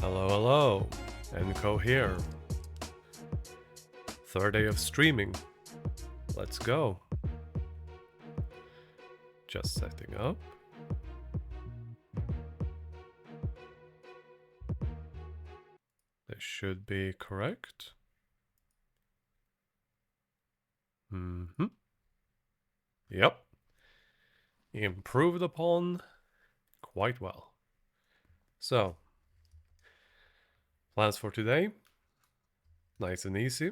Hello, hello, 𝓜𝓐𝓚𝓚 here. Third day of streaming. Let's go. Just setting up. This should be correct. Yep. Improved upon quite well. So, plans for today. Nice and easy.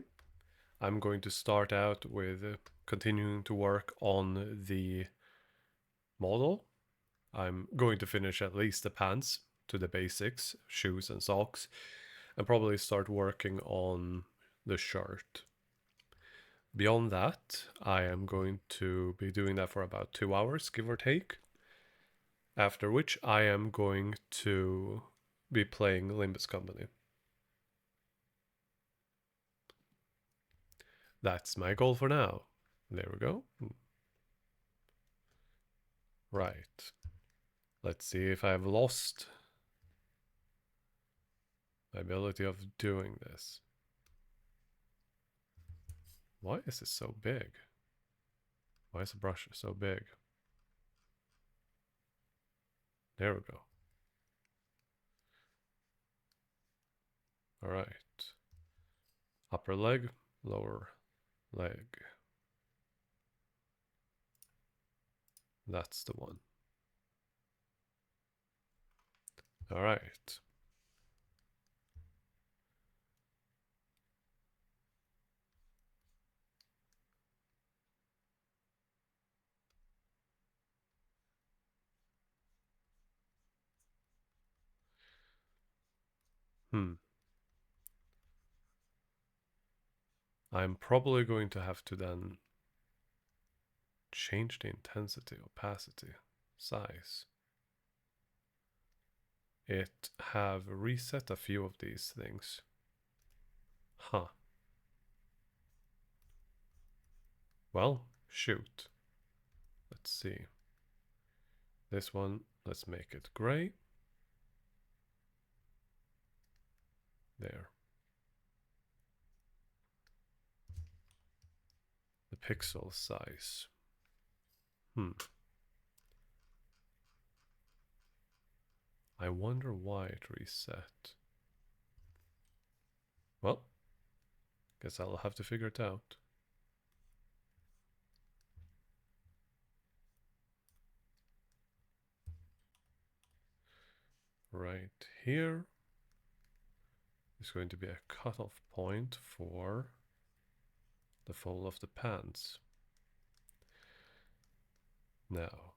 I'm going to start out with continuing to work on the model. I'm going to finish at least the pants to the basics, shoes and socks, and probably start working on the shirt. Beyond that, I am going to be doing that for about 2 hours, give or take. After which I am going to be playing 𝓜𝓐𝓚𝓘𝓝. That's my goal for now. There we go. Right. Let's see if I've lost my ability of doing this. Why is this so big? Why is the brush so big? There we go. All right. Upper leg, lower leg. That's the one. All right. I'm probably going to have to then change the intensity, opacity, size. It have reset a few of these things. Huh. Well, shoot. Let's see. This one, let's make it gray. There. The pixel size. I wonder why it reset. Well, guess I'll have to figure it out. Right here is going to be a cutoff point for the fold of the pants. Now,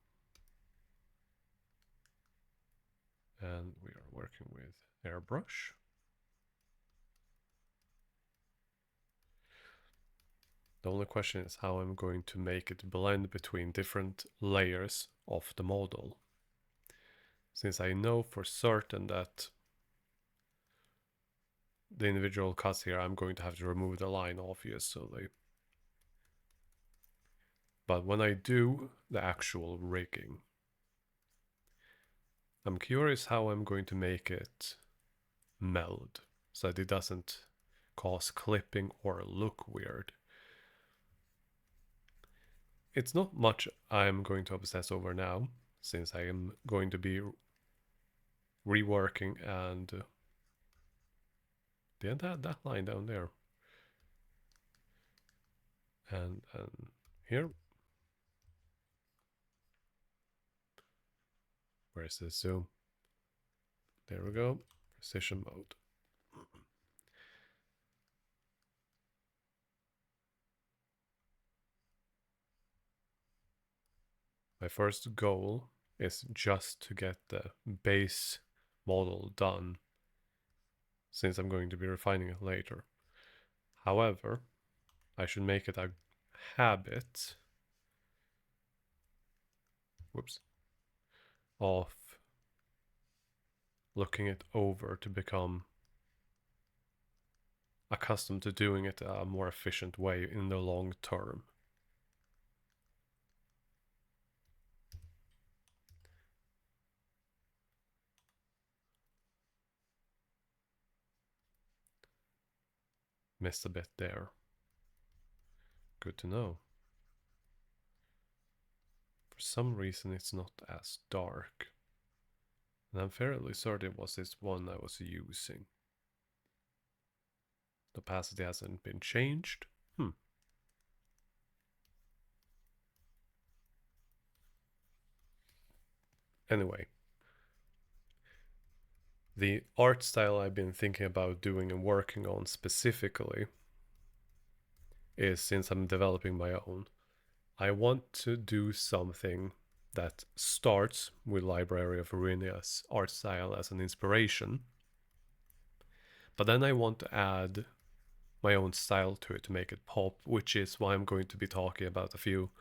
and we are working with airbrush. The only question is how I'm going to make it blend between different layers of the model. Since I know for certain that the individual cuts here, I'm going to have to remove the line, obviously. But when I do the actual rigging, I'm curious how I'm going to make it meld so that it doesn't cause clipping or look weird. It's not much I'm going to obsess over now, since I am going to be reworking and that line down there. And here. Where's the zoom? There we go. Precision mode. My first goal is just to get the base model done, since I'm going to be refining it later. However, I should make it a habit of looking it over to become accustomed to doing it a more efficient way in the long term. Missed a bit there. Good to know. For some reason it's not as dark. And I'm fairly certain it was this one I was using. The opacity hasn't been changed. Anyway. The art style I've been thinking about doing and working on specifically is, since I'm developing my own, I want to do something that starts with Library of Ruinia's art style as an inspiration, but then I want to add my own style to it to make it pop, which is why I'm going to be talking about a few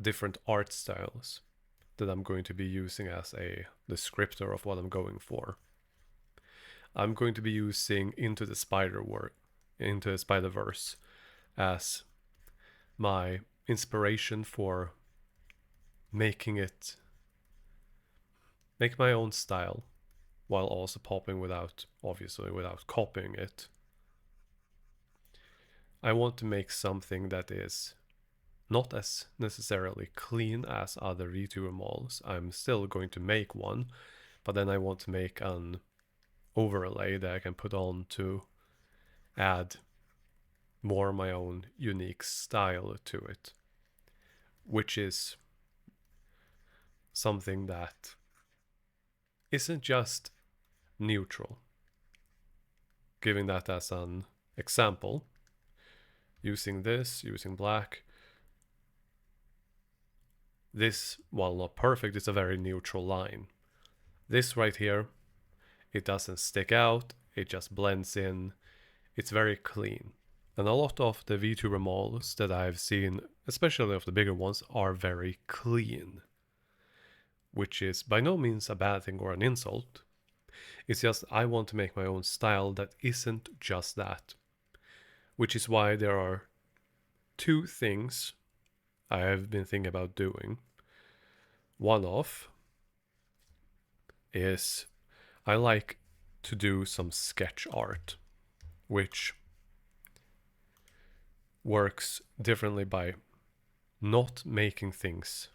different art styles that I'm going to be using as a descriptor of what I'm going for. I'm going to be using Into the Spider-Verse as my inspiration for make my own style, while also popping without copying it. I want to make something that is not as necessarily clean as other VTuber models. I'm still going to make one, but then I want to make an overlay that I can put on to add more my own unique style to it, which is something that isn't just neutral. Giving that as an example, using black, this, while not perfect, is a very neutral line. This right here, it doesn't stick out, it just blends in, it's very clean. And a lot of the VTuber models that I've seen, especially of the bigger ones, are very clean. Which is by no means a bad thing or an insult. It's just I want to make my own style that isn't just that. Which is why there are two things I have been thinking about doing. One off is I like to do some sketch art, which works differently by not making things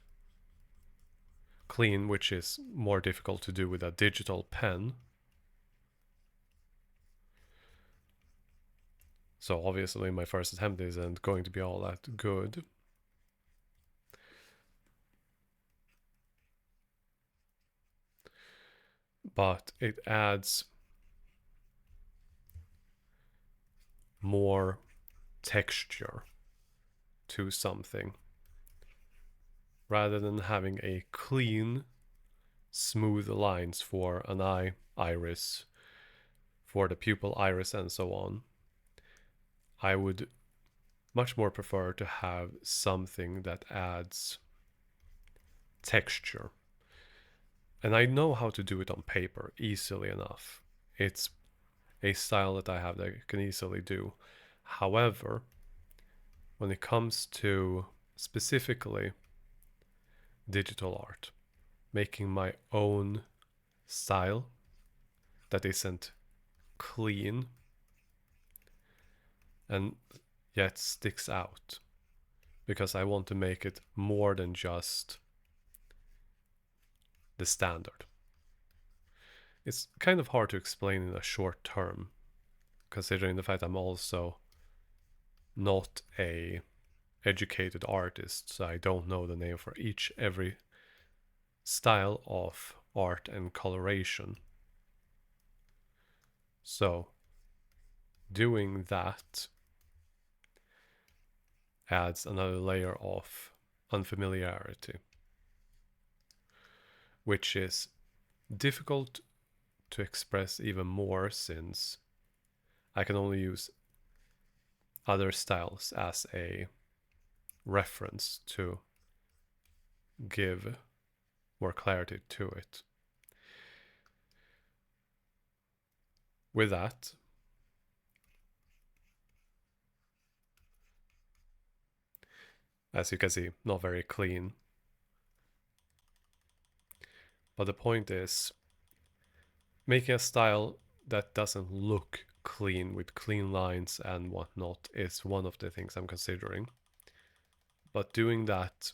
clean, which is more difficult to do with a digital pen. So obviously my first attempt isn't going to be all that good. But it adds more texture to something rather than having a clean, smooth lines for an eye, iris, for the pupil iris, and so on. I would much more prefer to have something that adds texture. And I know how to do it on paper easily enough. It's a style that I have that I can easily do. However, when it comes to specifically digital art, making my own style that isn't clean and yet sticks out, because I want to make it more than just the standard. It's kind of hard to explain in a short term, considering the fact I'm also not a educated artist, so I don't know the name for every style of art and coloration. So doing that adds another layer of unfamiliarity, which is difficult to express even more since I can only use other styles as a reference to give more clarity to it. With that, as you can see, not very clean. But the point is making a style that doesn't look clean with clean lines and whatnot is one of the things I'm considering. But doing that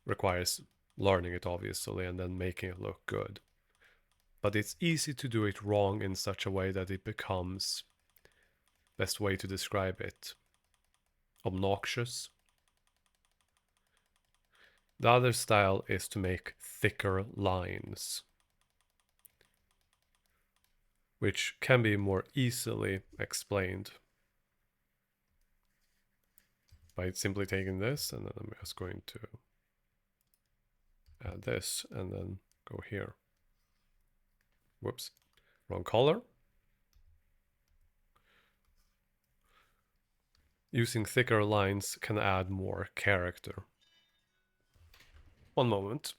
requires learning it obviously and then making it look good. But it's easy to do it wrong in such a way that it becomes, best way to describe it, obnoxious. The other style is to make thicker lines, which can be more easily explained by simply taking this, and then I'm just going to add this and then go here. Whoops, wrong color. Using thicker lines can add more character. One moment.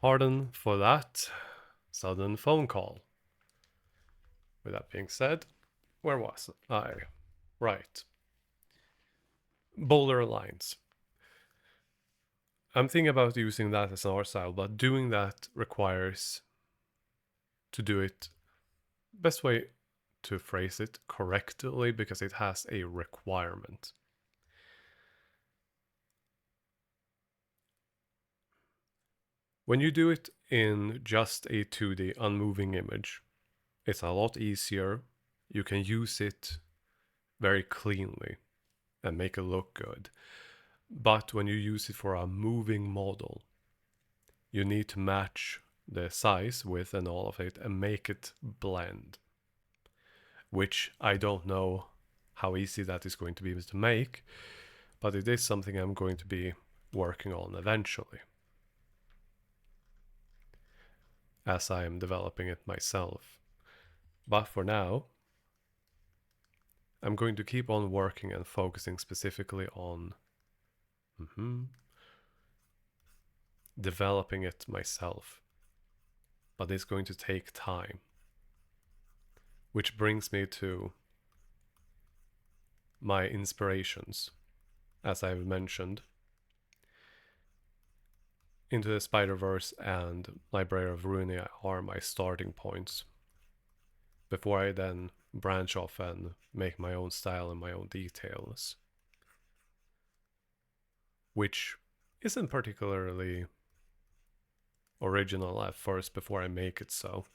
Pardon for that sudden phone call. With that being said, where was I? Right. Bolder lines. I'm thinking about using that as an art style, but doing that requires to do it, best way to phrase it correctly, because it has a requirement. When you do it in just a 2D unmoving image, it's a lot easier. You can use it very cleanly and make it look good. But when you use it for a moving model, you need to match the size, width, and all of it and make it blend. Which I don't know how easy that is going to be to make, but it is something I'm going to be working on eventually, as I am developing it myself. But for now, I'm going to keep on working and focusing specifically on developing it myself. But it's going to take time. Which brings me to my inspirations, as I've mentioned. Into the Spider-Verse and Library of Runia are my starting points, before I then branch off and make my own style and my own details. Which isn't particularly original at first before I make it so.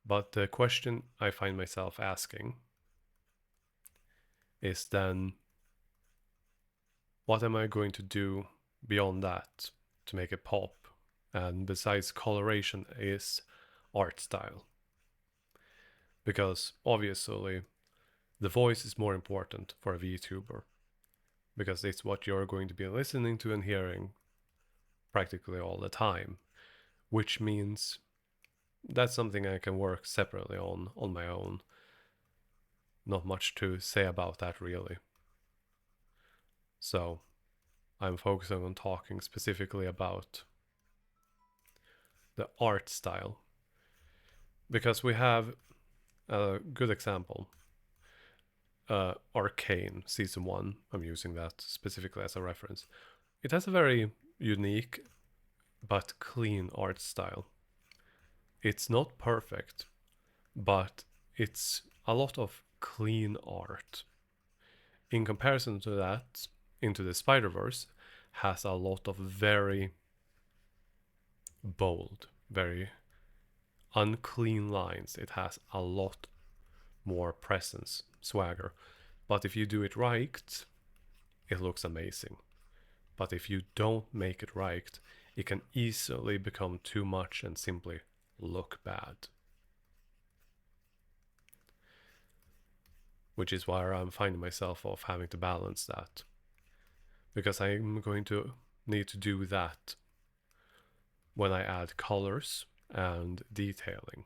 But the question I find myself asking is then, what am I going to do beyond that to make it pop? And besides coloration is art style. Because obviously the voice is more important for a VTuber, because it's what you're going to be listening to and hearing practically all the time, which means that's something I can work separately on my own. Not much to say about that really. So I'm focusing on talking specifically about the art style, because we have a good example. Arcane Season 1, I'm using that specifically as a reference. It has a very unique but clean art style. It's not perfect, but it's a lot of clean art. In comparison to that, Into the Spider-Verse has a lot of very bold, very unclean lines. It has a lot more presence, swagger. But if you do it right, it looks amazing. But if you don't make it right, it can easily become too much and simply look bad. Which is why I'm finding myself of having to balance that. Because I'm going to need to do that when I add colors and detailing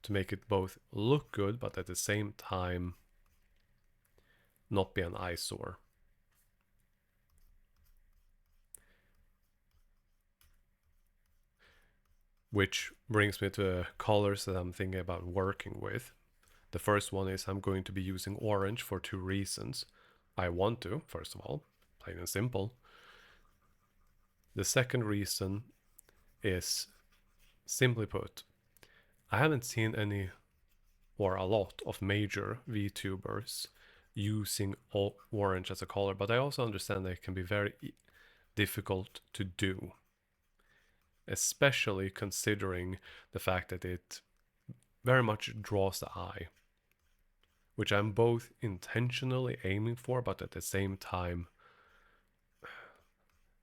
to make it both look good but at the same time not be an eyesore. Which brings me to the colors that I'm thinking about working with. The first one is I'm going to be using orange for 2 reasons. I want to, first of all, plain and simple. The second reason is, simply put, I haven't seen any or a lot of major VTubers using orange as a color, but I also understand that it can be very difficult to do, especially considering the fact that it very much draws the eye, which I'm both intentionally aiming for, but at the same time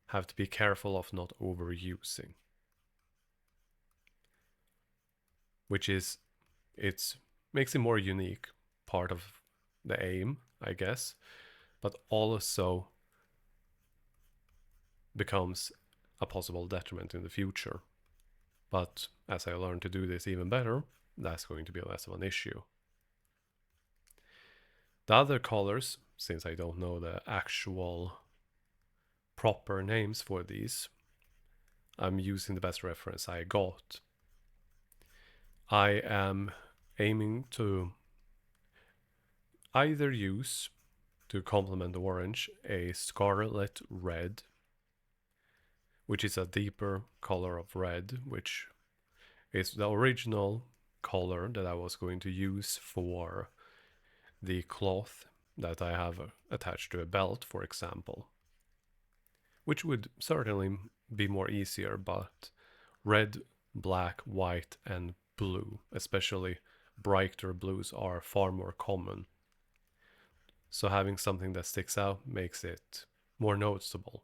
have to be careful of not overusing. Which is, it makes it more unique, part of the aim, I guess, but also becomes a possible detriment in the future. But as I learn to do this even better, that's going to be less of an issue. The other colors, since I don't know the actual proper names for these, I'm using the best reference I got. I am aiming to either use, to complement the orange, a scarlet red, which is a deeper color of red, which is the original color that I was going to use for the cloth that I have attached to a belt, for example, which would certainly be more easier, but red, black, white, and blue, especially brighter blues, are far more common. So having something that sticks out makes it more noticeable.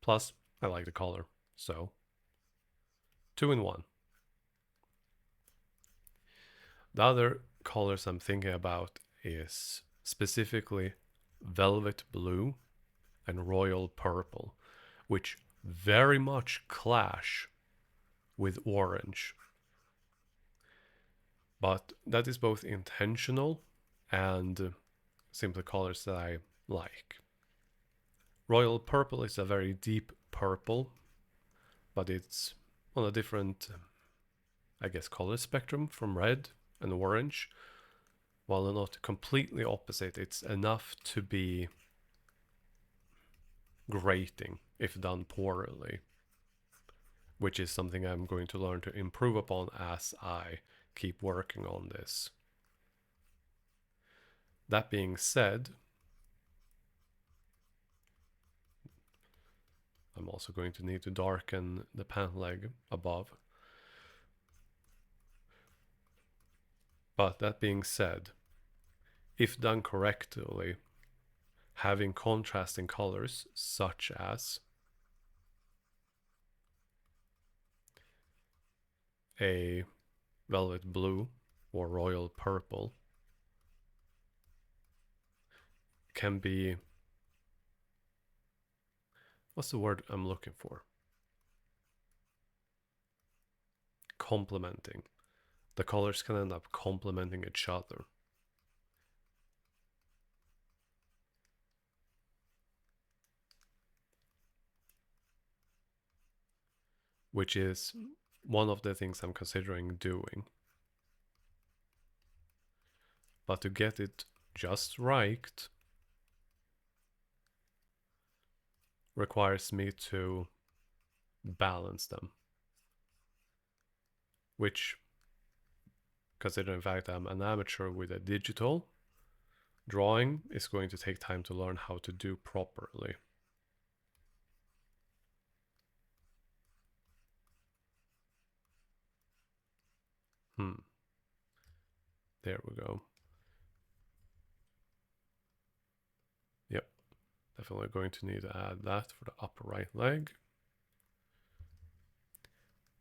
Plus, I like the color, so 2 in 1. The other colors I'm thinking about is specifically velvet blue and royal purple, which very much clash with orange. But that is both intentional and simply colors that I like. Royal purple is a very deep purple, but it's on a different, I guess, color spectrum from red and orange. While not completely opposite, it's enough to be grating if done poorly, which is something I'm going to learn to improve upon as I keep working on this. That being said, I'm also going to need to darken the pant leg above. But that being said, if done correctly, having contrasting colors such as a velvet blue or royal purple can be, what's the word I'm looking for? Complementing. The colors can end up complementing each other. Which is one of the things I'm considering doing. But to get it just right requires me to balance them. Which, considering the fact I'm an amateur with a digital, drawing is going to take time to learn how to do properly. There we go. Yep, definitely going to need to add that for the upper right leg.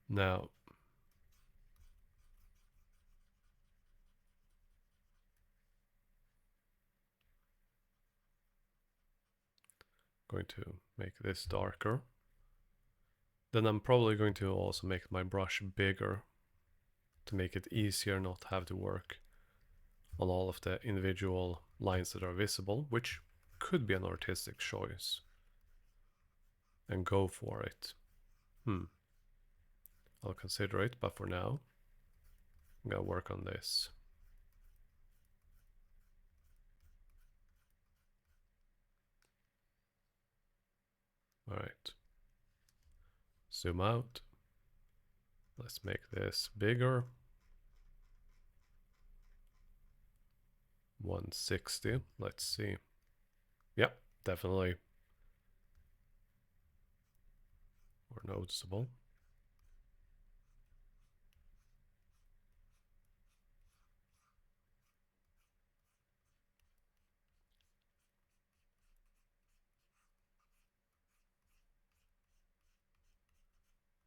Now, going to make this darker. Then I'm probably going to also make my brush bigger to make it easier not to have to work on all of the individual lines that are visible, which could be an artistic choice. And go for it. I'll consider it, but for now, I'm gonna work on this. All right. Zoom out. Let's make this bigger. 160. Let's see. Yep, definitely more noticeable.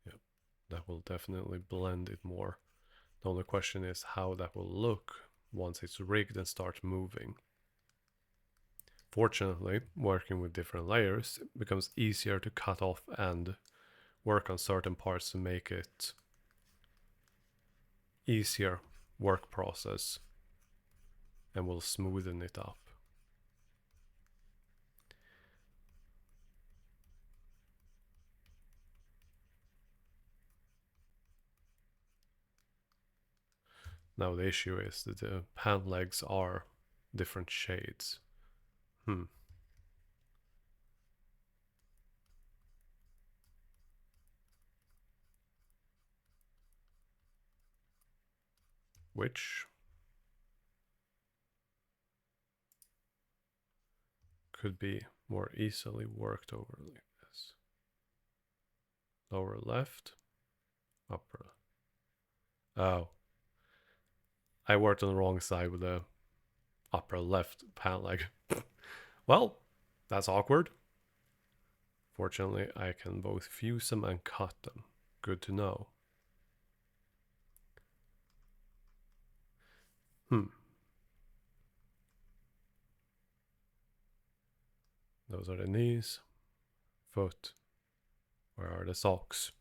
Yep, that will definitely blend it more. The only question is how that will look once it's rigged and starts moving. Fortunately, working with different layers, it becomes easier to cut off and work on certain parts to make it easier work process, and will smoothen it up. Now the issue is that the pant legs are different shades. Which could be more easily worked over like this. Lower left, upper. Oh, I worked on the wrong side with the upper left pant leg. Well, that's awkward. Fortunately, I can both fuse them and cut them. Good to know. Those are the knees. Foot. Where are the socks?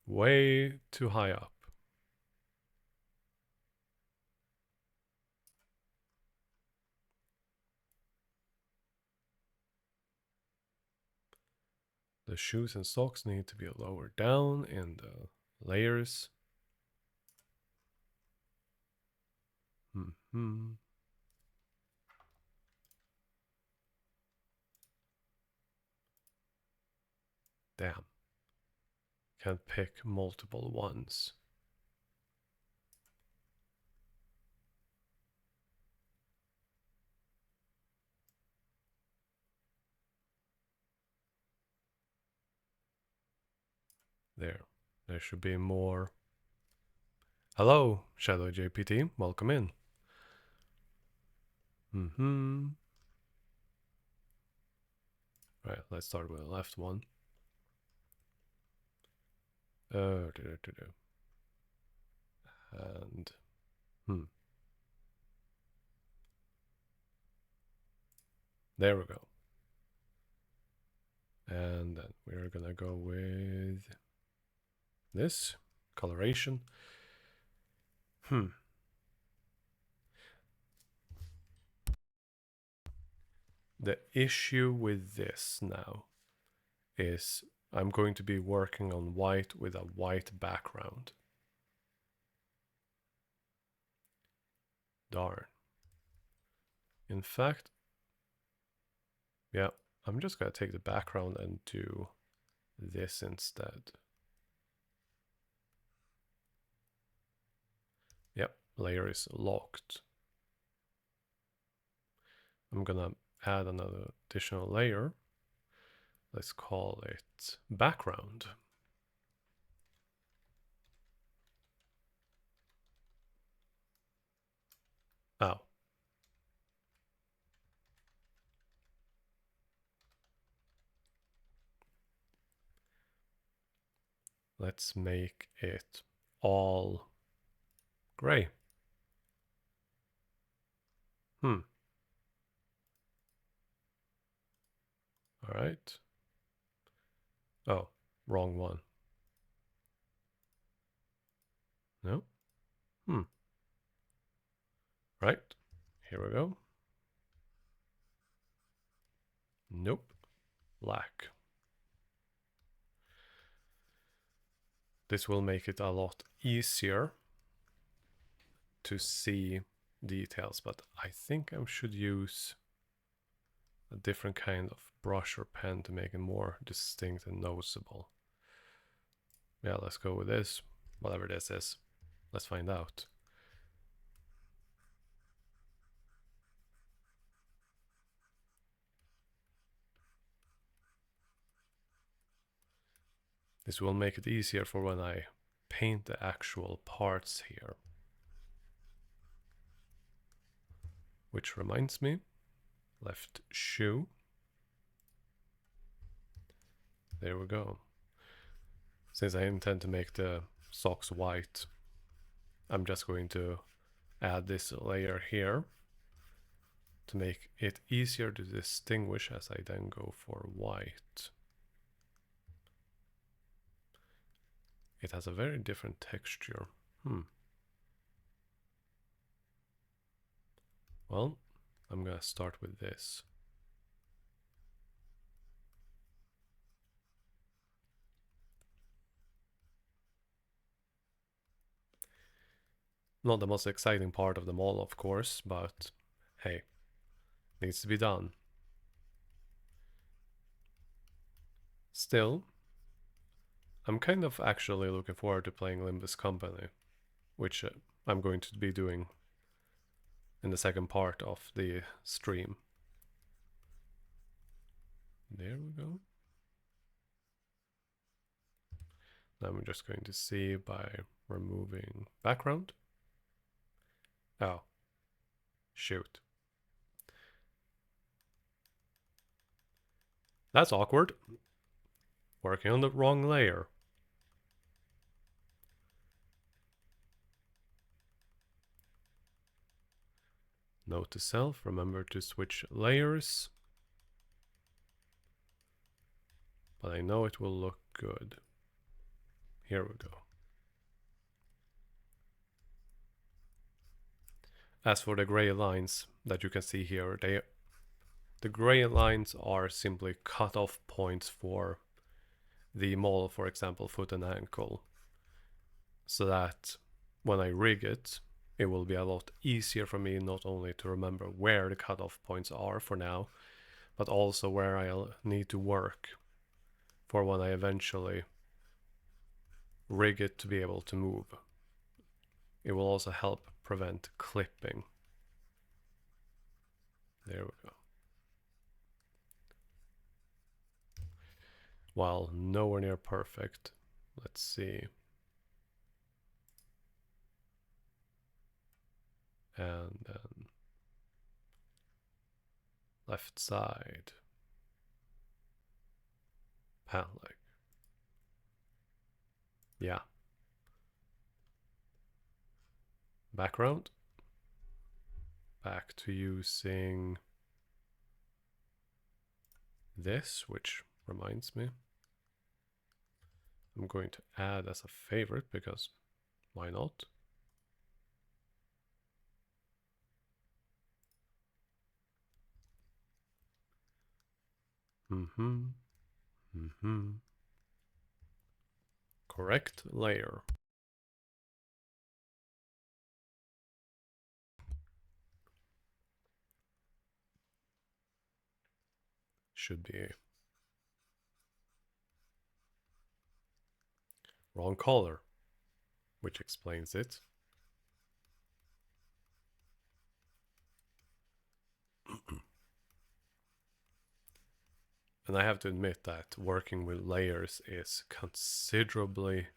Way too high up. The shoes and socks need to be lower down in the layers. Damn. Can't pick multiple ones. There. There should be more. Hello, Shadow JPT. Welcome in. Right, let's start with the left one. And there we go. And then we're gonna go with this coloration. The issue with this now is I'm going to be working on white with a white background. Darn. In fact, yeah, I'm just gonna take the background and do this instead. Yep, layer is locked. I'm gonna add another additional layer. Let's call it background. Oh. Let's make it all gray. right. Oh, wrong one. No. Right. Here we go. Nope. Black. This will make it a lot easier to see details, but I think I should use a different kind of brush or pen to make it more distinct and noticeable. Yeah, let's go with this, whatever this is. Let's find out. This will make it easier for when I paint the actual parts here. Which reminds me, left shoe. There we go. Since I intend to make the socks white, I'm just going to add this layer here to make it easier to distinguish as I then go for white. It has a very different texture. Well, I'm gonna start with this. Not the most exciting part of them all, of course, but hey, needs to be done. Still, I'm kind of actually looking forward to playing 𝓜𝓐𝓚𝓘𝓝, which I'm going to be doing in the second part of the stream. There we go. Now I'm just going to see by removing background. Oh, shoot. That's awkward. Working on the wrong layer. Note to self, remember to switch layers. But I know it will look good. Here we go. As for the gray lines that you can see here, the gray lines are simply cut-off points for the model, for example, foot and ankle, so that when I rig it, it will be a lot easier for me not only to remember where the cut-off points are for now, but also where I'll need to work for when I eventually rig it to be able to move. It will also help prevent clipping. There we go. While nowhere near perfect, let's see. And then left side, pant leg. Yeah. Background. Back to using this, which reminds me, I'm going to add as a favorite because why not? Correct layer. Should be wrong color, which explains it. And I have to admit that working with layers is considerably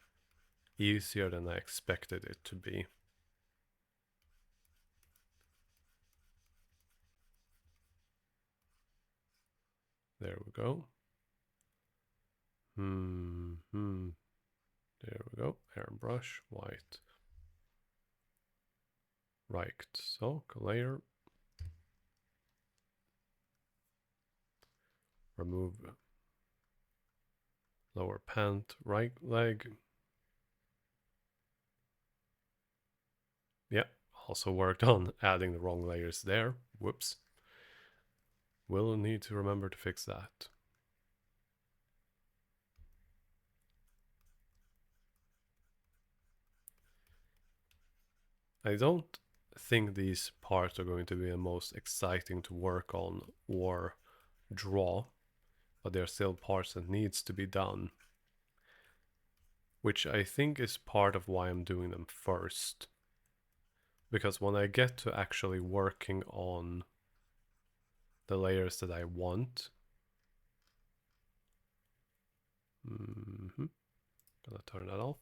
easier than I expected it to be. There we go. There we go. Airbrush, white. Right, so layer. remove lower pant, right leg. Yeah, also worked on adding the wrong layers there. Whoops. We'll need to remember to fix that. I don't think these parts are going to be the most exciting to work on or draw, but they're still parts that needs to be done, which I think is part of why I'm doing them first. Because when I get to actually working on the layers that I want, gonna turn that off.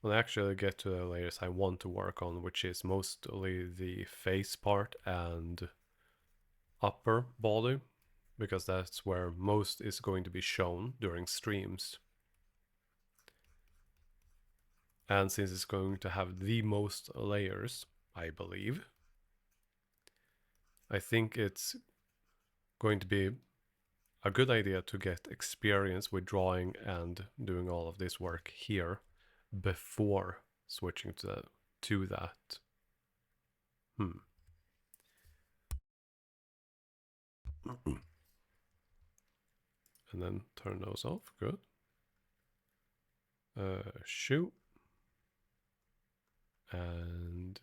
When I actually get to the layers I want to work on, which is mostly the face part and upper body, because that's where most is going to be shown during streams. And since it's going to have the most layers, I believe, I think it's going to be a good idea to get experience with drawing and doing all of this work here before switching to that. And then turn those off. Good. Shoe. And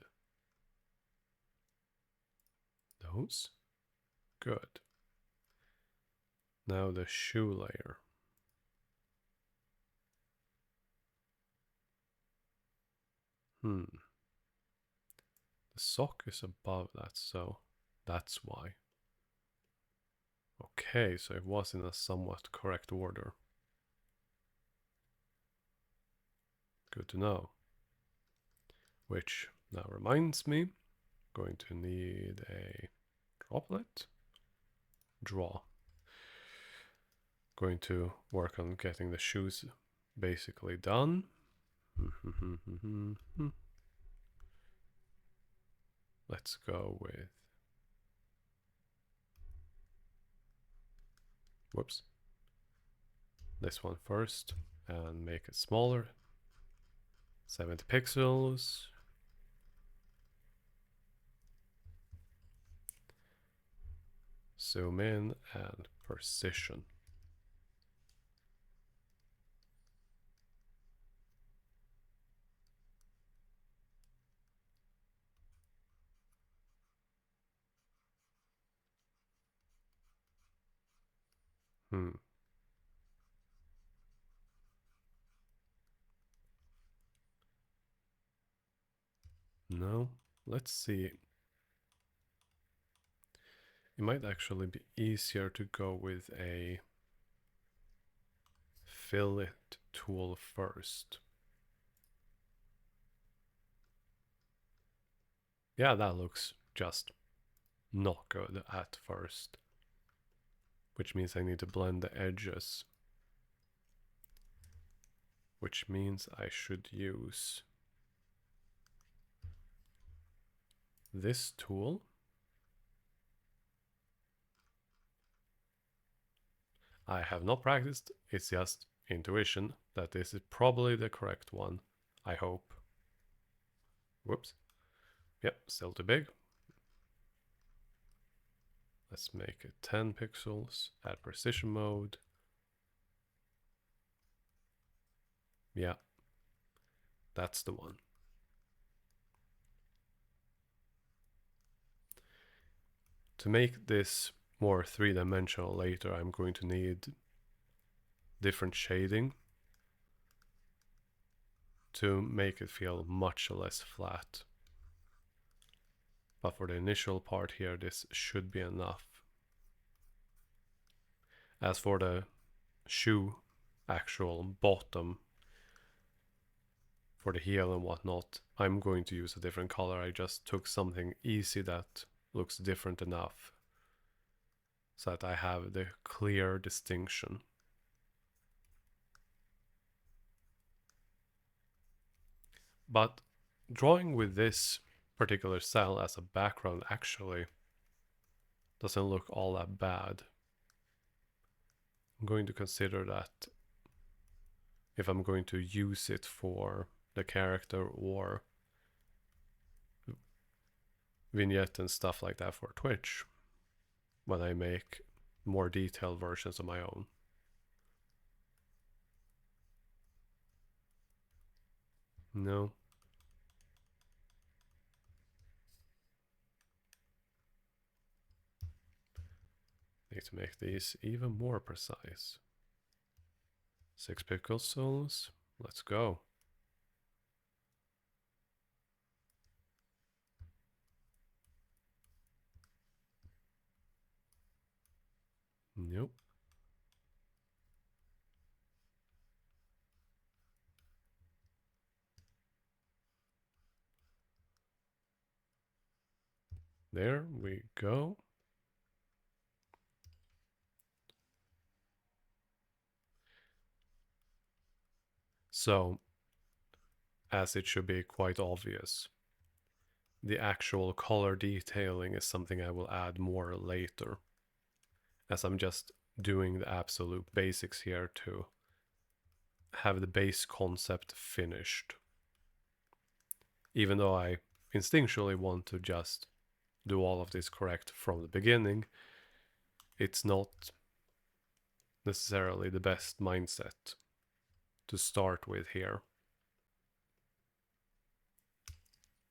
those. Good. Now the shoe layer. The sock is above that, so that's why. Okay, so it was in a somewhat correct order. Good to know. Which now reminds me, going to need a droplet. Draw. Going to work on getting the shoes basically done. Let's go with... Whoops. This one first and make it smaller. 70 pixels. Zoom in and precision. No, let's see. It might actually be easier to go with a fillet tool first. Yeah, that looks just not good at first. Which means I need to blend the edges. Which means I should use this tool. I have not practiced, it's just intuition that this is probably the correct one, I hope. Whoops. Yep, still too big. Let's make it 10 pixels, add precision mode. Yeah, that's the one. To make this more three-dimensional later, I'm going to need different shading to make it feel much less flat. But for the initial part here, this should be enough. As for the shoe actual bottom, for the heel and whatnot, I'm going to use a different color. I just took something easy that looks different enough so that I have the clear distinction. But drawing with this particular style as a background actually doesn't look all that bad. I'm going to consider that if I'm going to use it for the character or vignette and stuff like that for Twitch when I make more detailed versions of my own. No. Need to make these even more precise. 6 pixels. Let's go. Nope. There we go. So, as it should be quite obvious, the actual color detailing is something I will add more later, as I'm just doing the absolute basics here to have the base concept finished. Even though I instinctually want to just do all of this correct from the beginning, it's not necessarily the best mindset to start with here.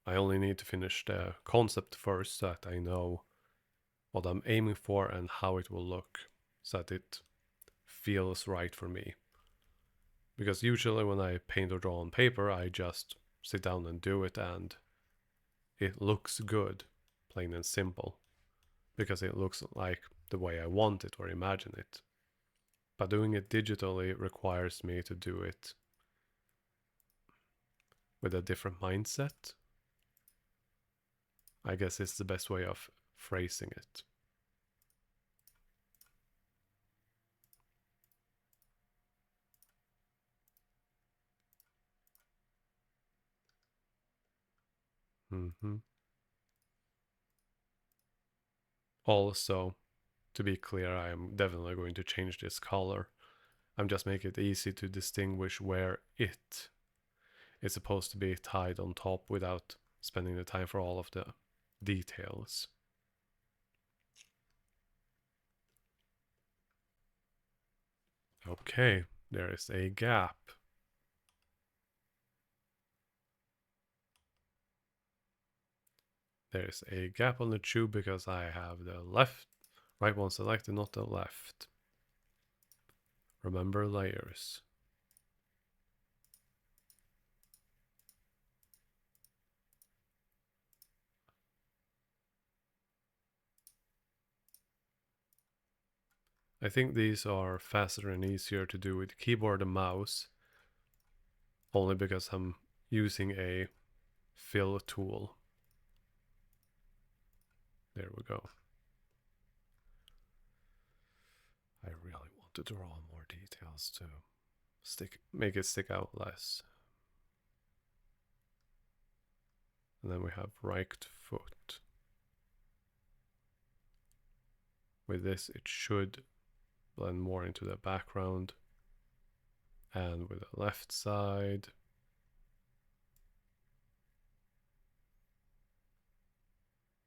I only need to finish the concept first so that I know what I'm aiming for and how it will look so that it feels right for me. Because usually when I paint or draw on paper, I just sit down and do it and it looks good, plain and simple, because it looks like the way I want it or imagine it. But doing it digitally requires me to do it with a different mindset. I guess it's the best way of phrasing it. Also, to be clear, I am definitely going to change this color. I'm just making it easy to distinguish where it is supposed to be tied on top without spending the time for all of the details. Okay, there is a gap. There's a gap on the tube because I have the right one selected, not the left. Remember layers. I think these are faster and easier to do with keyboard and mouse, only because I'm using a fill tool. There we go. I really want to draw more details to make it stick out less. And then we have right foot. With this, it should blend more into the background. And with the left side,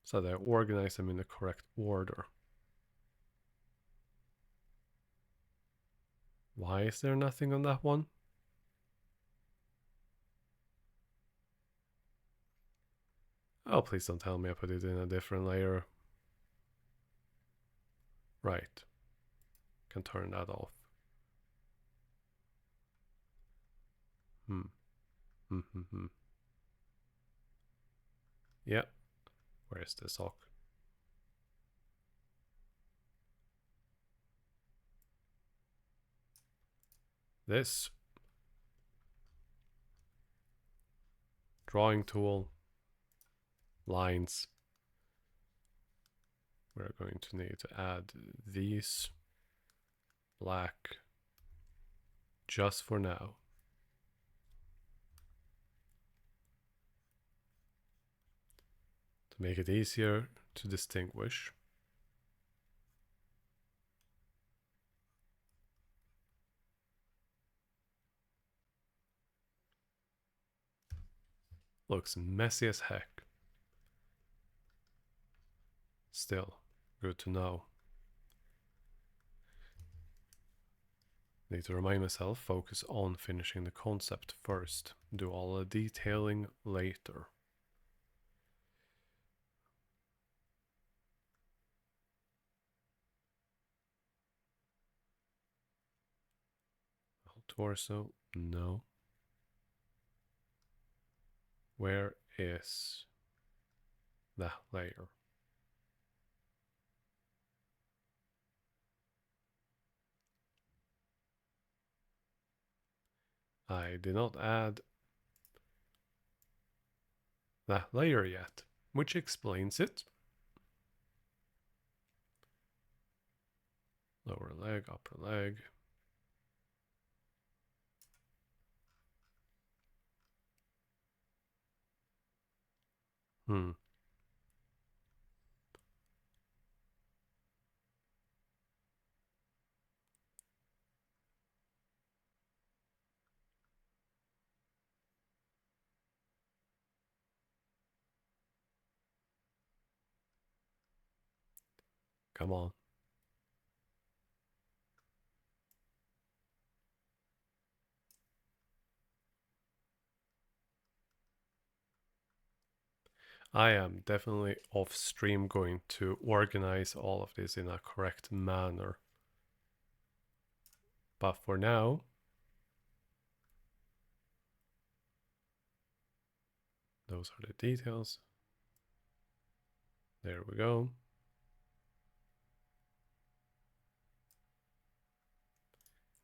so that I organize them in the correct order. Why is there nothing on that one? Oh, please don't tell me I put it in a different layer. Right. Can turn that off. Yeah. Where's the sock? This drawing tool, lines. We're going to need to add these black just for now. To make it easier to distinguish. Looks messy as heck. Still, good to know. Need to remind myself, focus on finishing the concept first. Do all the detailing later. Torso, no. Where is that layer? I did not add that layer yet, which explains it. Lower leg, upper leg. Hmm. Come on. I am definitely off stream going to organize all of this in a correct manner. But for now, those are the details. There we go.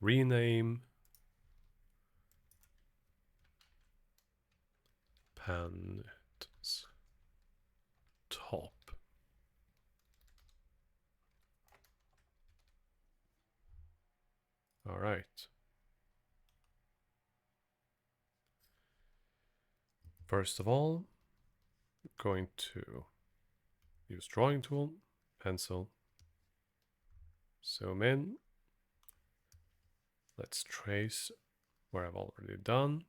Rename pants top. All right. First of all, going to use drawing tool, pencil, zoom in. Let's trace where I've already done.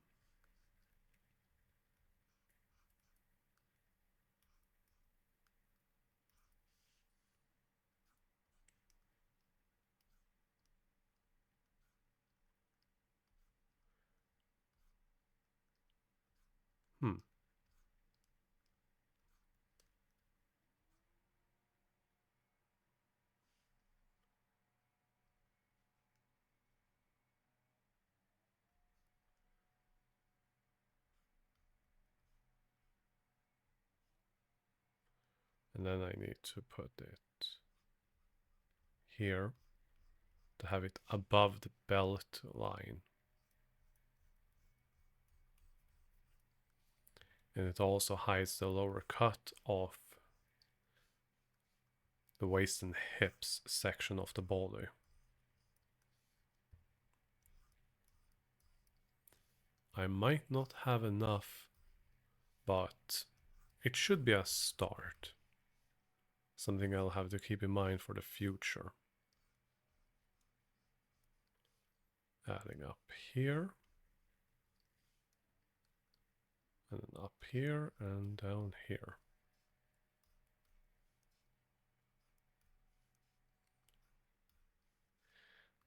And then I need to put it here to have it above the belt line. And it also hides the lower cut of the waist and hips section of the body. I might not have enough, but it should be a start. Something I'll have to keep in mind for the future. Adding up here. And then up here and down here.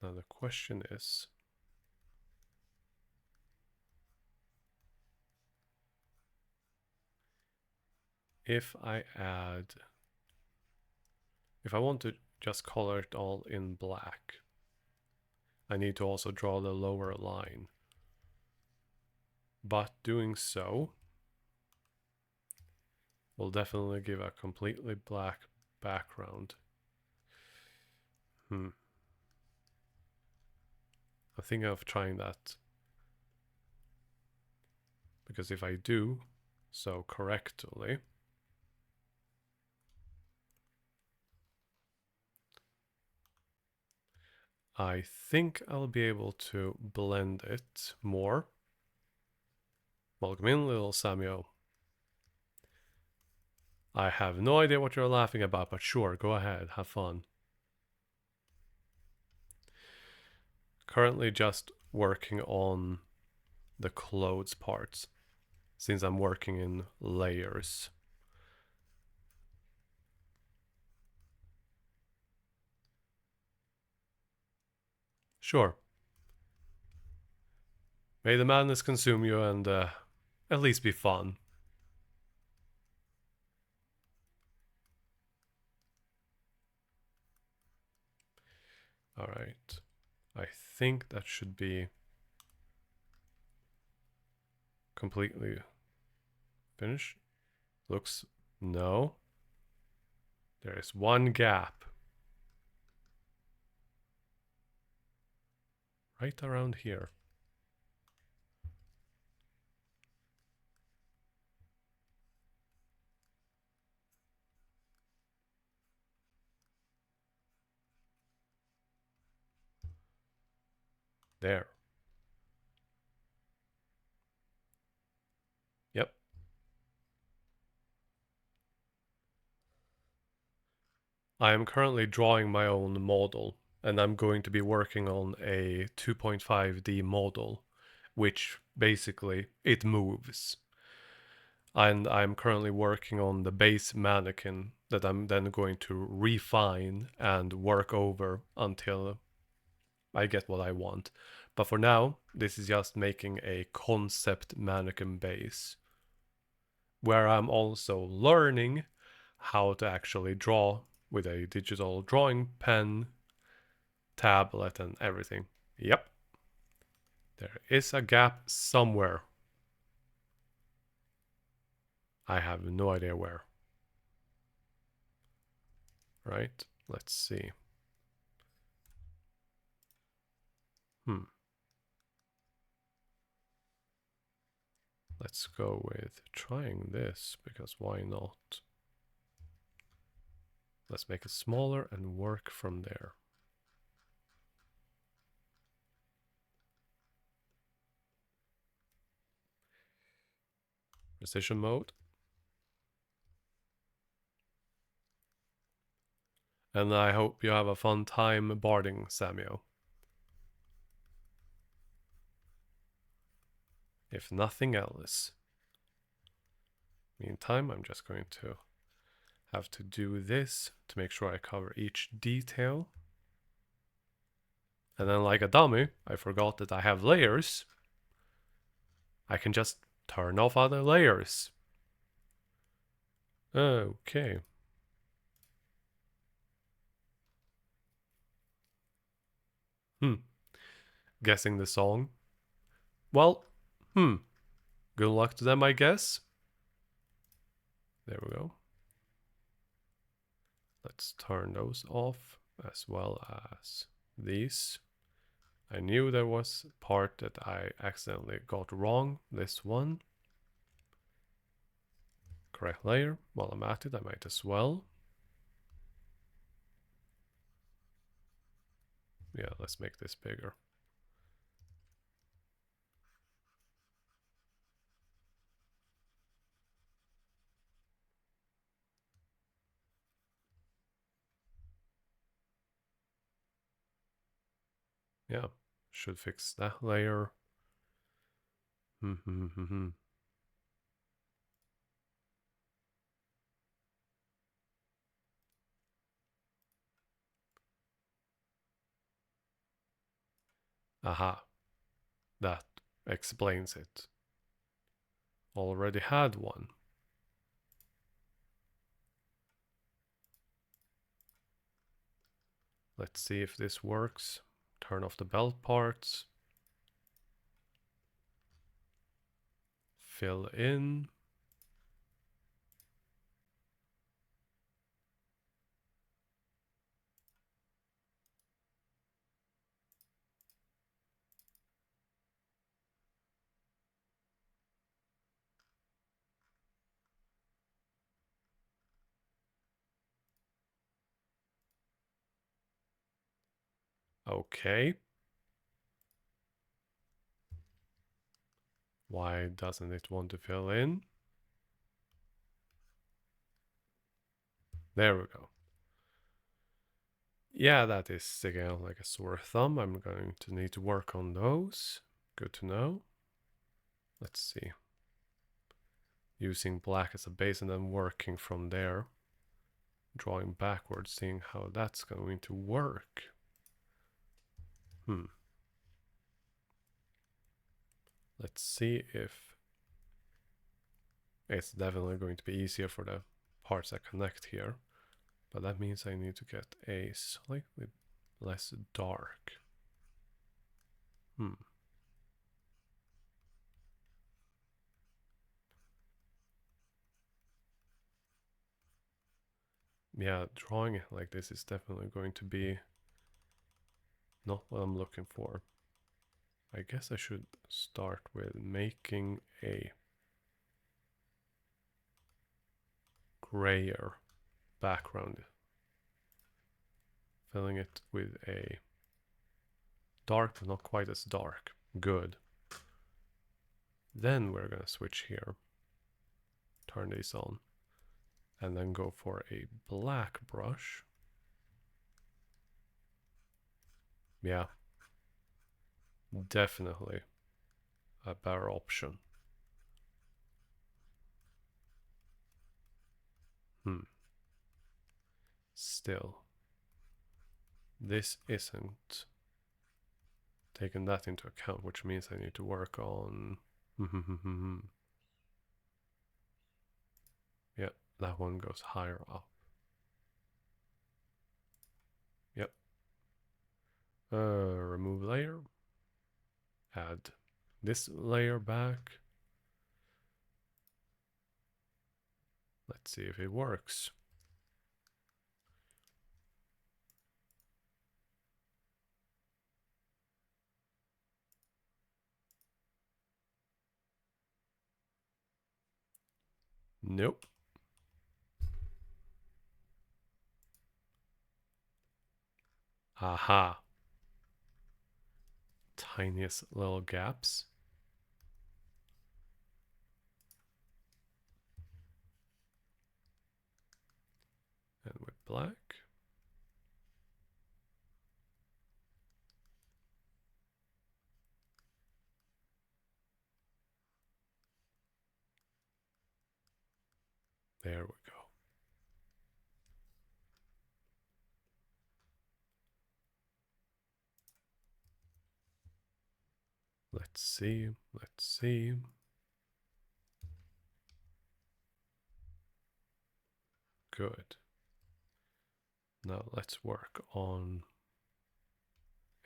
Now the question is, if I want to just color it all in black, I need to also draw the lower line. But doing so will definitely give a completely black background. I think of trying that, because if I do so correctly, I think I'll be able to blend it more. Welcome in, little Samuel. I have no idea what you're laughing about, but sure, go ahead, have fun. Currently just working on the clothes parts. since I'm working in layers. Sure. May the madness consume you and at least be fun. Alright. I think that should be completely finished. Looks... no. There is one gap. Right around here. There. Yep. I am currently drawing my own model, and I'm going to be working on a 2.5D model, which basically it moves. And I'm currently working on the base mannequin that I'm then going to refine and work over until I get what I want. But for now, this is just making a concept mannequin base, where I'm also learning how to actually draw with a digital drawing pen, tablet, and everything. Yep. There is a gap somewhere. I have no idea where. Right? Let's see. Let's go with trying this, because why not? Let's make it smaller and work from there. Precision mode. And I hope you have a fun time barding, Samuel. If nothing else. Meantime, I'm just going to have to do this to make sure I cover each detail. And then, like a dummy, I forgot that I have layers. I can just turn off other layers. Okay. Guessing the song. Well, good luck to them, I guess. There we go. Let's turn those off as well as these. I knew there was a part that I accidentally got wrong. This one. Correct layer. While I'm at it, I might as well. Yeah, let's make this bigger. Yeah, should fix that layer. Aha, that explains it. Already had one. Let's see if this works. Turn off the belt parts. Fill in. Okay. Why doesn't it want to fill in? There we go. Yeah, that is sticking out like a sore thumb. I'm going to need to work on those. Good to know. Let's see. using black as a base and then working from there, drawing backwards, seeing how that's going to work. Let's see if it's definitely going to be easier for the parts that connect here, but that means I need to get a slightly less dark. Yeah, drawing it like this is definitely going to be not what I'm looking for. I guess I should start with making a grayer background, filling it with a dark but not quite as dark. Good. Then we're gonna switch here, turn these on, and then go for a black brush. Yeah, definitely a better option. Still, this isn't taking that into account, which means I need to work on yeah, that one goes higher up. Yep. Remove layer, add this layer back. Let's see if it works. Nope. Aha. Tiniest little gaps. And with black. There we go. Let's see. Let's see. Good. Now let's work on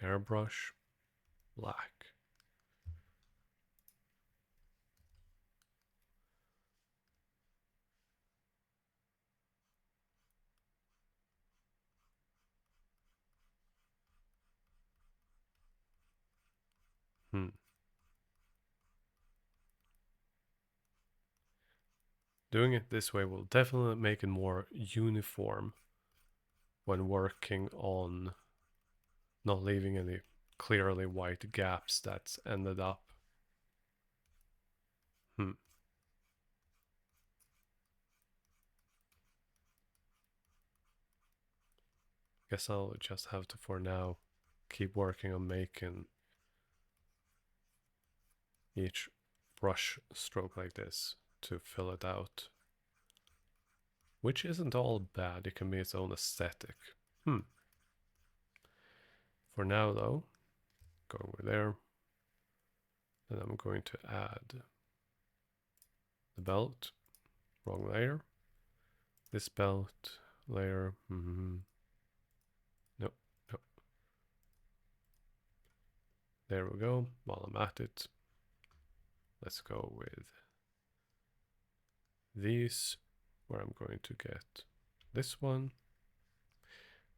airbrush black. Doing it this way will definitely make it more uniform when working on not leaving any clearly white gaps that's ended up. Guess I'll just have to, for now, keep working on making each brush stroke like this to fill it out. Which isn't all bad, it can be its own aesthetic. For now though, go over there. Then I'm going to add the belt, wrong layer. This belt layer, nope, nope. There we go. While I'm at it, let's go with these, where I'm going to get this one.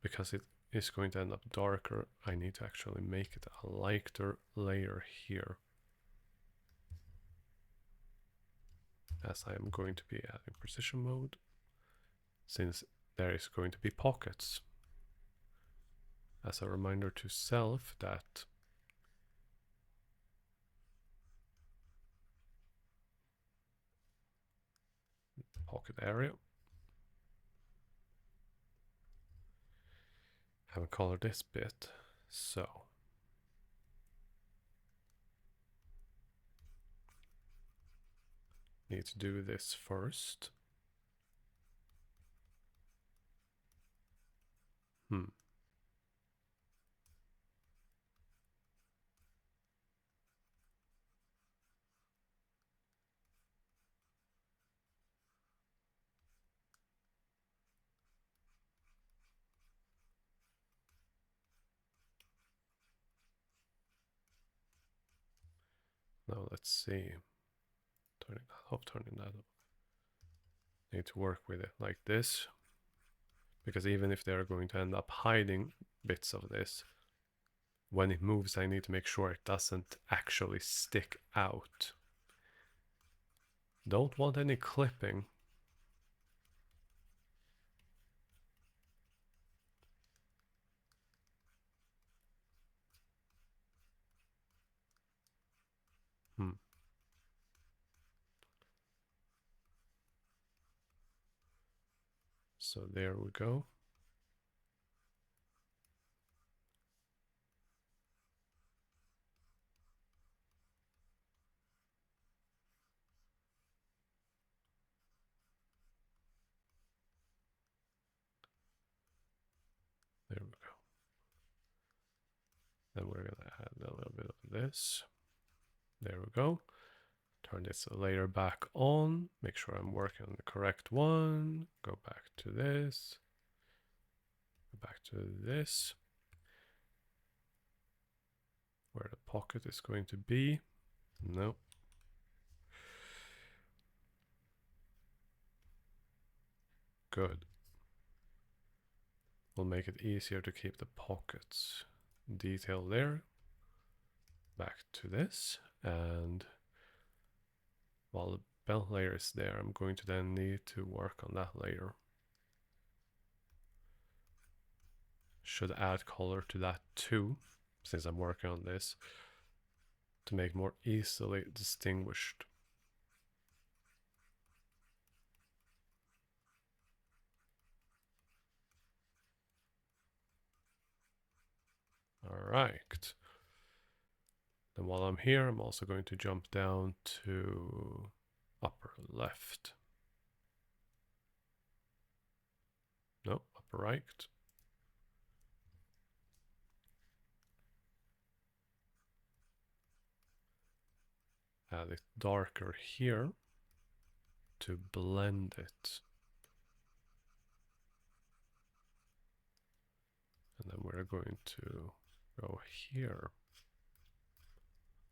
Because it is going to end up darker, I need to actually make it a lighter layer here, as I am going to be adding precision mode, since there is going to be pockets. As a reminder to self that pocket area. Haven't colored this bit, so Need to do this first. Now let's see. Turning that off, turning that off. Need to work with it like this, because even if they're going to end up hiding bits of this, when it moves I need to make sure it doesn't actually stick out. Don't want any clipping. So there we go. There we go. Then we're going to add a little bit of this. There we go. Turn this layer back on. Make sure I'm working on the correct one. Go back to this. Go back to this. Where the pocket is going to be. No. Good. Will make it easier to keep the pockets detail there. Back to this, and while the belt layer is there, I'm going to then need to work on that layer. Should add color to that too, since I'm working on this, to make more easily distinguished. All right. Then while I'm here, I'm also going to jump down to upper left. No, upper right. Add it darker here to blend it. And then we're going to go here.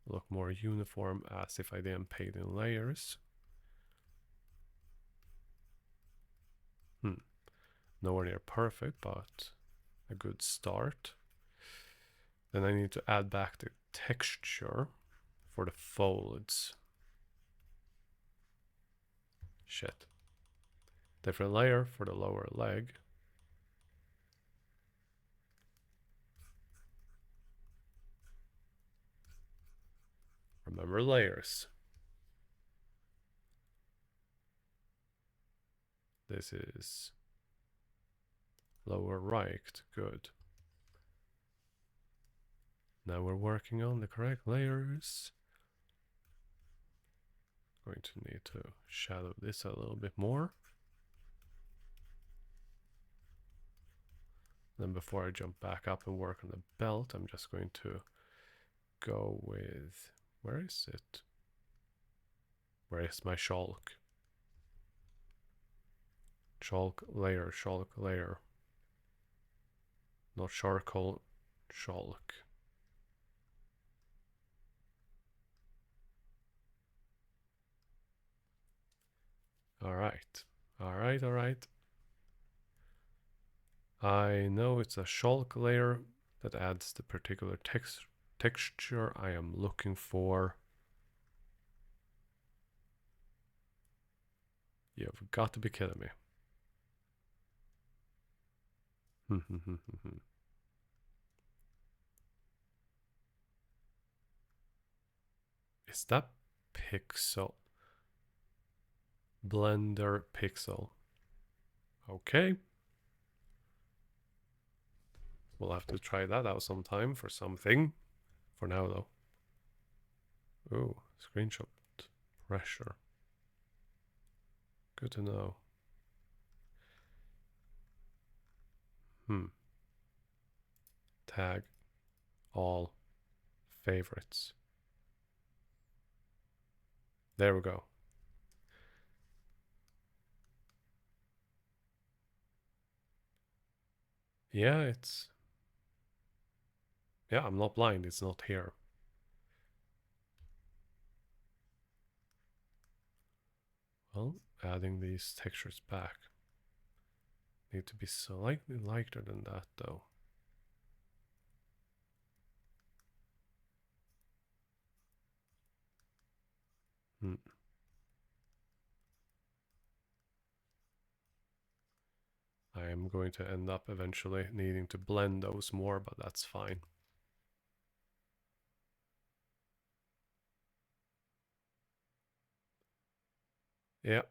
Look more uniform, as if I didn't paint in layers. Nowhere near perfect, but a good start. Then I need to add back the texture for the folds. Shit. Different layer for the lower leg. Remember layers. This is lower right. Good. Now we're working on the correct layers. Going to need to shadow this a little bit more. Then before I jump back up and work on the belt, I'm just going to go with, where is it? Where is my shulk? Shulk layer. Not charcoal, shulk. Alright. Alright. I know it's a shulk layer that adds the particular texture I am looking for. You've got to be kidding me. Is that pixel? Blender pixel. Okay. We'll have to try that out sometime for something. For now, though. Ooh, screenshot pressure. Good to know. Tag all favorites. There we go. Yeah, it's... Yeah, I'm not blind. It's not here. Well, adding these textures back. Need to be slightly lighter than that, though. I am going to end up eventually needing to blend those more, but that's fine. Yep.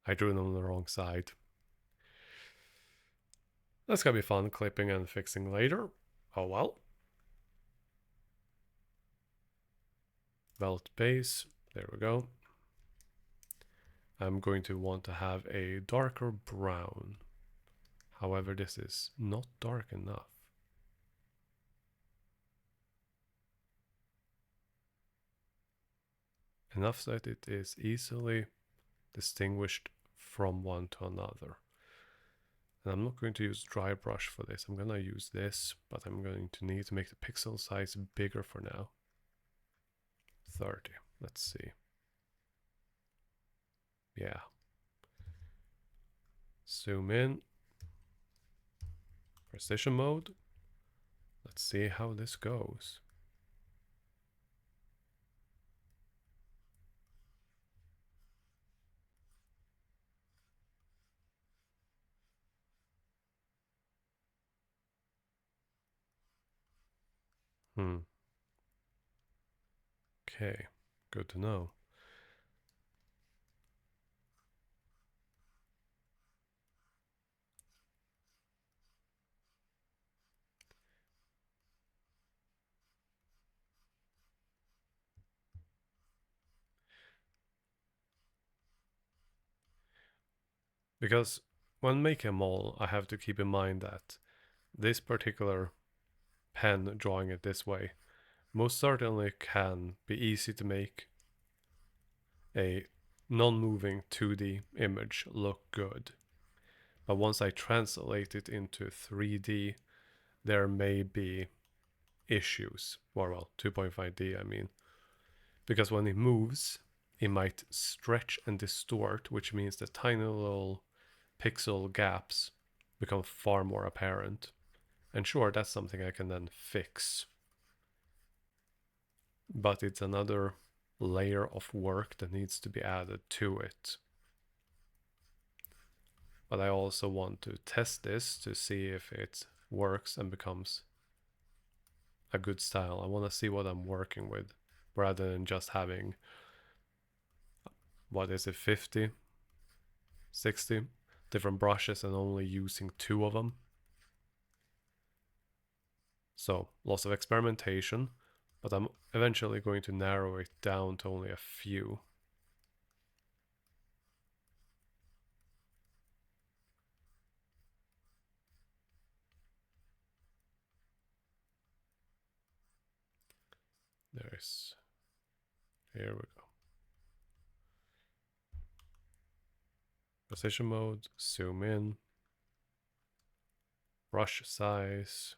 I drew them on the wrong side. That's gonna be fun clipping and fixing later. Oh well. Belt base. There we go. I'm going to want to have a darker brown. However, this is not dark enough. Enough that it is easily distinguished from one to another. And I'm not going to use dry brush for this. I'm going to use this, but I'm going to need to make the pixel size bigger for now. 30. Let's see. Yeah. Zoom in. Precision mode. Let's see how this goes. Okay, good to know. Because when making a mole, I have to keep in mind that this particular pen drawing it this way most certainly can be easy to make a non-moving 2D image look good. But once I translate it into 3D, there may be issues. Well, 2.5D, I mean. Because when it moves, it might stretch and distort, which means the tiny little pixel gaps become far more apparent. And sure, that's something I can then fix. But it's another layer of work that needs to be added to it. But I also want to test this to see if it works and becomes a good style. I want to see what I'm working with rather than just having, what is it, 50, 60 different brushes and only using 2 of them. So lots of experimentation, but I'm eventually going to narrow it down to only a few. Here we go. Precision mode, zoom in, brush size.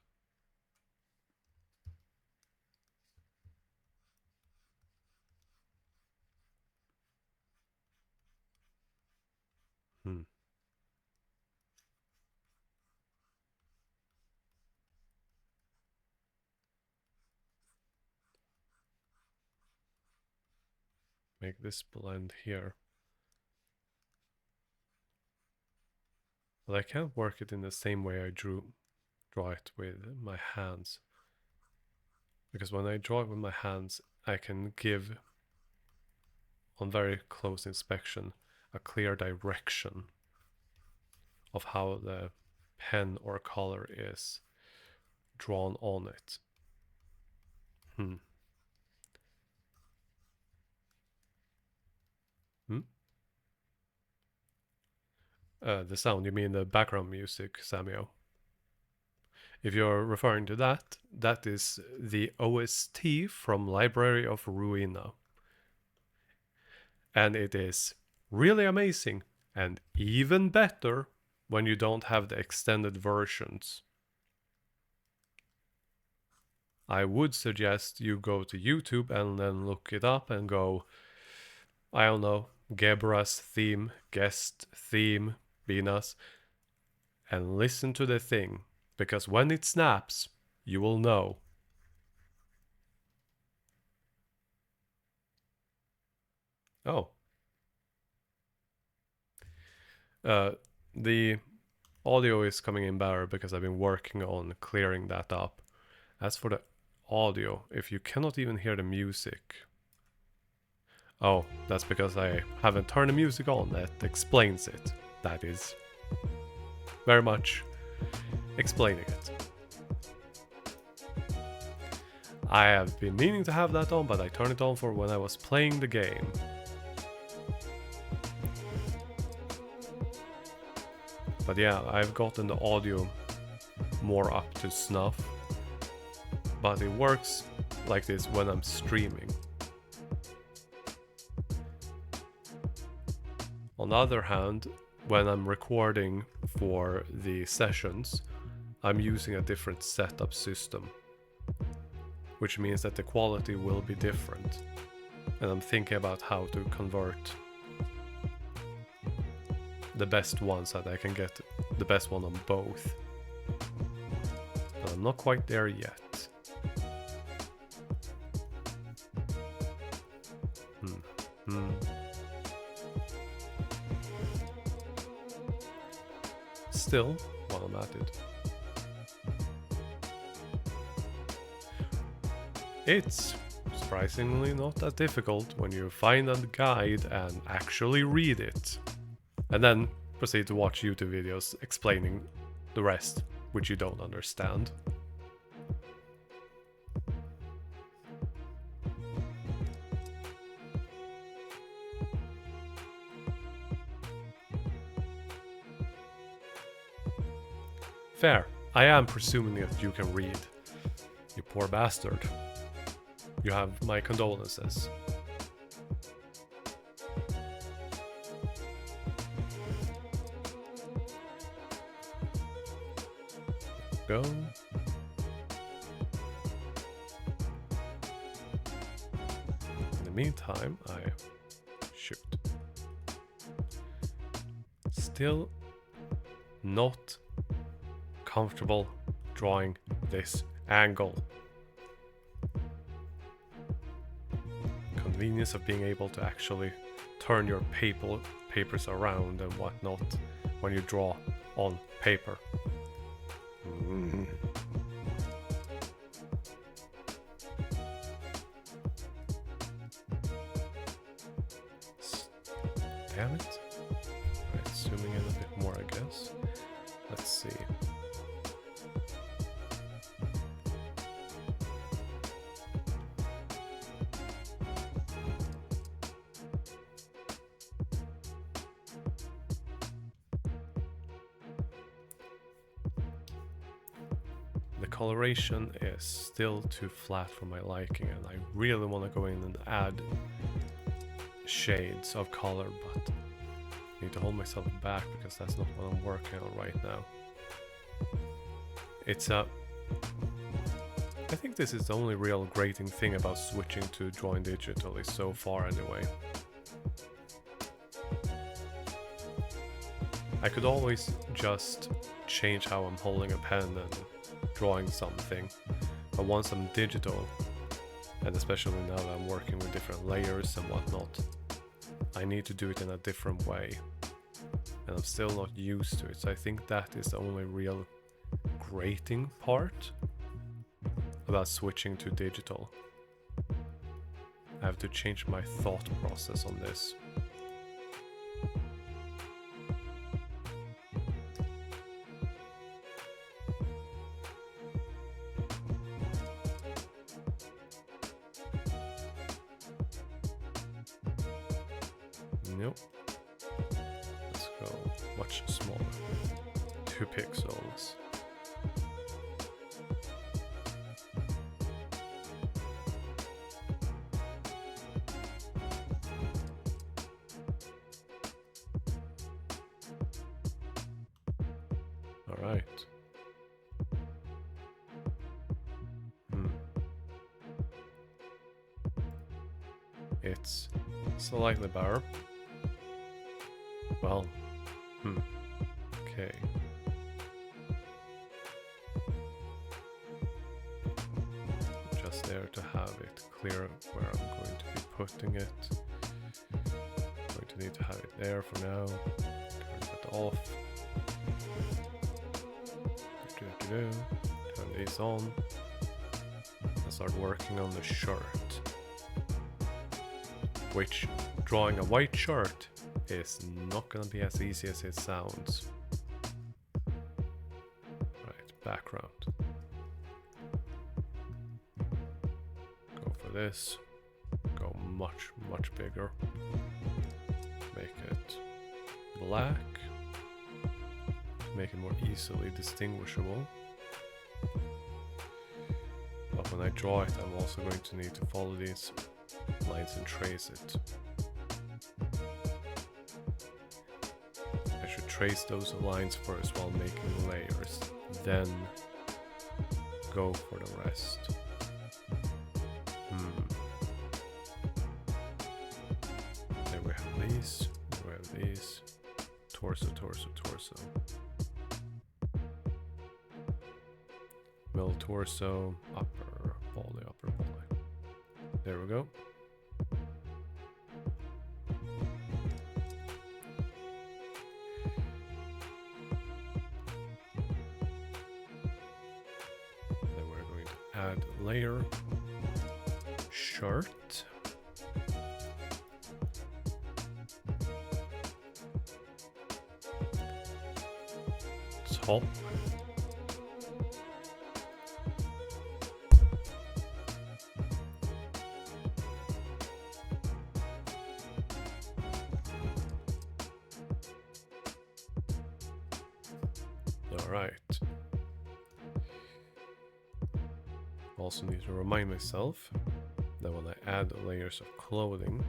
Make this blend here. But I can't work it in the same way I draw it with my hands. Because when I draw it with my hands, I can give, on very close inspection, a clear direction of how the pen or color is drawn on it. Hmm? The sound, you mean the background music, Samuel? If you're referring to that, that is the OST from Library of Ruina. And it is really amazing and even better when you don't have the extended versions. I would suggest you go to YouTube and then look it up and go, I don't know, Gebra's theme, guest theme, Bina's, and listen to the thing, because when it snaps, you will know. Oh. The audio is coming in better because I've been working on clearing that up. As for the audio, if you cannot even hear the music... Oh, that's because I haven't turned the music on. That explains it. That is very much explaining it. I have been meaning to have that on, but I turned it on for when I was playing the game. But yeah, I've gotten the audio more up to snuff. But it works like this when I'm streaming. On the other hand, when I'm recording for the sessions, I'm using a different setup system, which means that the quality will be different. And I'm thinking about how to convert the best one so that I can get the best one on both. But I'm not quite there yet. Still, while I'm at it, it's surprisingly not that difficult when you find a guide and actually read it. And then proceed to watch YouTube videos explaining the rest, which you don't understand. Fair. I am presuming that you can read. You poor bastard. You have my condolences. Go. In the meantime, I shoot. Still not comfortable drawing this angle. Convenience of being able to actually turn your papers around and whatnot when you draw on paper. Damn it. Right, zooming in a bit more, I guess. Let's see. The coloration is still too flat for my liking, and I really want to go in and add shades of color, but I need to hold myself back because that's not what I'm working on right now. I think this is the only real grating thing about switching to drawing digitally so far anyway. I could always just change how I'm holding a pen and drawing something, but once I'm digital, and especially now that I'm working with different layers and whatnot, I need to do it in a different way, and I'm still not used to it, so I think that is the only real grating part about switching to digital. I have to change my thought process on this. Nope. Let's go much smaller. 2 pixels. All right. It's slightly better. Well, okay. Just there to have it clear where I'm going to be putting it. I'm going to need to have it there for now. Turn that off. Turn these on. And start working on the shirt. Which, drawing a white shirt is not gonna be as easy as it sounds. Right, background. Go for this. Go much, much bigger. Make it black. Make it more easily distinguishable. But when I draw it, I'm also going to need to follow these lines and trace it. I should trace those lines first while making layers, then go for the rest. There we have these, there we have these. Torso, torso, torso. Middle torso, upper body, upper body. There we go. Add layer, shirt, top, all right. Also need to remind myself that when I add layers of clothing,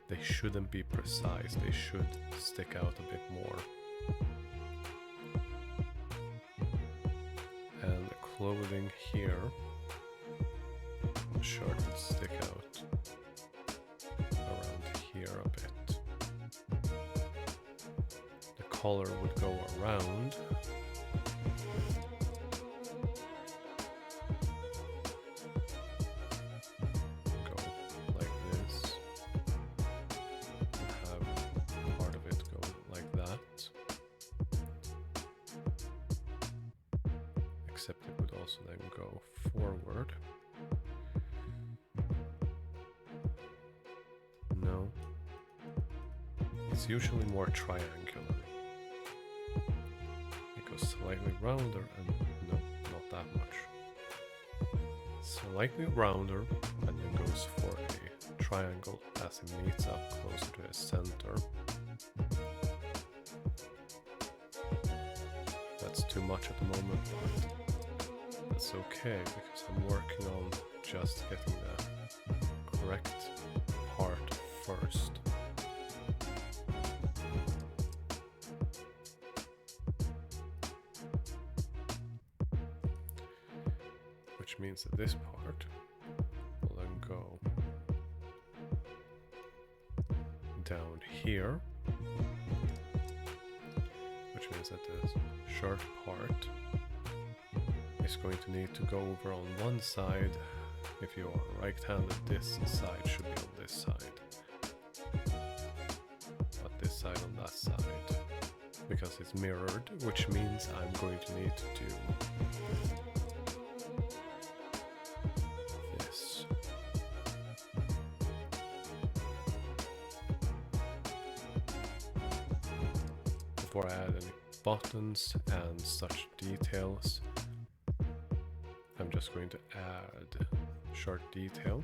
they shouldn't be precise, they should stick out a bit more. And the clothing here, the shirt would stick out around here a bit. The collar would go around. Except it would also then go forward. No. It's usually more triangular. It goes slightly rounder and no, not that much. Slightly rounder and then goes for a triangle as it meets up closer to the center. That's too much at the moment, but that's okay because I'm working on just getting the correct part first. Which means that this part will then go down here, which means that the shirt part is going to need to go over on one side. If you are right-handed, this side should be on this side, but this side on that side, because it's mirrored, which means I'm going to need to do this. Before I add any buttons and such details, I'm just going to add shirt detail.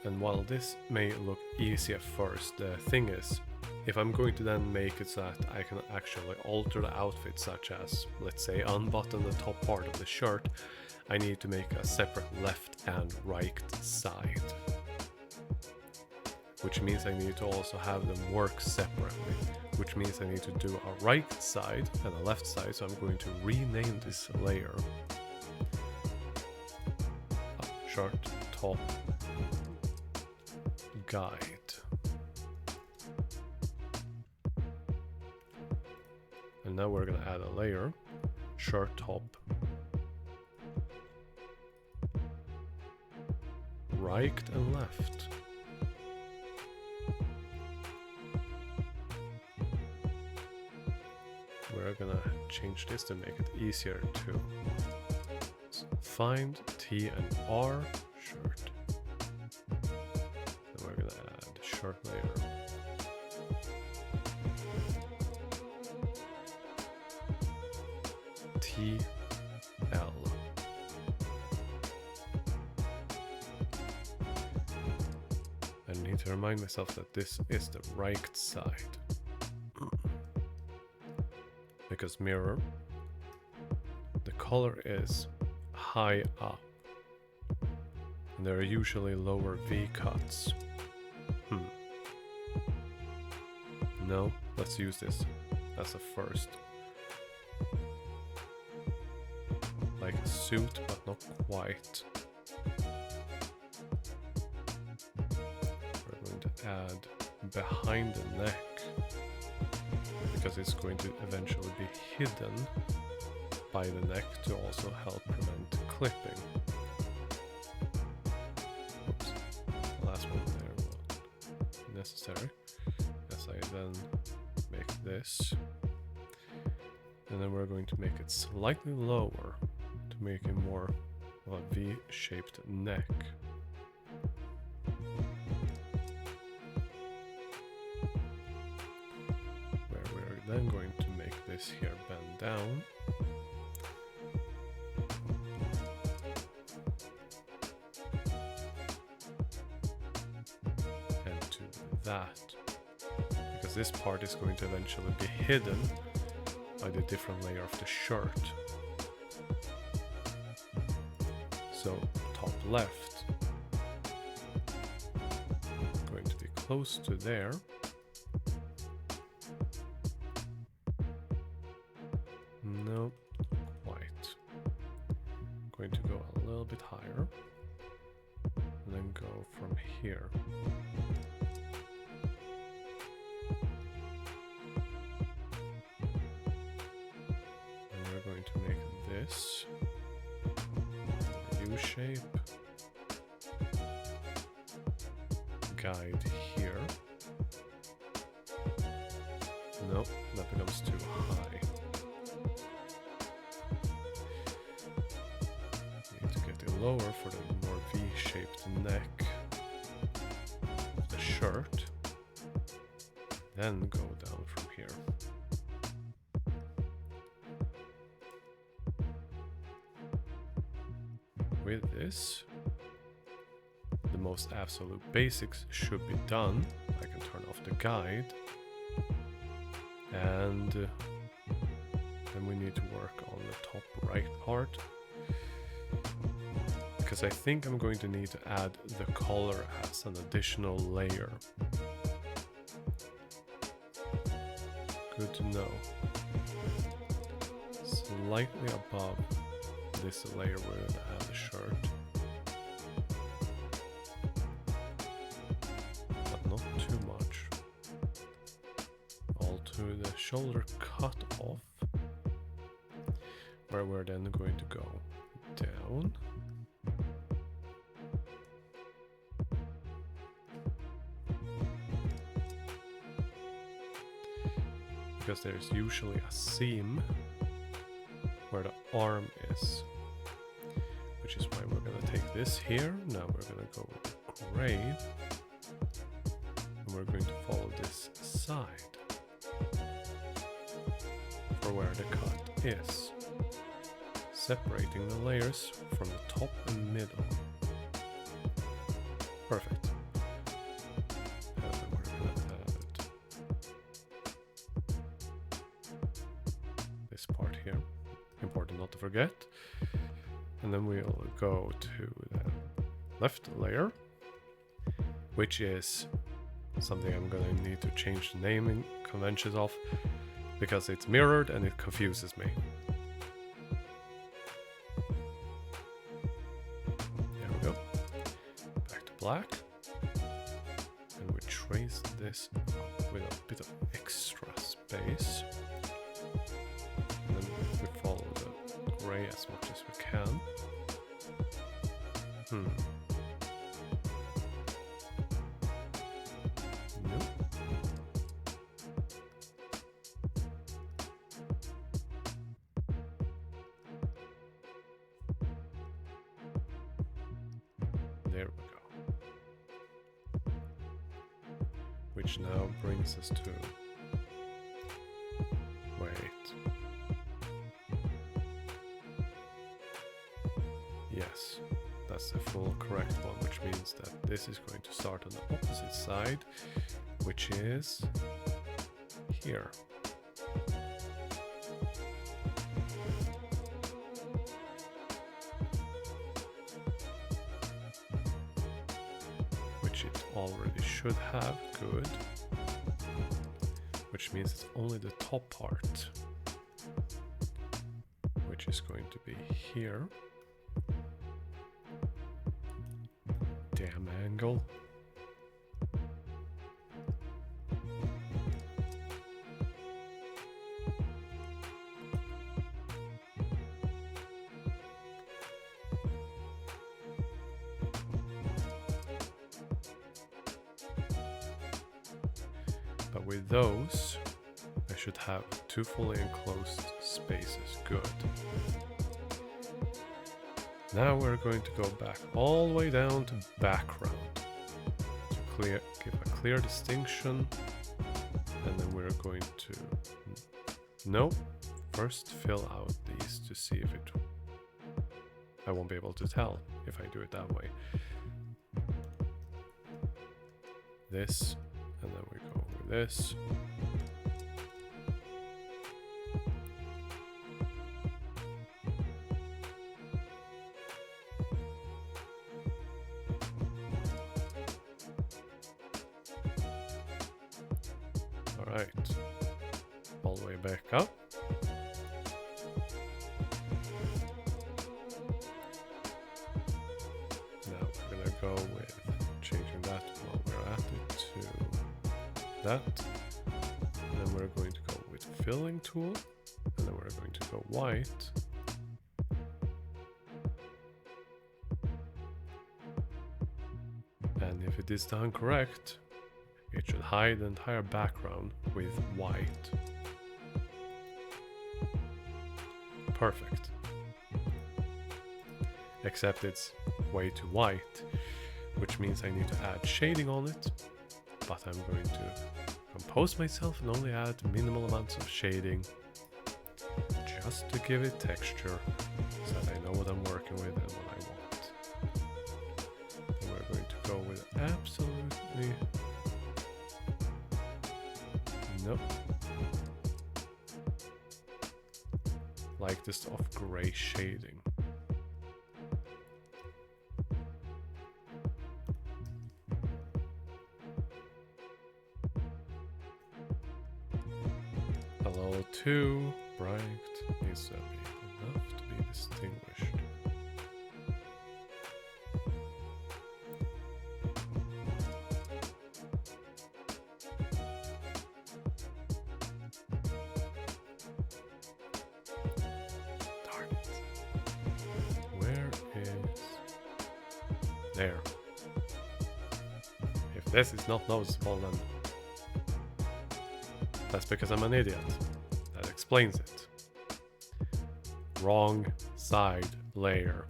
And while this may look easy at first, the thing is, if I'm going to then make it so that I can actually alter the outfit, such as, let's say, unbutton the top part of the shirt, I need to make a separate left and right side. Which means I need to also have them work separately. Which means I need to do a right side and a left side, so I'm going to rename this layer. Shirt, top, guide. And now we're gonna add a layer, shirt top, right and left. We're gonna change this to make it easier to find T and R shirt. Then we're gonna add shirt layer. T L. I need to remind myself that this is the right side. Because mirror, the color is high up. And there are usually lower V cuts. No, let's use this as a first. Like a suit, but not quite. We're going to add behind the neck, because it's going to eventually be hidden by the neck to also help prevent clipping. Oops, the last one there will be necessary, as I then make this. And then we're going to make it slightly lower to make it more of a V-shaped neck. Where we're then going to make this here bend down. And to that. Because this part is going to eventually be hidden by the different layer of the shirt. So top left, going to be close to there. No, quite. Going to go a little bit higher, and then go from here. Going to make this U-shape, guide here. Nope, that becomes too high. Need to get it lower for the more V-shaped neck of the shirt, then go down from here. With this, the most absolute basics should be done. I can turn off the guide, and then we need to work on the top right part, because I think I'm going to need to add the collar as an additional layer. Good to know. Slightly above this layer we're going to add the shirt, but not too much. All to the shoulder cut off, where we're then going to go down. Because there's usually a seam where the arm is. Which is why we're going to take this here. Now we're going to go with the gray. And we're going to follow this side for where the cut is. Separating the layers from the top and middle. Perfect. not to forget. And then we'll go to the left layer, which is something I'm gonna need to change the naming conventions of, because it's mirrored and it confuses me. There we go. Back to black. And we trace this up with a bit of extra space. And then we follow the gray as much as we can. Nope. There we go. Which now brings us to... Wait. Yes, that's the full correct one, which means that this is going to start on the opposite side, which is here. Which it already should have, good. Which means it's only the top part, which is going to be here. Damn angle. But with those, I should have 2 fully enclosed spaces. Good. Now we're going to go back all the way down to background to give a clear distinction, and then we're going to first fill out these to see if it... I won't be able to tell if I do it that way. This, and then we go with this. Alright, all the way back up. Now we're gonna go with changing that while we're at it to that. And then we're going to go with filling tool, and then we're going to go white. And if it is done correct, it should hide the entire background with white. Perfect. Except it's way too white, which means I need to add shading on it, but I'm going to compose myself and only add minimal amounts of shading just to give it texture so that I know what I'm working with and what I want. Then we're going to go with absolutely... Nope. Like this off gray shading. A little too bright needs to be enough to be distinguished. There. If this is not noticeable, then that's because I'm an idiot. That explains it. Wrong side layer.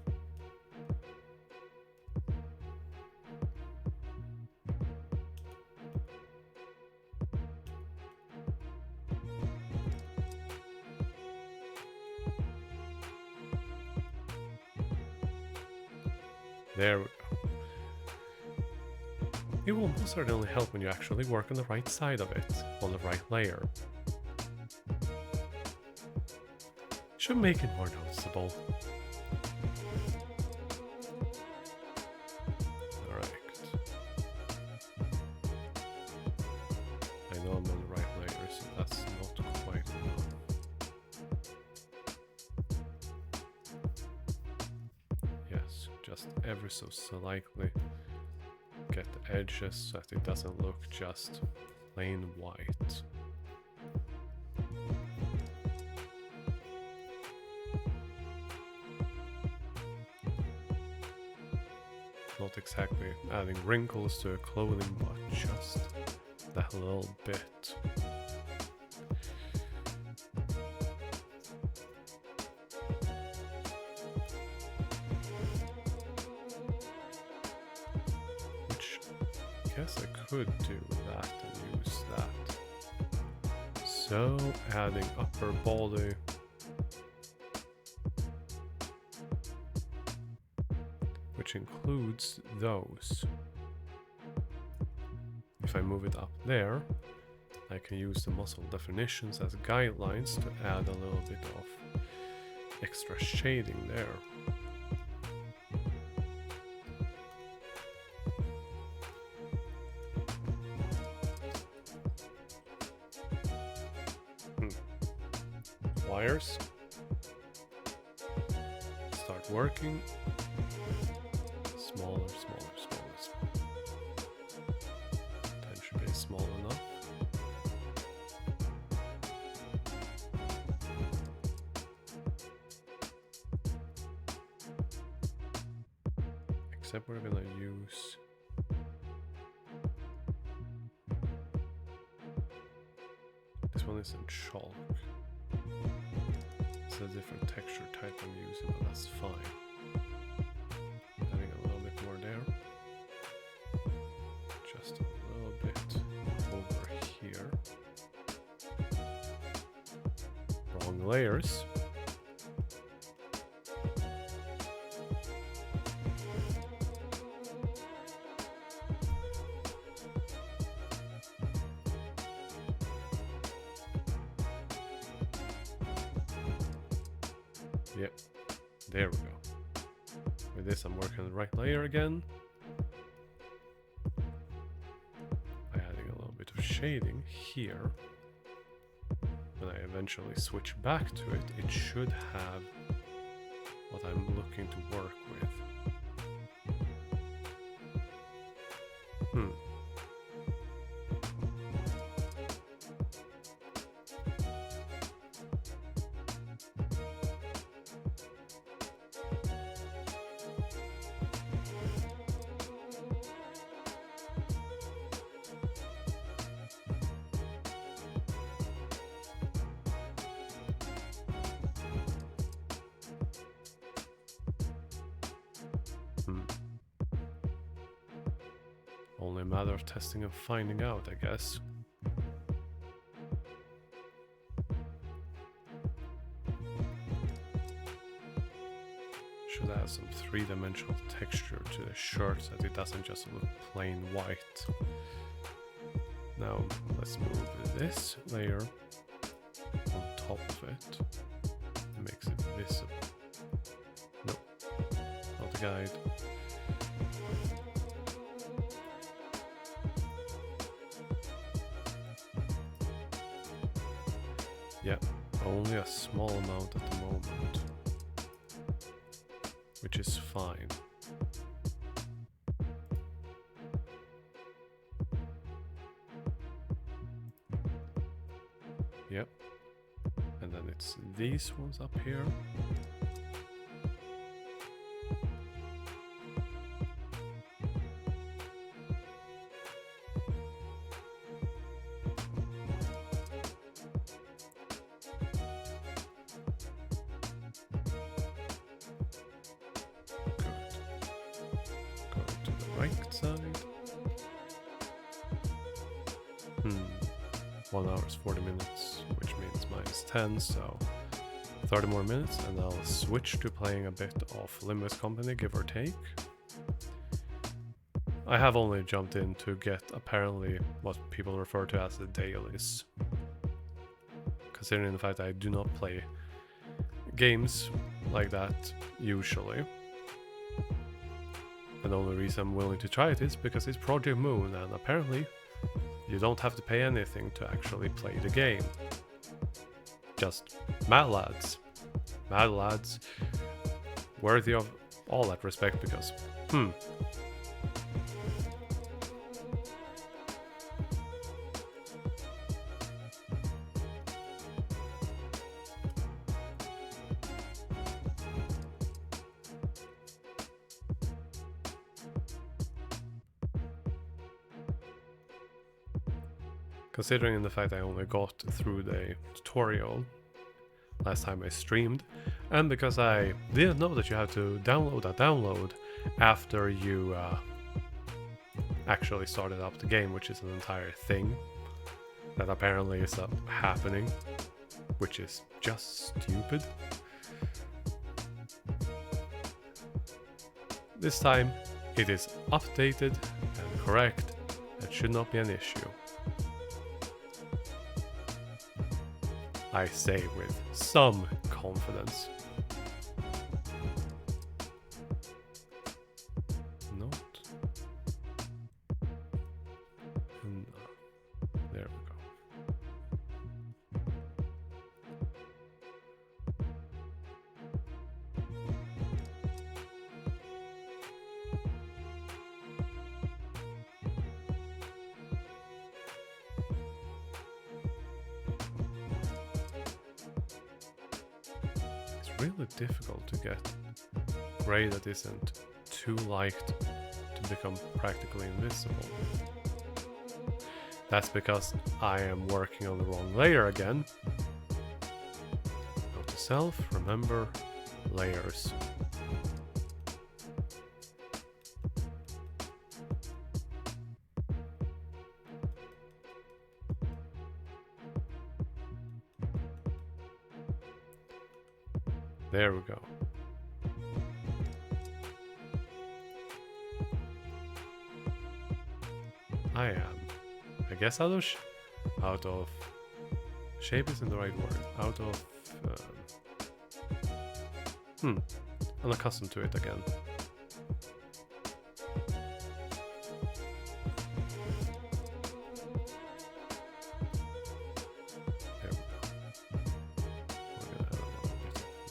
There we go. It will most certainly help when you actually work on the right side of it, on the right layer. Should make it more noticeable. Alright. I know I'm on the right layer, so that's not quite enough. Yes, just ever so slightly get the edges so that it doesn't look just plain white. Not exactly adding wrinkles to a clothing, but just that little bit. Which I guess I could do that and use that. So adding upper body. Which includes those. If I move it up there, I can use the muscle definitions as guidelines to add a little bit of extra shading there. Wires. Start working. Smaller, smaller, smaller, smaller. That should be small enough. Except we're gonna use this one isn't chalk. It's a different texture type I'm using, but that's fine. Adding a little bit more there. Just a little bit over here. Wrong layers. Yep, there we go. With this I'm working on the right layer again. By adding a little bit of shading here. When I eventually switch back to it, it should have what I'm looking to work with. Only a matter of testing and finding out, I guess. Should add some three-dimensional texture to the shirt so that it doesn't just look plain white. Now let's move this layer on top of it. It makes it visible. Nope, not the guide. Yeah, only a small amount at the moment, which is fine. Yep, and then it's these ones up here. Right side. 1 hour is 40 minutes, which means minus 10, so 30 more minutes, and I'll switch to playing a bit of Limit Company, give or take. I have only jumped in to get apparently what people refer to as the dailies, considering the fact that I do not play games like that usually. And the only reason I'm willing to try it is because it's Project Moon, and apparently you don't have to pay anything to actually play the game. Just mad lads. Mad lads. Worthy of all that respect because, considering the fact I only got through the tutorial last time I streamed, and because I didn't know that you have to download a download after you actually started up the game, which is an entire thing that apparently is happening, which is just stupid. This time it is updated and correct. That should not be an issue. I say with some confidence. Not. And, there we go. Really difficult to get gray that isn't too light to become practically invisible. That's because I am working on the wrong layer again. Go to self, remember layers. There we go. I guess out of shape isn't the right word. Out of unaccustomed to it again.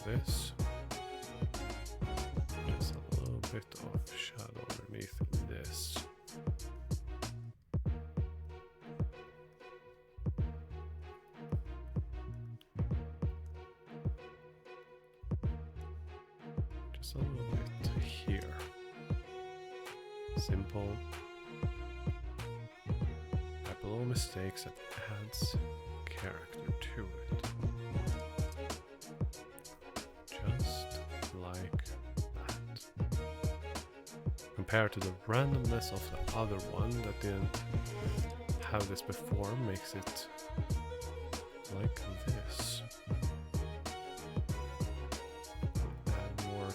This. Just a little bit of shadow underneath this. Just a little bit here. Simple. Have little mistakes that adds character to it. Compared to the randomness of the other one that didn't have this before, makes it like this. Add more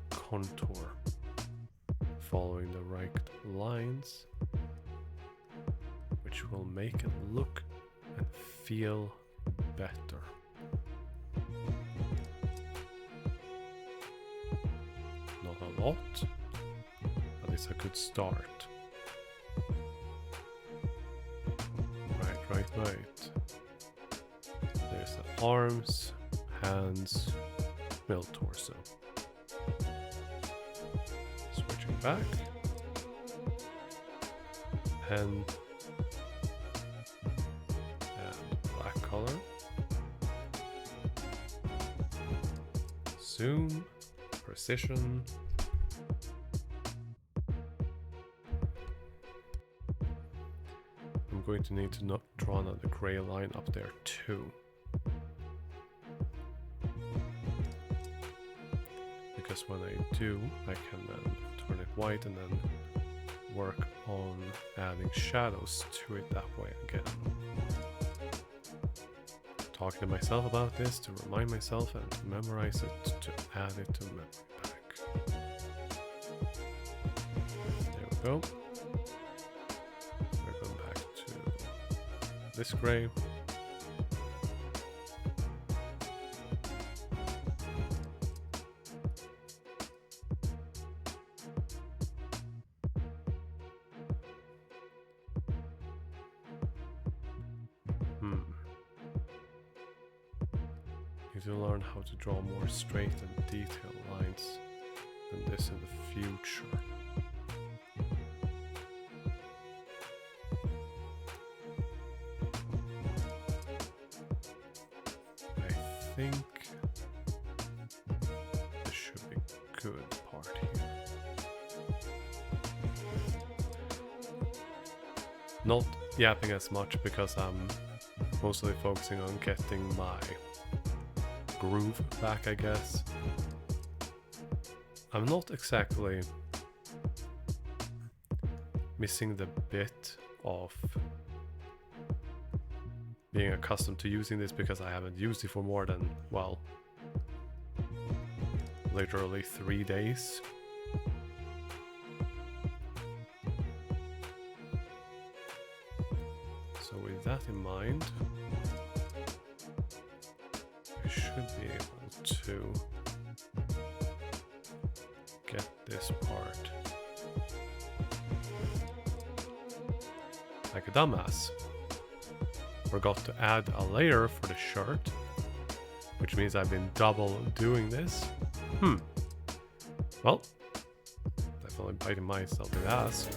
contour following the right lines, which will make it look and feel better. Lot, but it's a good start. Right. There's the arms, hands, middle torso. Switching back. Pen and black color. Zoom, precision. I'm going to need to not draw another gray line up there too. Because when I do, I can then turn it white and then work on adding shadows to it that way again. Talking to myself about this to remind myself and to memorize it, to add it to memory bank. There we go. We're going back to this gray, Need to learn how to draw more straight and detailed lines than this in the future. I think this should be a good part here. Not yapping as much because I'm mostly focusing on getting my groove back, I guess. I'm not exactly missing the bit of being accustomed to using this because I haven't used it for more than, well, literally 3 days. So with that in mind, I should be able to get this part like a dumbass. Forgot to add a layer for the shirt, which means I've been double doing this. Well, definitely biting myself in the ass.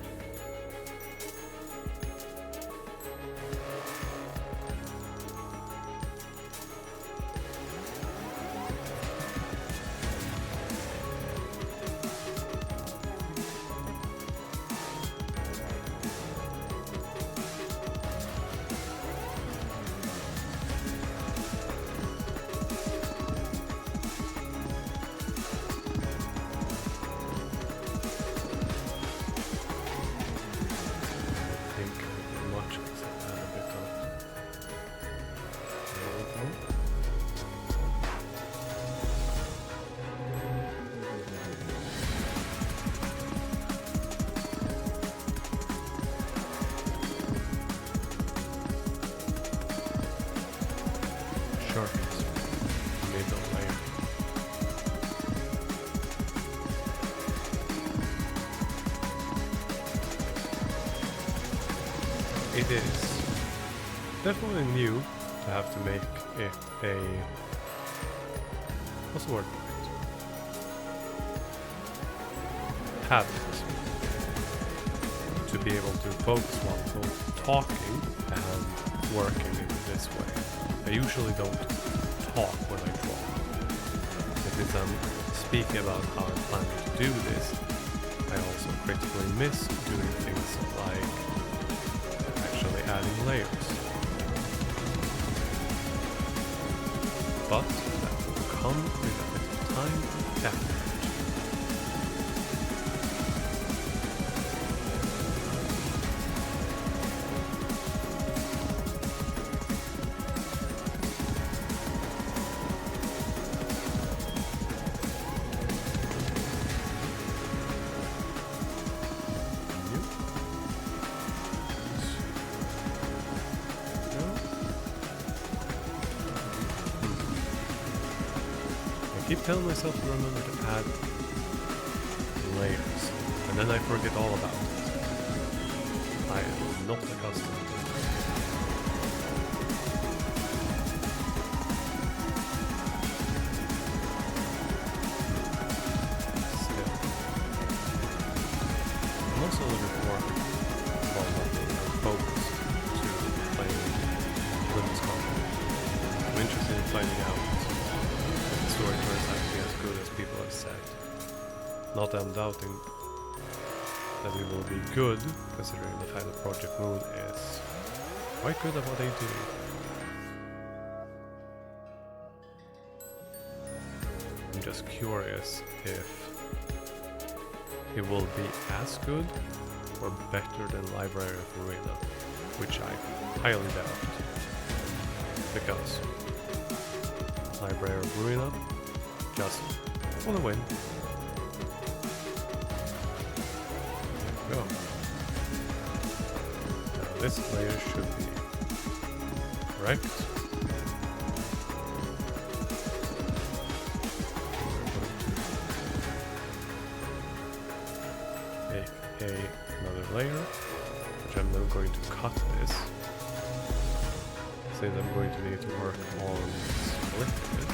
It is definitely new to have to make it a, what's the word? Habit to be able to focus while both talking and working in this way. I usually don't talk when I draw. If I'm speaking about how I'm planning to do this, I also critically miss doing things like adding layers. But that will come with a bit of time and effort. I keep telling myself to remember to add layers, and then I forget all about it. I am not accustomed to it. Still. I'm also looking forward while I'm focused to playing with this content. I'm interested in finding out story turns out to be as good as people have said. Not that I'm doubting that it will be good, considering the fact that Project Moon is quite good at what they do. I'm just curious if it will be as good or better than Library of 𝓜𝓐𝓚, which I highly doubt. Because Library of 𝓜𝓐𝓚 just for the win. There we go. Now this layer should be correct. We're going to make another layer, which I'm now going to cut this. So since I'm going to need to work on splitting it.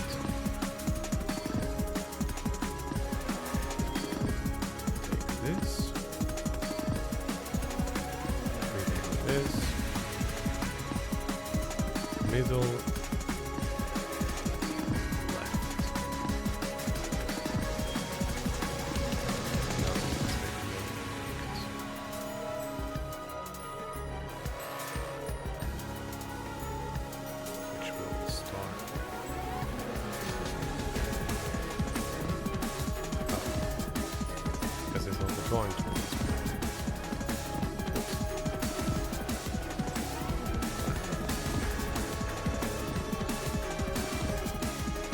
Take this. Rename this. Middle. Drawing tools.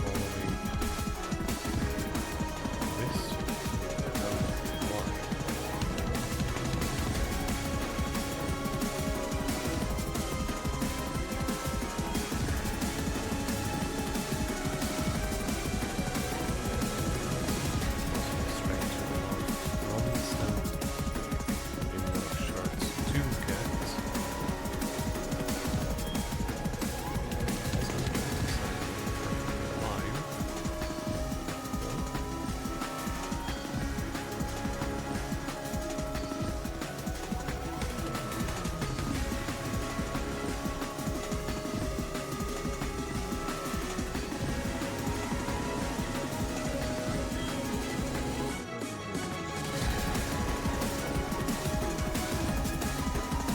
Following this line.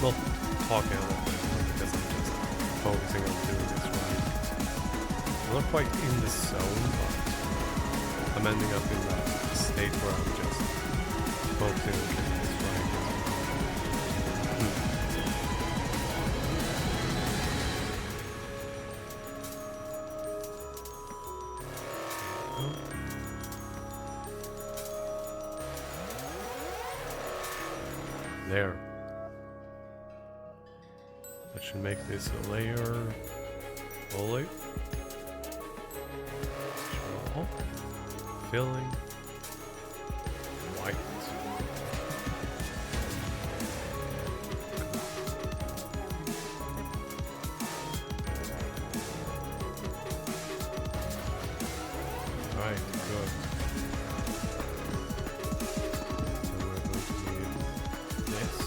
Not talking a lot because I'm just focusing on doing this right. I'm not quite in the zone, but I'm ending up in that state where I'm just focusing on getting this right. There. That should make this a layer fully. Small. Filling. White. Right, good. So we're going to need this.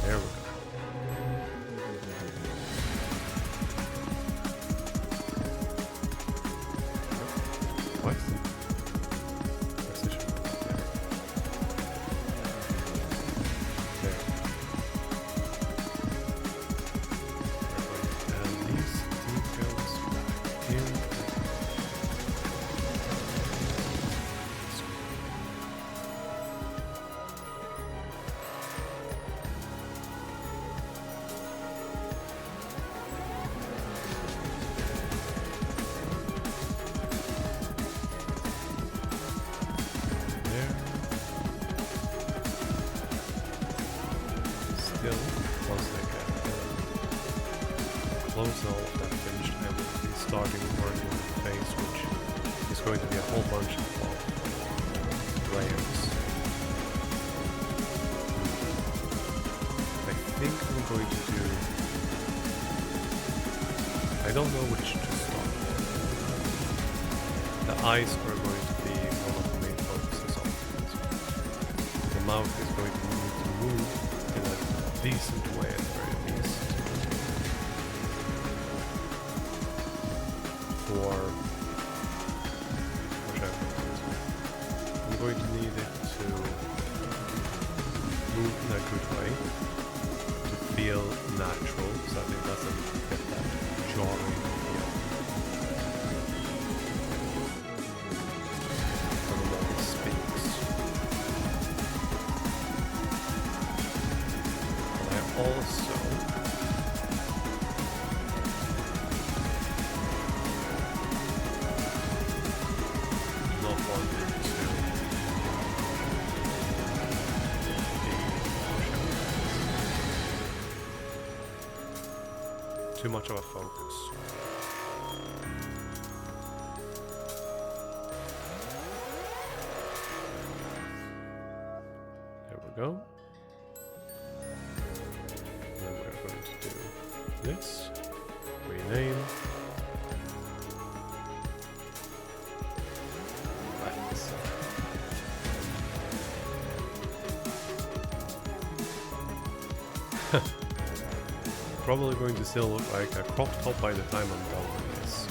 There we go. What? Precision. There. And these details back in. Still, once I get close all of that finished, I will be starting working on the face, which is going to be a whole bunch of layers. I think I'm going to do... I don't know which to start with. The eyes are going to be one of the main focuses of it. The mouth is going to need to move in a decent way at the very least. For I'm going to need it to move in a good way, to feel natural, so that it doesn't get that jarring feel. When the one speaks. And I also not want it to be too much of a focus. we go. Then we're going to do this. Rename. Let's probably going to still look like a crop top by the time I'm done with this.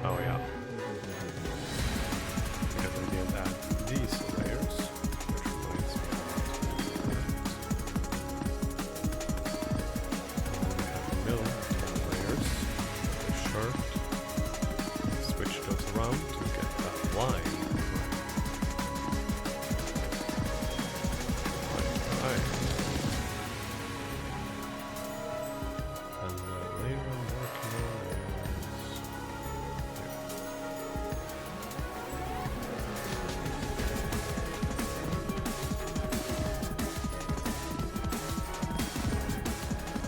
Oh yeah. Because I didn't add these layers, which reminds me of mill layers, the shirt, switch those around to get that line. Right. And the layer I'm working on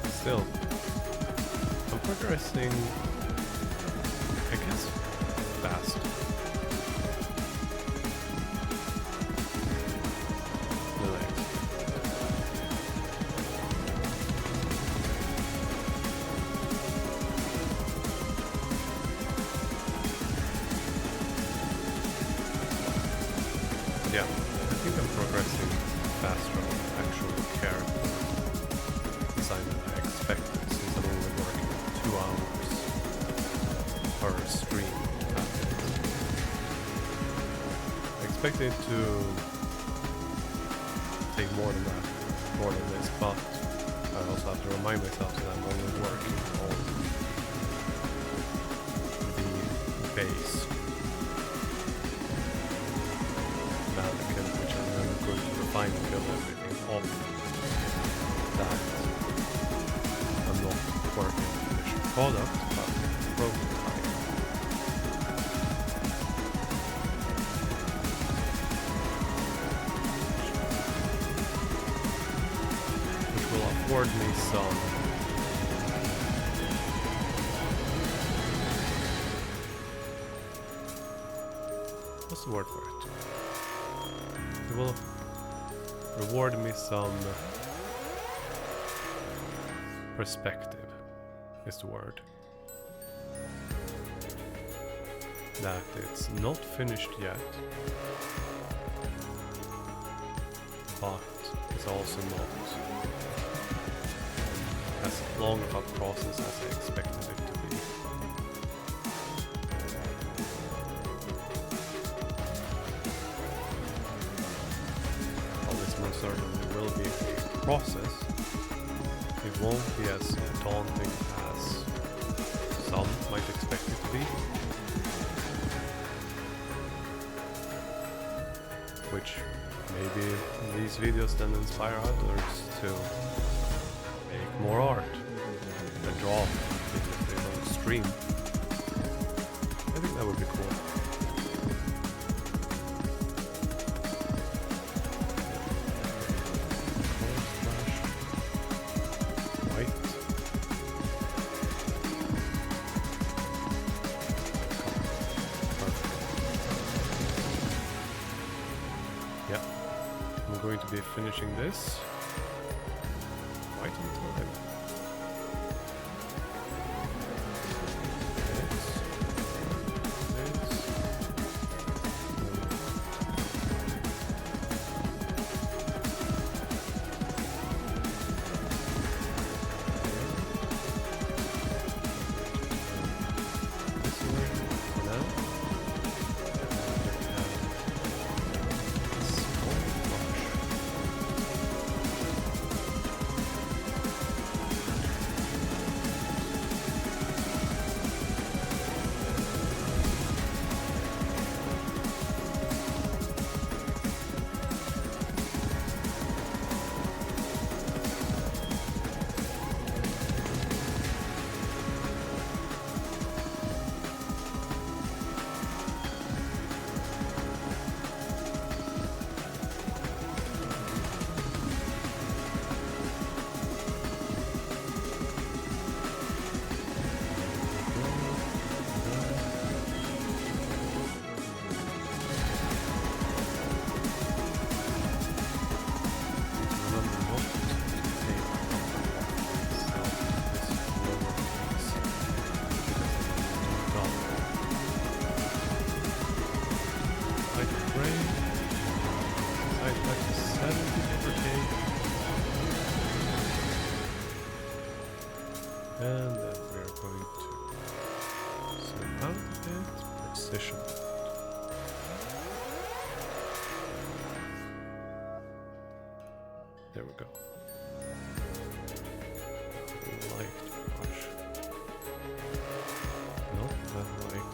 is still, I'm progressing, I guess, fast. Relax. Yeah, I think I'm progressing faster on actual character design than I expected, since I'm only working 2 hours per stream at it. I expected to take more than that, more than this, but I also have to remind myself that I'm only working on the base mannequin, which I'm then going to refine and build everything off that. I'm not working on the finished product, but prototype. Which will afford me some what's the word for it? It will reward me some perspective is the word. That it's not finished yet, but it's also not as long of a process as I expected it to be. While this most certainly will be a process, it won't be as daunting as some might expect it to be. Which maybe these videos then inspire others to make more art and draw, even if they don't stream. I think that would be cool. Be finishing this right on time. Right back to 70, give or take. And then we're going to zoom out a bit, precision. There we go. Light brush. Not that light.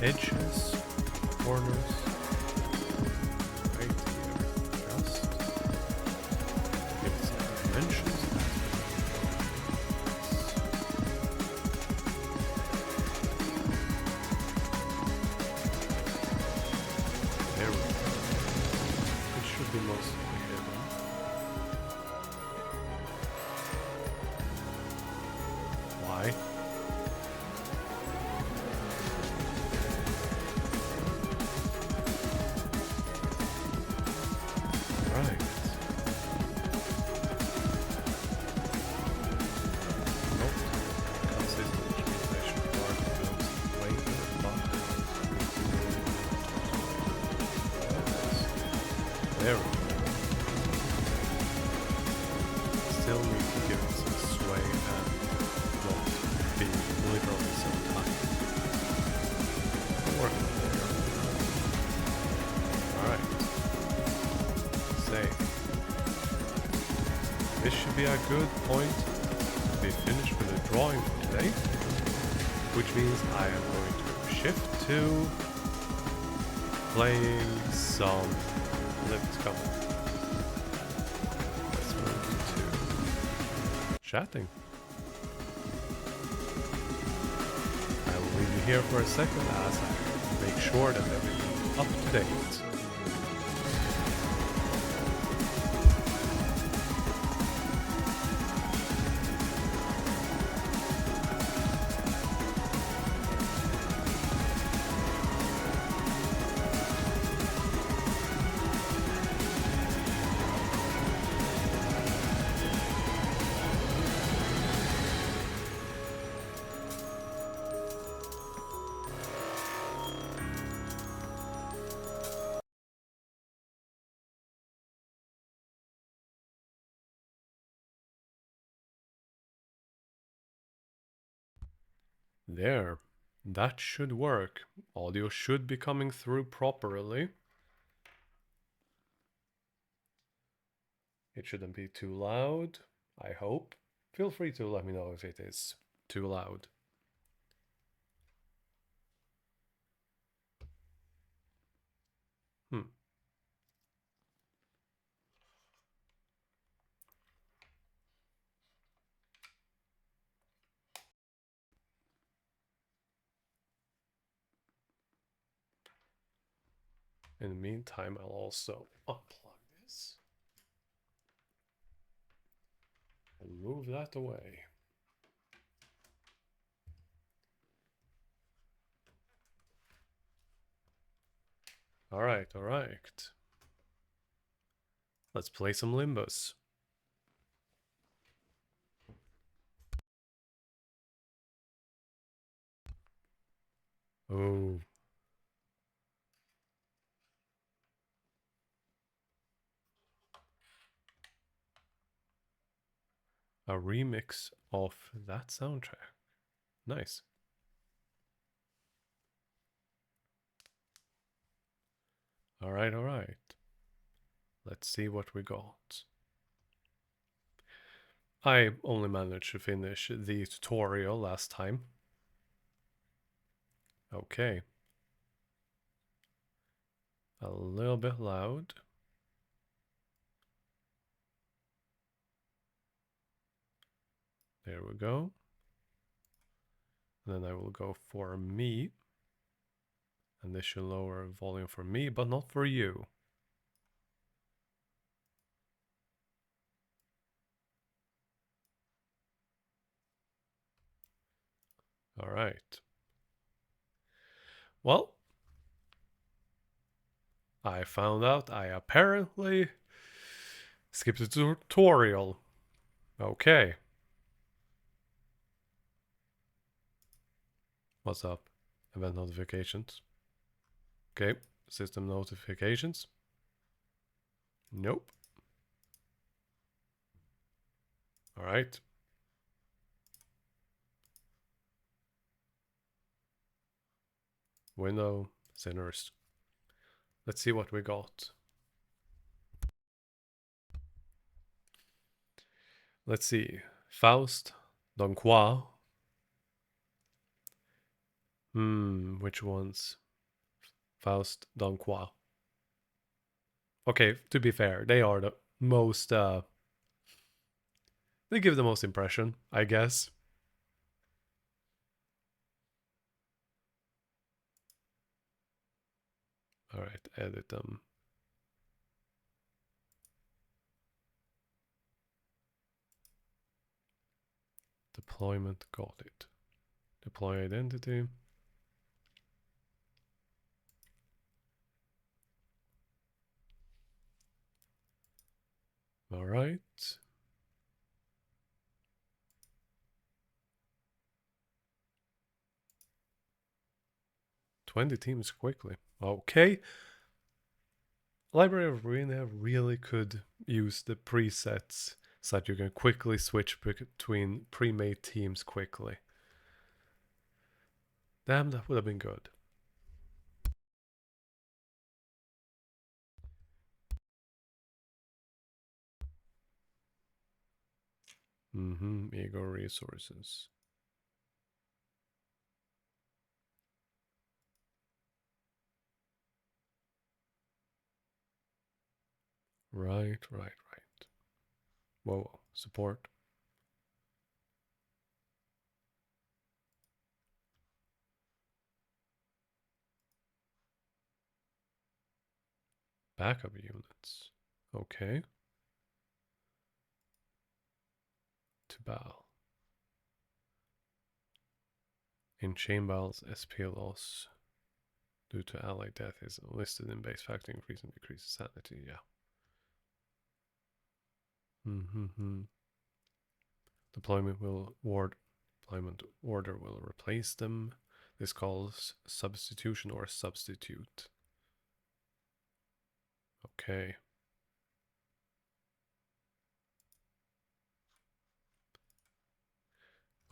Edges, corners, right here, just give it some dimensions. There we go. It should be mostly hidden. Why? There we go. Still need to give it some sway and not be literally so tight. I'm working on it here. Alright. Say. This should be a good point to be finished with the drawing for today. Which means I am going to shift to playing some Let's come. Let's move to chatting. I will leave you here for a second as I make sure that everything is up to date. There, that should work. Audio should be coming through properly. It shouldn't be too loud, I hope. Feel free to let me know if it is too loud. In the meantime, I'll also unplug this and move that away. All right. Let's play some Limbus. Oh. A remix of that soundtrack. Nice. All right. Let's see what we got. I only managed to finish the tutorial last time. Okay. A little bit loud. There we go. And then I will go for me. And this should lower volume for me, but not for you. All right. Well, I found out I apparently skipped the tutorial. Okay. What's up? Event notifications. Okay. System notifications. Nope. All right. Window, sinners. Let's see what we got. Let's see. Faust, 𝓥𝓐𝓚. Which ones? Faust, 𝓥𝓐𝓚. Okay, to be fair, they are the most, they give the most impression, I guess. All right, edit them. Deployment, got it. Deploy identity. All right. "20 teams quickly." Okay. Library of Arena really could use the presets so that you can quickly switch between pre-made teams quickly. Damn, that would have been good. Ego resources. Right. Whoa, support. Backup units. Okay. Tubal. In Chainbal's SP loss due to ally death is listed in base factor increase and decrease sanity. Yeah. Deployment order will replace them. This calls substitution or substitute. Okay.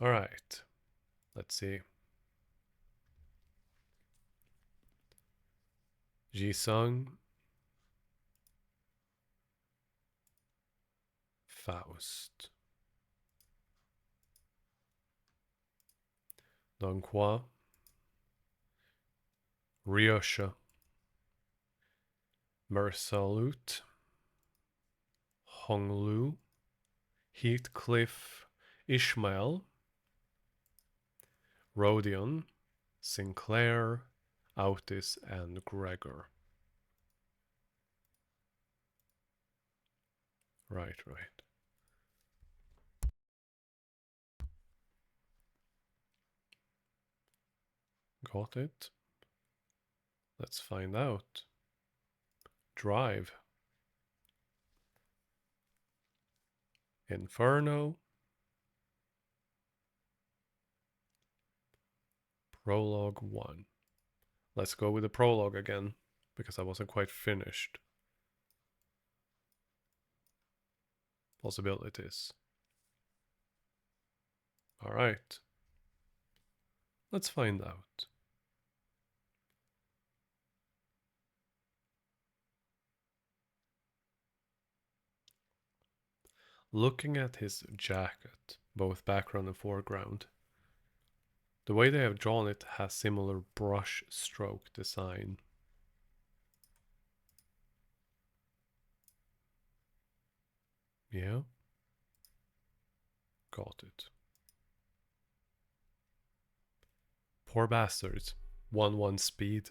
All right. Let's see. Ji-sung. Faust. 𝓥𝓐𝓚. Ryosha. Mersalut. Honglu. Heathcliff. Ishmael. Rodion. Sinclair. Autis, and Gregor. Right. Got it. Let's find out. Drive. Inferno. Prologue 1. Let's go with the prologue again, because I wasn't quite finished. Possibilities. Alright. Let's find out. Looking at his jacket, both background and foreground, the way they have drawn it has similar brush stroke design. Yeah. Got it. Poor bastards. 1-1 speed.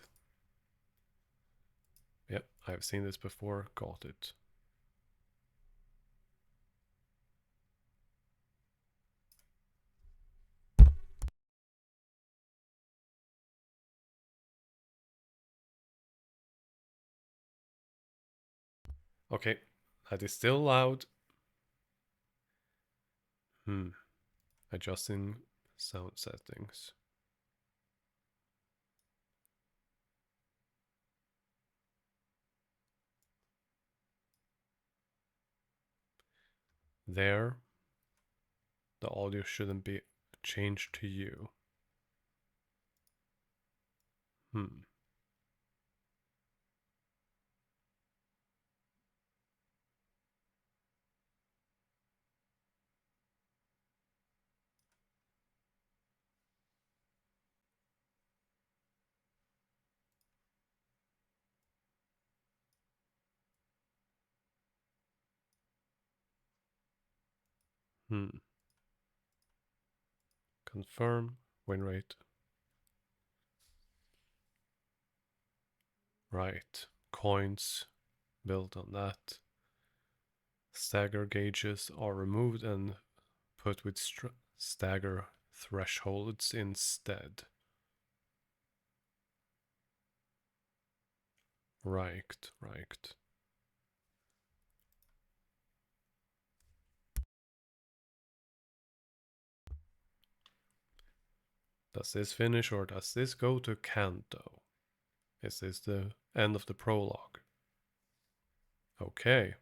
Yep, I've seen this before. Got it. Okay, that is still loud. Adjusting sound settings. There, the audio shouldn't be changed to you. Hmm. Confirm win rate. Right. Coins built on that. Stagger gauges are removed and put with stagger thresholds instead. Right. Does this finish or does this go to Kanto? Is this the end of the prologue? Okay.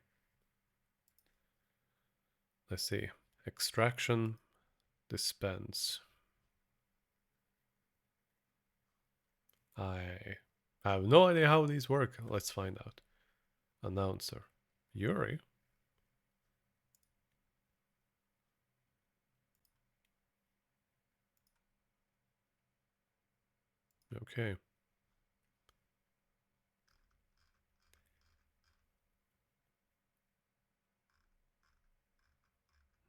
Let's see. Extraction, dispense. I have no idea how these work. Let's find out. Announcer. Yuri? Okay.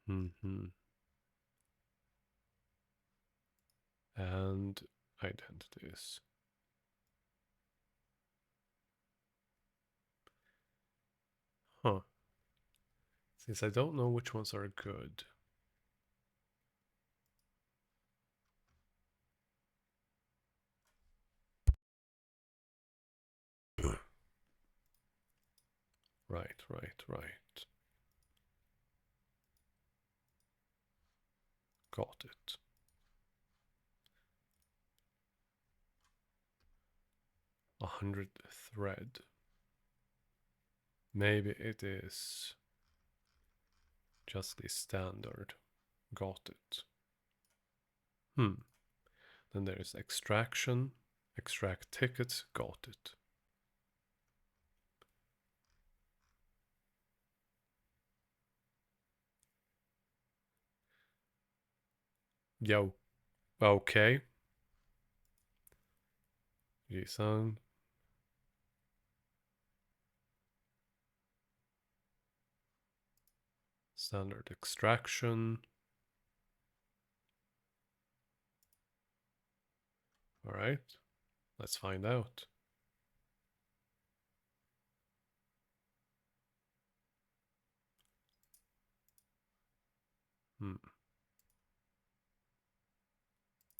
And identities. Huh. Since I don't know which ones are good. Right. Got it. 100 thread. Maybe it is just the standard. Got it. Then there's extraction. Extract tickets. Got it. Yo. Okay. Jisan. Standard extraction. Alright. Let's find out.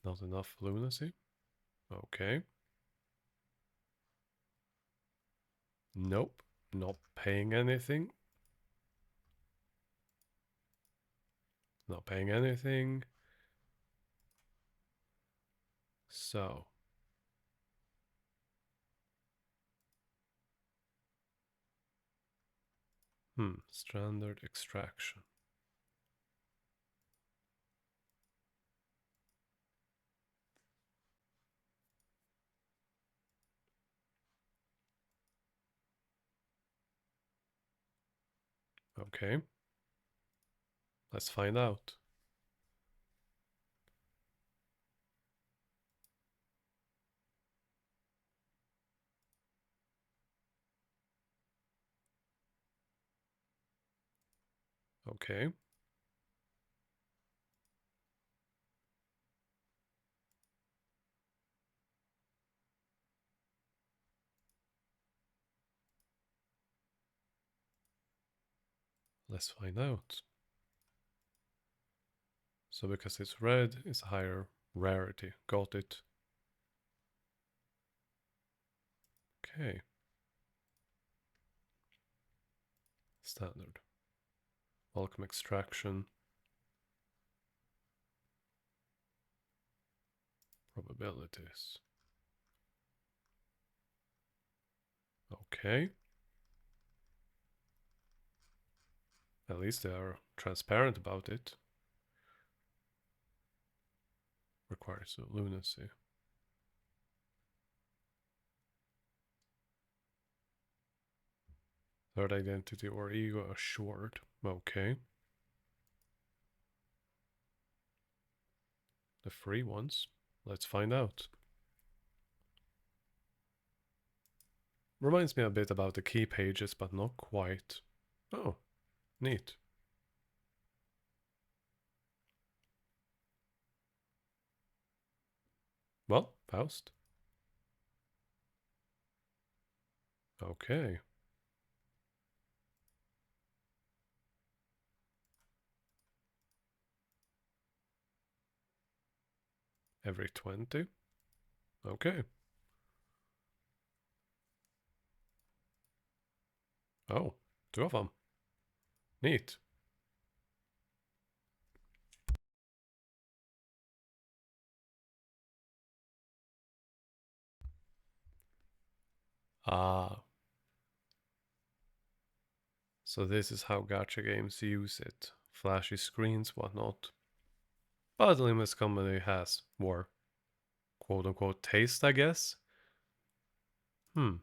Not enough lunacy. Okay. Nope. Not paying anything. Not paying anything. So. Standard extraction. Okay. Let's find out. Okay. Let's find out. So because it's red, it's a higher rarity. Got it. Okay. Standard. Welcome extraction. Probabilities. Okay. At least they are transparent about it. Requires a lunacy. Third identity or ego assured. Okay. The free ones. Let's find out. Reminds me a bit about the key pages, but not quite. Oh, neat. Well, Faust. Okay. Every 20? Okay. Oh, two of them. Neat. Ah. So this is how gacha games use it. Flashy screens, whatnot. But Limbus Company has more quote-unquote taste, I guess. Hmm.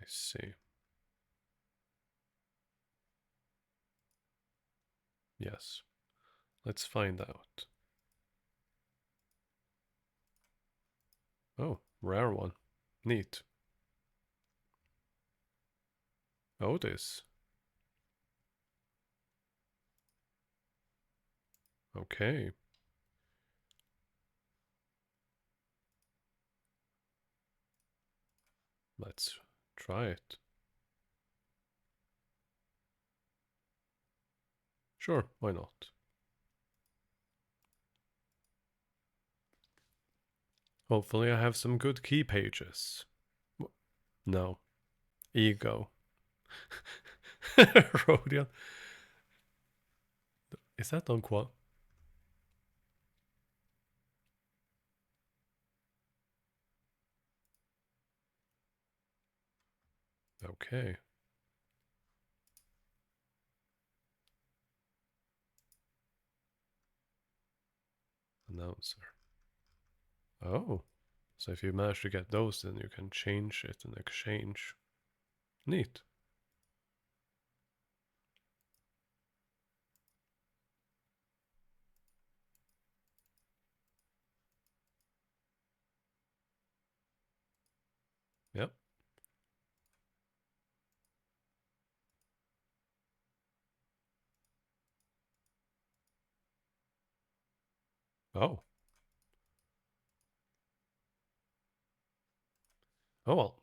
I see. Yes. Let's find out. Oh, rare one. Neat. Otis. Okay. Let's try it. Sure, why not? Hopefully I have some good key pages. No. Ego. Rodion. Is that 𝓥𝓐𝓚? Okay. Announcer. Oh. So if you manage to get those, then you can change it in exchange. Neat. Yep. Oh. Oh well.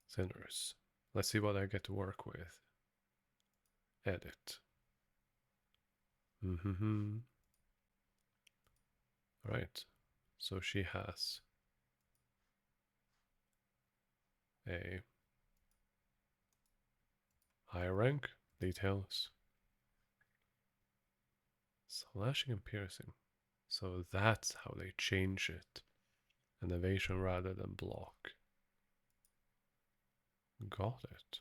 Sinners. Let's see what I get to work with. Edit. Mm-hmm. Right. So she has a higher rank. Details. Slashing and piercing. So that's how they change it. An evasion rather than block. Got it.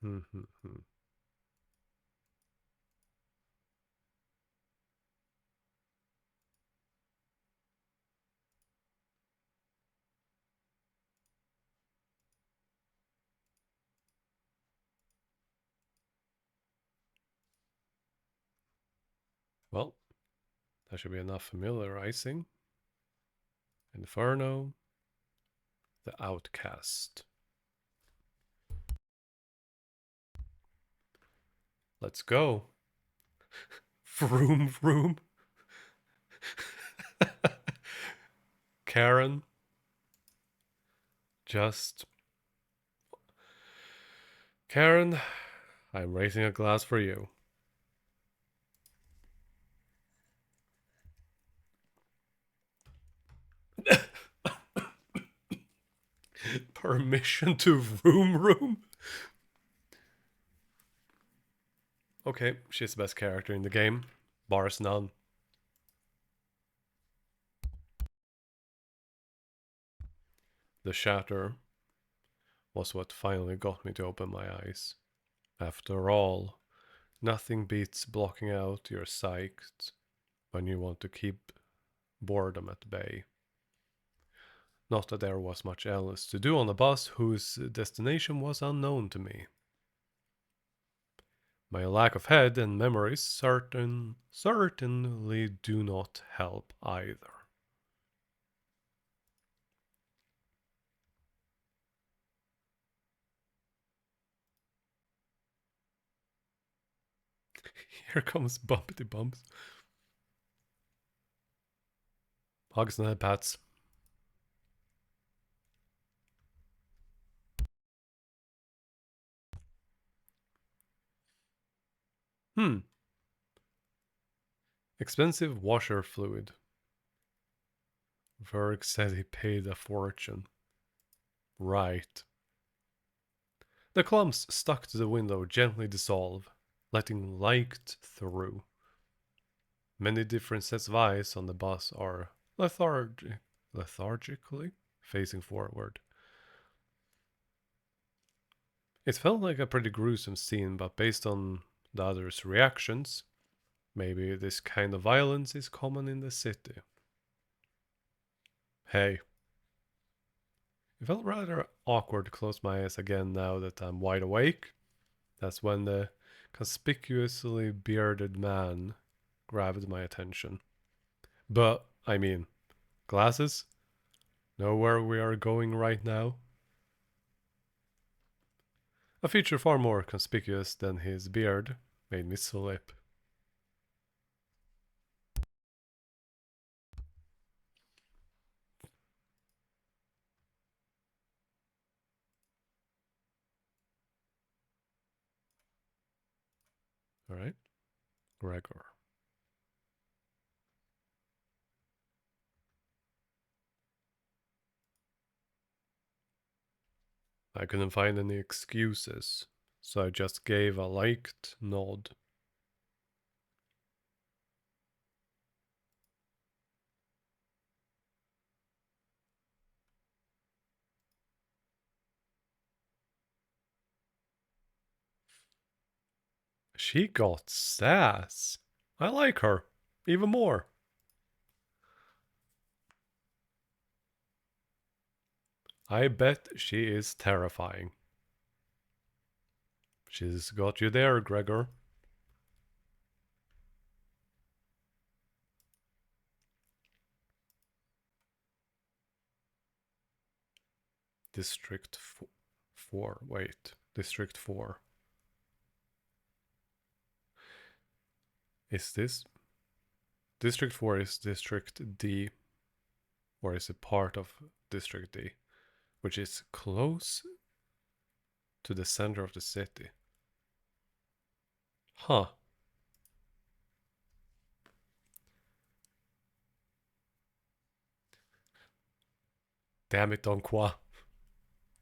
Mm-hmm. Well, that should be enough familiarizing. Inferno. The outcast. Let's go. Vroom vroom. Karen. Just. Karen, I'm raising a glass for you. Permission to vroom. Okay, she's the best character in the game. Bars none. The shatter was what finally got me to open my eyes. After all, nothing beats blocking out your psyche when you want to keep boredom at bay. Not that there was much else to do on the bus whose destination was unknown to me. My lack of head and memories certainly do not help either. Here comes Bumpity Bumps. Hugs and head pats. Expensive washer fluid. Verg said he paid a fortune. Right. The clumps stuck to the window gently dissolve, letting light through. Many different sets of eyes on the bus are lethargically facing forward. It felt like a pretty gruesome scene, but based on the others' reactions, maybe this kind of violence is common in the city. Hey. It felt rather awkward to close my eyes again now that I'm wide awake. That's when the conspicuously bearded man grabbed my attention. But, I mean, glasses? Know where we are going right now? A feature far more conspicuous than his beard made me slip. Alright, Gregor. I couldn't find any excuses, so I just gave a liked nod. She got sass. I like her, even more. I bet she is terrifying. She's got you there, Gregor. District 4. Wait, District 4. Is this? District 4 is District D, or is it part of District D, which is close to the center of the city? Huh. Damn it, 𝓥𝓐𝓚.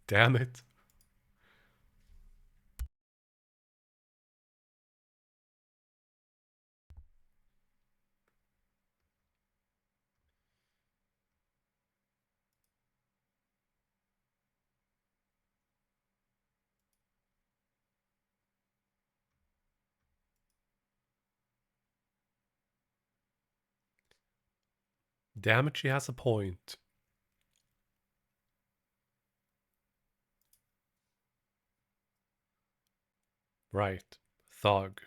Damn it. Damn it, she has a point. Right. Thug.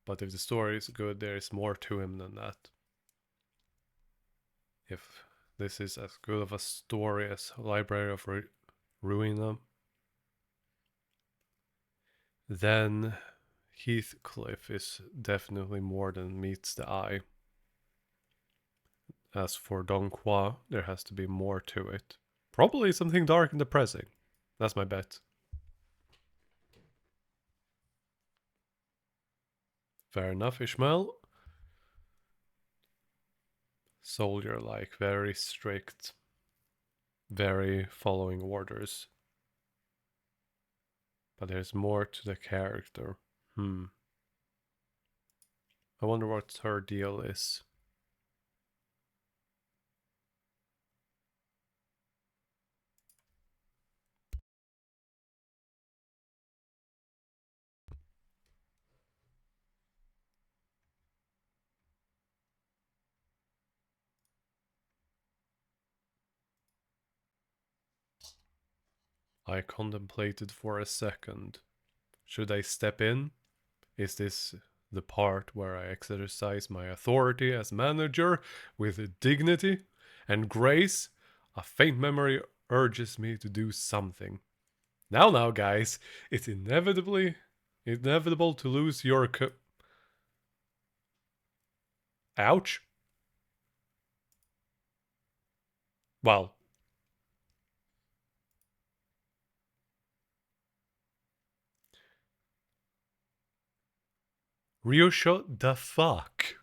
But if the story is good, there is more to him than that. If This is as good of a story as Library of Ruina. Then Heathcliff is definitely more than meets the eye. As for 𝓥𝓐𝓚, there has to be more to it. Probably something dark and depressing. That's my bet. Fair enough, Ishmael. Soldier-like, very strict, very following orders. But there's more to the character. I wonder what her deal is. I contemplated for a second. Should I step in? Is this the part where I exercise my authority as manager with dignity and grace? A faint memory urges me to do something. Now, guys, it's inevitable to lose your Ouch. Well, Ryosho the fuck.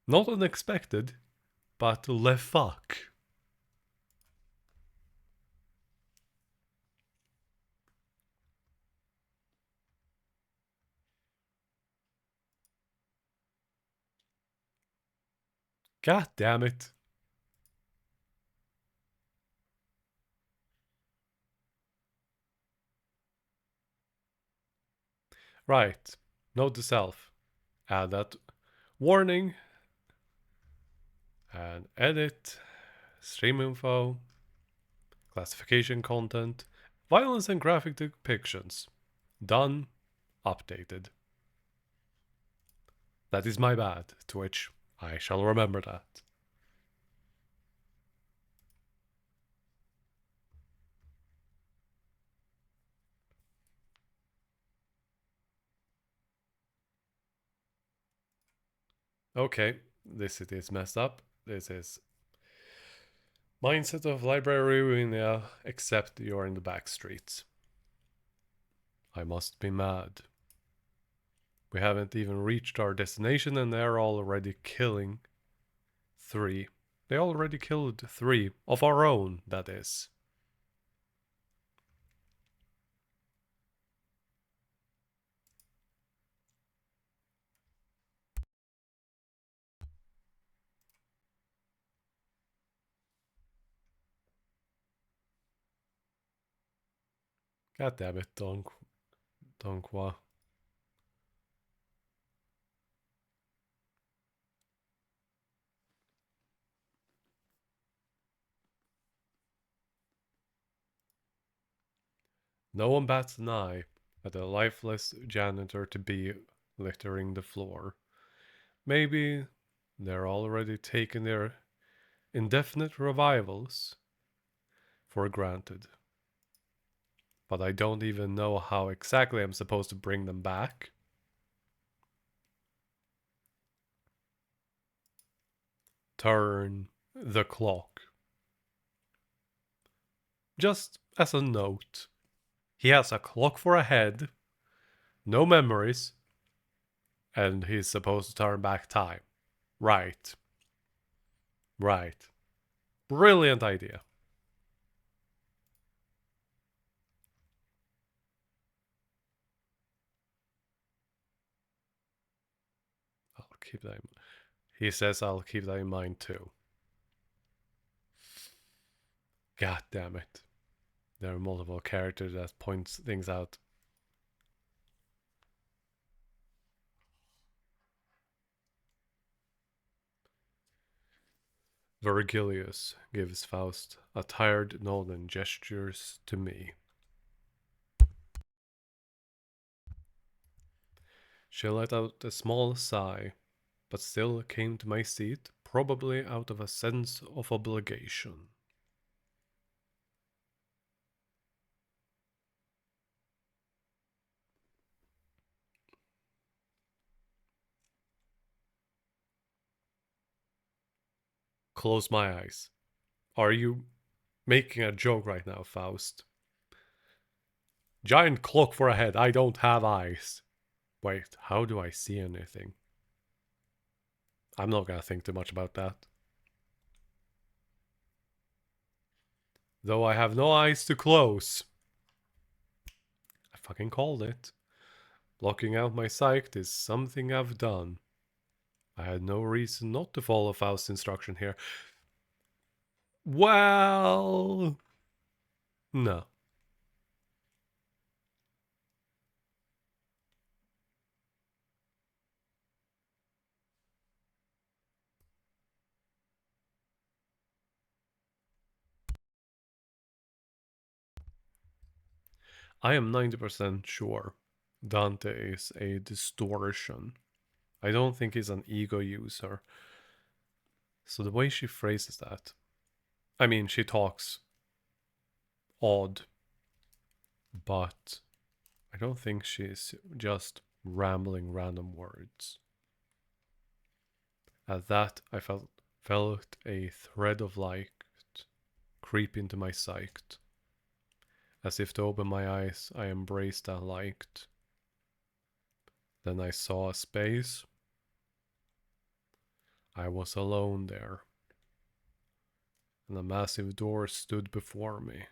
Not unexpected, but le fuck. God damn it. Right. Note to self. Add that warning. And edit. Stream info. Classification content. Violence and graphic depictions. Done. Updated. That is my bad, Twitch. I shall remember that. Okay, this it is messed up. This is mindset of library ruinia, except you're in the back streets. I must be mad. We haven't even reached our destination and they're already killing 3. They already killed 3 of our own, that is. God damn it, 𝓥𝓐𝓚. No one bats an eye at a lifeless janitor to be littering the floor. Maybe they're already taking their indefinite revivals for granted. But I don't even know how exactly I'm supposed to bring them back. Turn the clock. Just as a note, he has a clock for a head, no memories, and he's supposed to turn back time. Right. Right. Brilliant idea. I'll keep that in mind. He says I'll keep that in mind too. God damn it. There are multiple characters that points things out. Vergilius gives Faust a tired nod and gestures to me. She let out a small sigh, but still came to my seat, probably out of a sense of obligation. Close my eyes. Are you making a joke right now, Faust? Giant clock for a head. I don't have eyes. Wait, how do I see anything? I'm not gonna think too much about that. Though I have no eyes to close. I fucking called it. Blocking out my sight is something I've done. I had no reason not to follow Faust's instruction here. Well, no. I am 90% sure Dante is a distortion. I don't think he's an ego user. So the way she phrases that, I mean, she talks odd, but I don't think she's just rambling random words. At that, I felt a thread of light creep into my sight. As if to open my eyes, I embraced that light. Then I saw a space. I was alone there, and a massive door stood before me.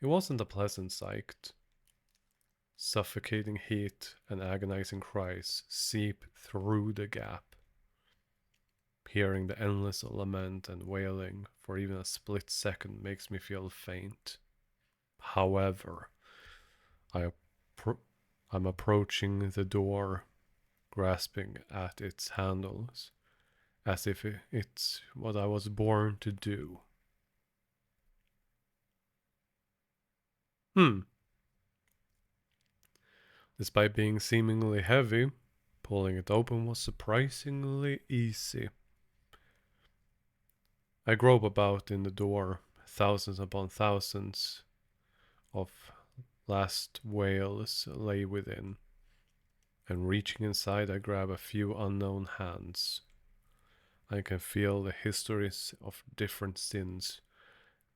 It wasn't a pleasant sight. Suffocating heat and agonizing cries seep through the gap. Hearing the endless lament and wailing for even a split second makes me feel faint. However, I'm approaching the door, grasping at its handles, as if it's what I was born to do. Despite being seemingly heavy, pulling it open was surprisingly easy. I grope about in the door, thousands upon thousands of last wails lay within, and reaching inside, I grab a few unknown hands. I can feel the histories of different sins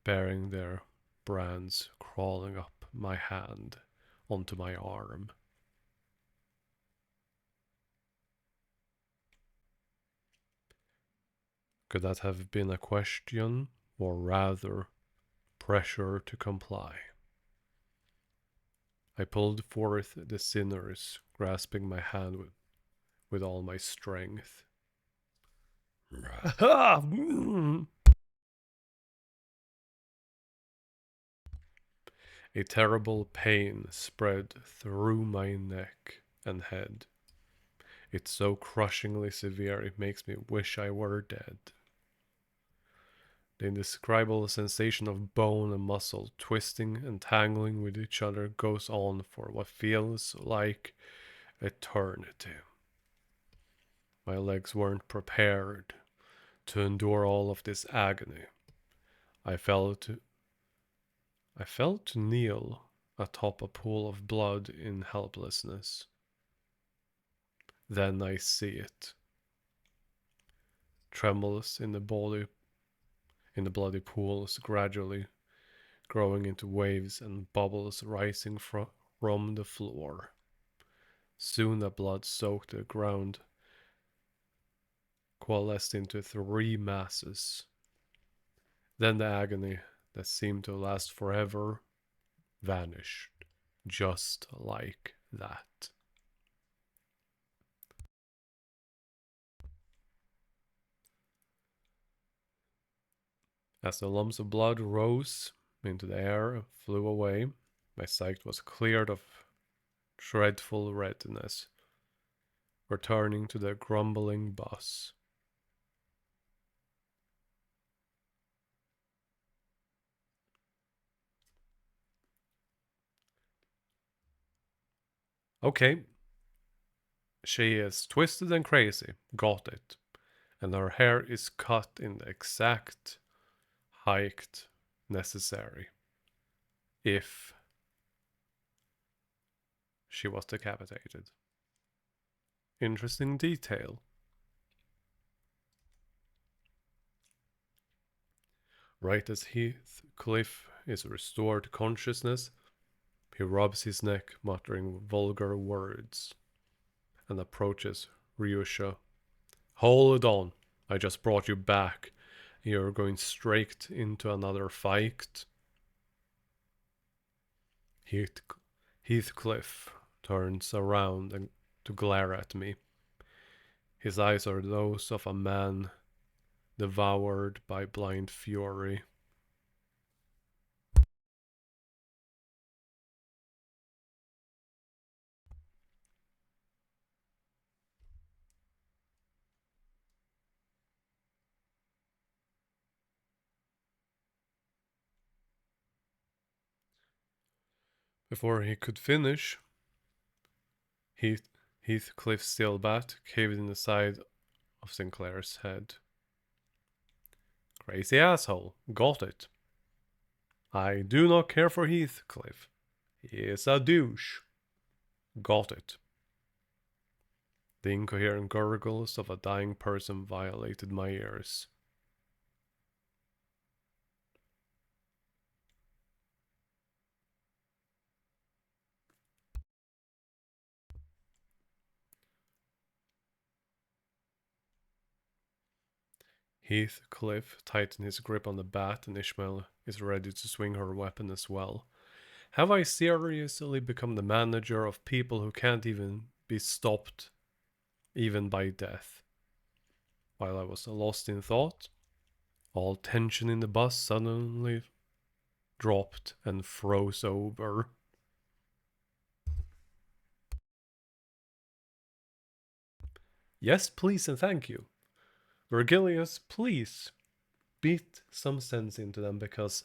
bearing their brands crawling up my hand onto my arm. Could that have been a question, or rather, pressure to comply? I pulled forth the sinners, grasping my hand with all my strength. A terrible pain spread through my neck and head. It's so crushingly severe it makes me wish I were dead. The indescribable sensation of bone and muscle twisting and tangling with each other goes on for what feels like eternity. My legs weren't prepared to endure all of this agony. I fell to kneel atop a pool of blood in helplessness. Then I see it. Trembles in the bloody pools, gradually growing into waves and bubbles rising from the floor. Soon the blood soaked the ground, coalesced into 3 masses. Then the agony that seemed to last forever vanished, just like that. As the lumps of blood rose into the air and flew away, my sight was cleared of dreadful redness, returning to the grumbling bus. Okay, she is twisted and crazy. Got it. and her hair is cut in the exact height necessary if she was decapitated. Interesting detail. Right as Heathcliff is restored to consciousness, he rubs his neck, muttering vulgar words, and approaches Ryusha. Hold on, I just brought you back. You're going straight into another fight. Heath- Heathcliff turns around and to glare at me. His eyes are those of a man devoured by blind fury. Before he could finish, Heath- Heathcliff's steel bat caved in the side of Sinclair's head. Crazy asshole. Got it. I do not care for Heathcliff. He is a douche. Got it. The incoherent gurgles of a dying person violated my ears. Heathcliff tightened his grip on the bat, and Ishmael is ready to swing her weapon as well. Have I seriously become the manager of people who can't even be stopped, even by death? While I was lost in thought, all tension in the bus suddenly dropped and froze over. Yes, please, and thank you. Virgilius, please beat some sense into them because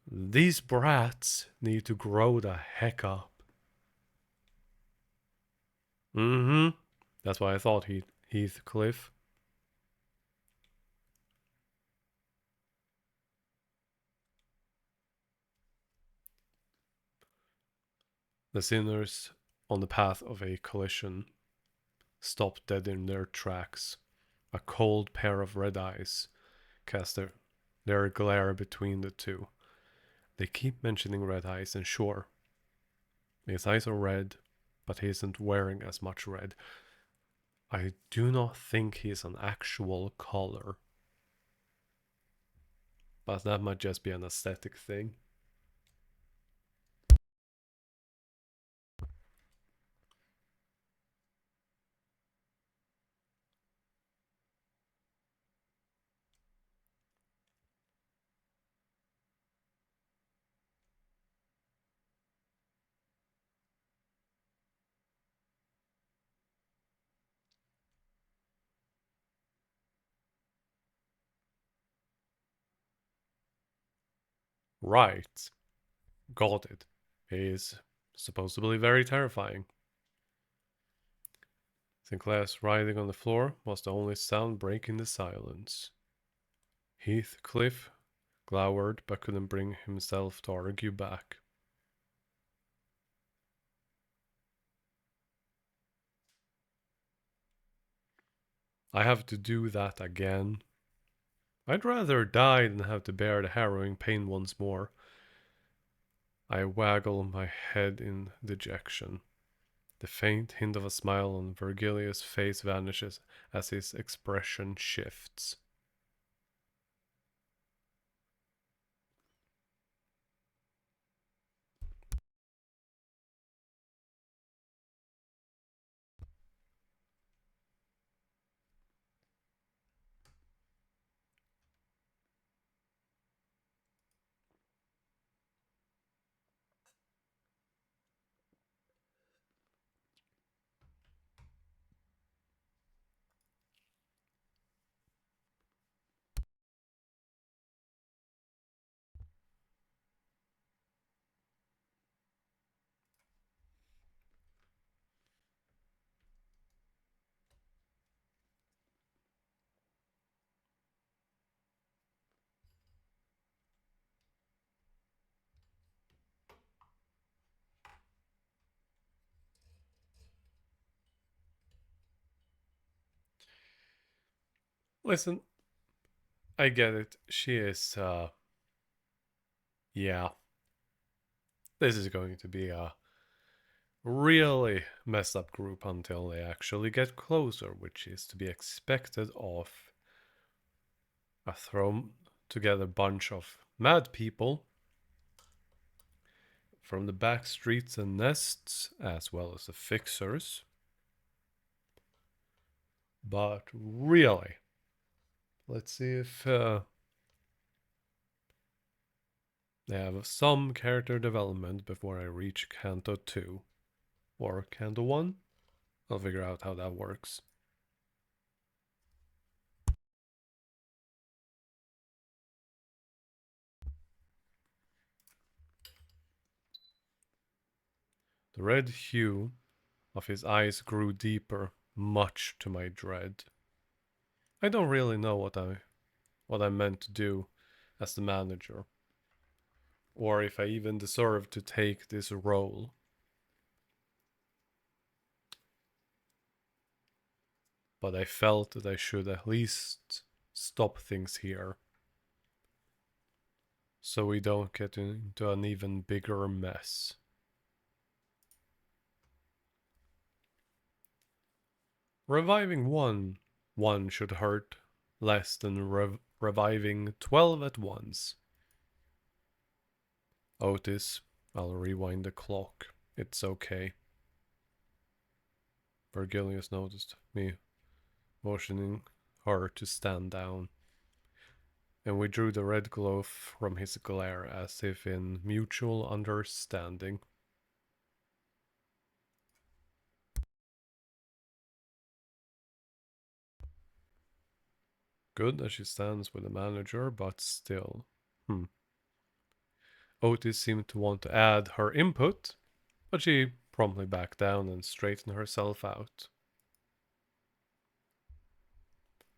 these brats need to grow the heck up. That's why I thought Heathcliff. The sinners on the path of a collision stopped dead in their tracks. A cold pair of red eyes cast their glare between the two. They keep mentioning red eyes, and sure, his eyes are red, but he isn't wearing as much red. I do not think he's an actual color, but that might just be an aesthetic thing. Right. Got it. He is supposedly very terrifying. Sinclair's writhing on the floor was the only sound breaking the silence. Heathcliff glowered but couldn't bring himself to argue back. I have to do that again. I'd rather die than have to bear the harrowing pain once more. I waggle my head in dejection. The faint hint of a smile on Virgilius' face vanishes as his expression shifts. Listen, I get it. She is, yeah. This is going to be a really messed up group until they actually get closer, which is to be expected of a thrown together bunch of mad people from the back streets and nests, as well as the fixers. But really, let's see if they have some character development before I reach Canto 2 or Canto 1. I'll figure out how that works. The red hue of his eyes grew deeper, much to my dread. I don't really know what I meant to do as the manager, or if I even deserve to take this role. But I felt that I should at least stop things here, so we don't get into an even bigger mess. Reviving one should hurt less than reviving 12 at once. Otis, I'll rewind the clock. It's okay. Virgilius noticed me, motioning her to stand down, and withdrew the red glow from his glare as if in mutual understanding. Good that she stands with the manager, but still. Otis seemed to want to add her input, but she promptly backed down and straightened herself out.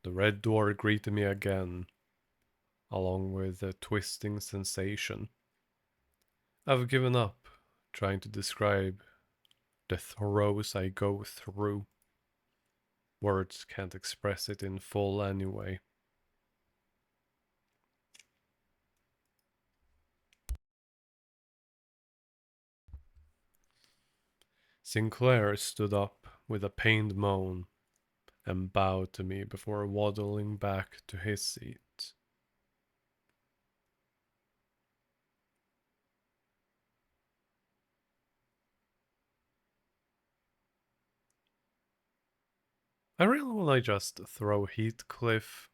The red door greeted me again, along with a twisting sensation. I've given up trying to describe the throes I go through. Words can't express it in full anyway. Sinclair stood up with a pained moan and bowed to me before waddling back to his seat. I really want to just throw Heathcliff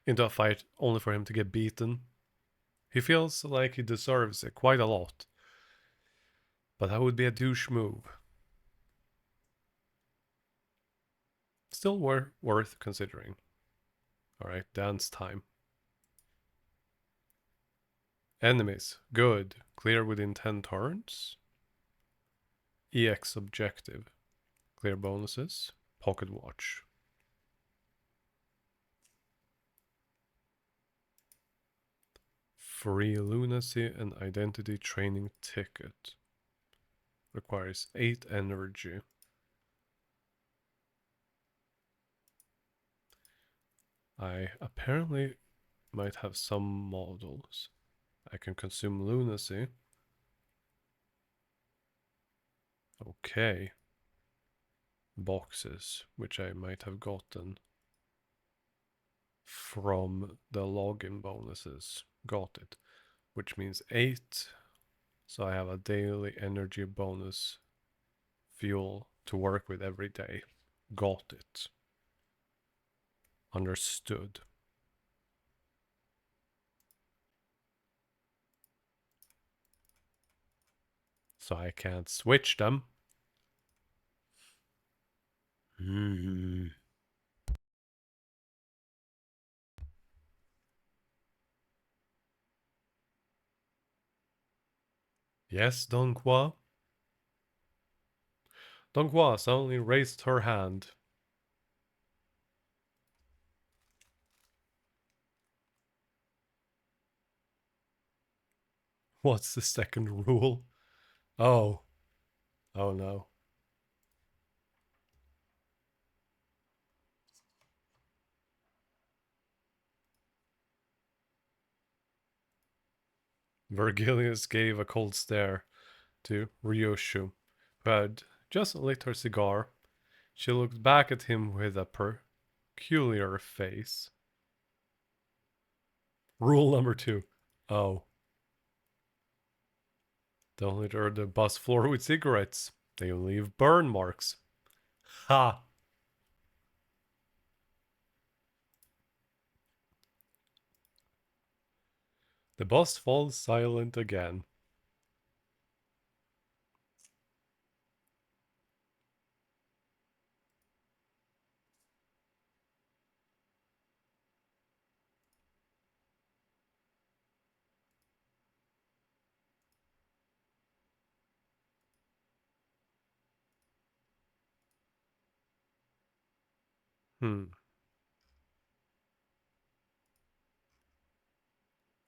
into a fight only for him to get beaten. He feels like he deserves it quite a lot. But that would be a douche move. Still worth considering. Alright, dance time. Enemies. Good. Clear within 10 turns. EX objective. Clear bonuses. Pocket watch. Free lunacy and identity training ticket. Requires 8 energy. I apparently might have some models. I can consume lunacy. Okay. Boxes, which I might have gotten from the login bonuses. Got it. Which means 8. So I have a daily energy bonus fuel to work with every day. Got it. Understood. So I can't switch them. Yes, 𝓥𝓐𝓚. 𝓥𝓐𝓚 suddenly raised her hand. What's the second rule? Oh. Oh no. Virgilius gave a cold stare to Ryoshu, who had just lit her cigar. She looked back at him with a peculiar face. Rule number 2. Oh. Don't litter the bus floor with cigarettes. They leave burn marks. Ha! The bus falls silent again.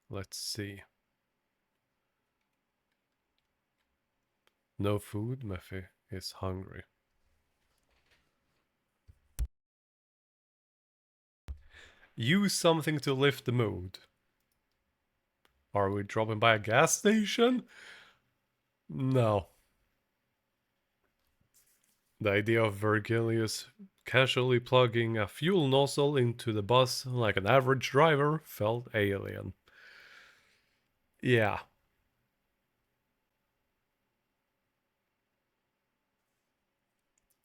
Let's see. No food, Mephi is hungry. Use something to lift the mood. Are we dropping by a gas station? No. The idea of Virgilius casually plugging a fuel nozzle into the bus like an average driver felt alien. Yeah.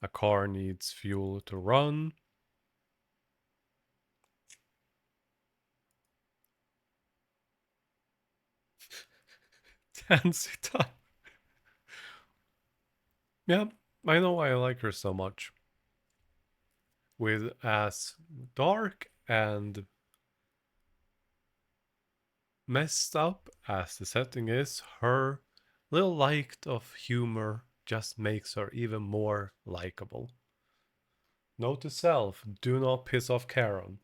A car needs fuel to run. Tansy time. Yeah, I know why I like her so much. With as dark and messed up as the setting is, her little light of humor just makes her even more likable. Note to self, do not piss off Karen.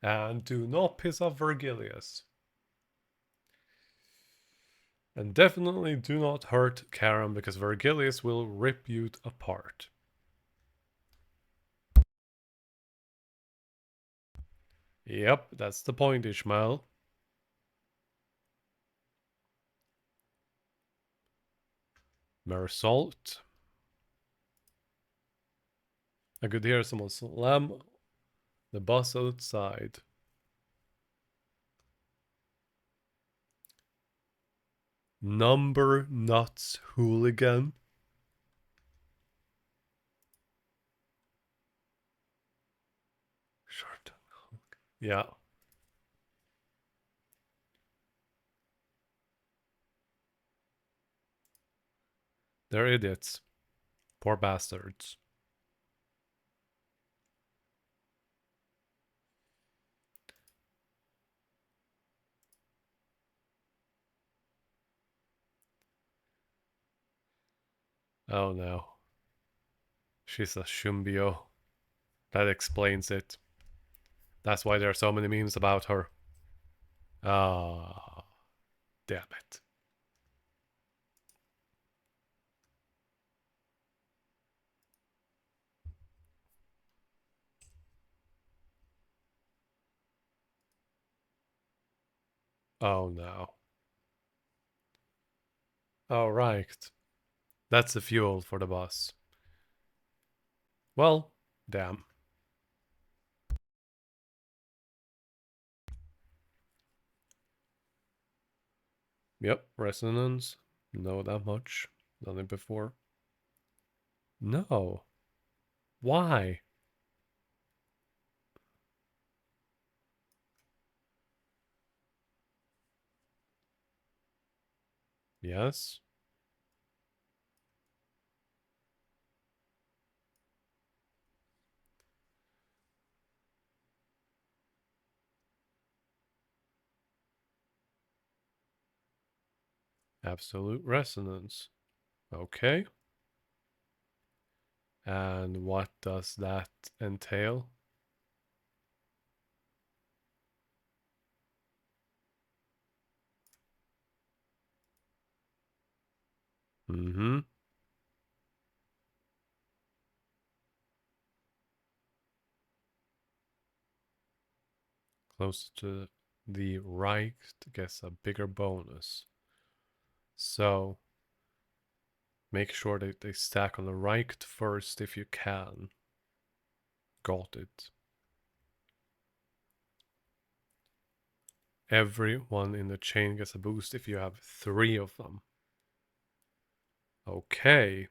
And do not piss off Virgilius. And definitely do not hurt Karen because Virgilius will rip you apart. Yep, that's the point, Ishmael. Mersalt. I could hear someone slam the bus outside. Number nuts hooligan. Short. Yeah. They're idiots. Poor bastards. Oh no. She's a Shumbio. That explains it. That's why there are so many memes about her. Ah, damn it. Oh no. All right. That's the fuel for the bus. Well, damn. Yep, resonance. Know that much. Done it before. No. Why? Yes. Absolute resonance. Okay. And what does that entail? Mm-hmm. Close to the right gets a bigger bonus. So make sure that they stack on the right first if you can. Got it. Everyone in the chain gets a boost if you have 3 of them. Okay.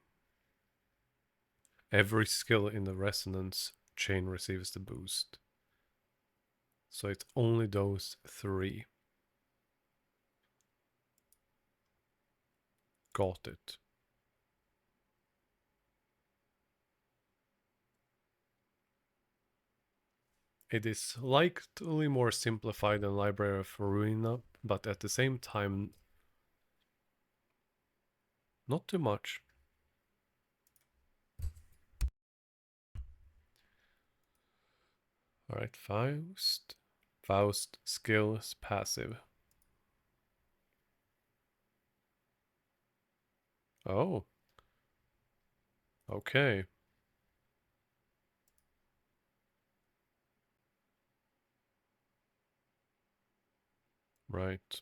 Every skill in the resonance chain receives the boost. So it's only those 3. Got it. It is slightly more simplified than Library of Ruina, but at the same time, not too much. Alright, Faust. Faust skills passive. Oh. Okay. Right.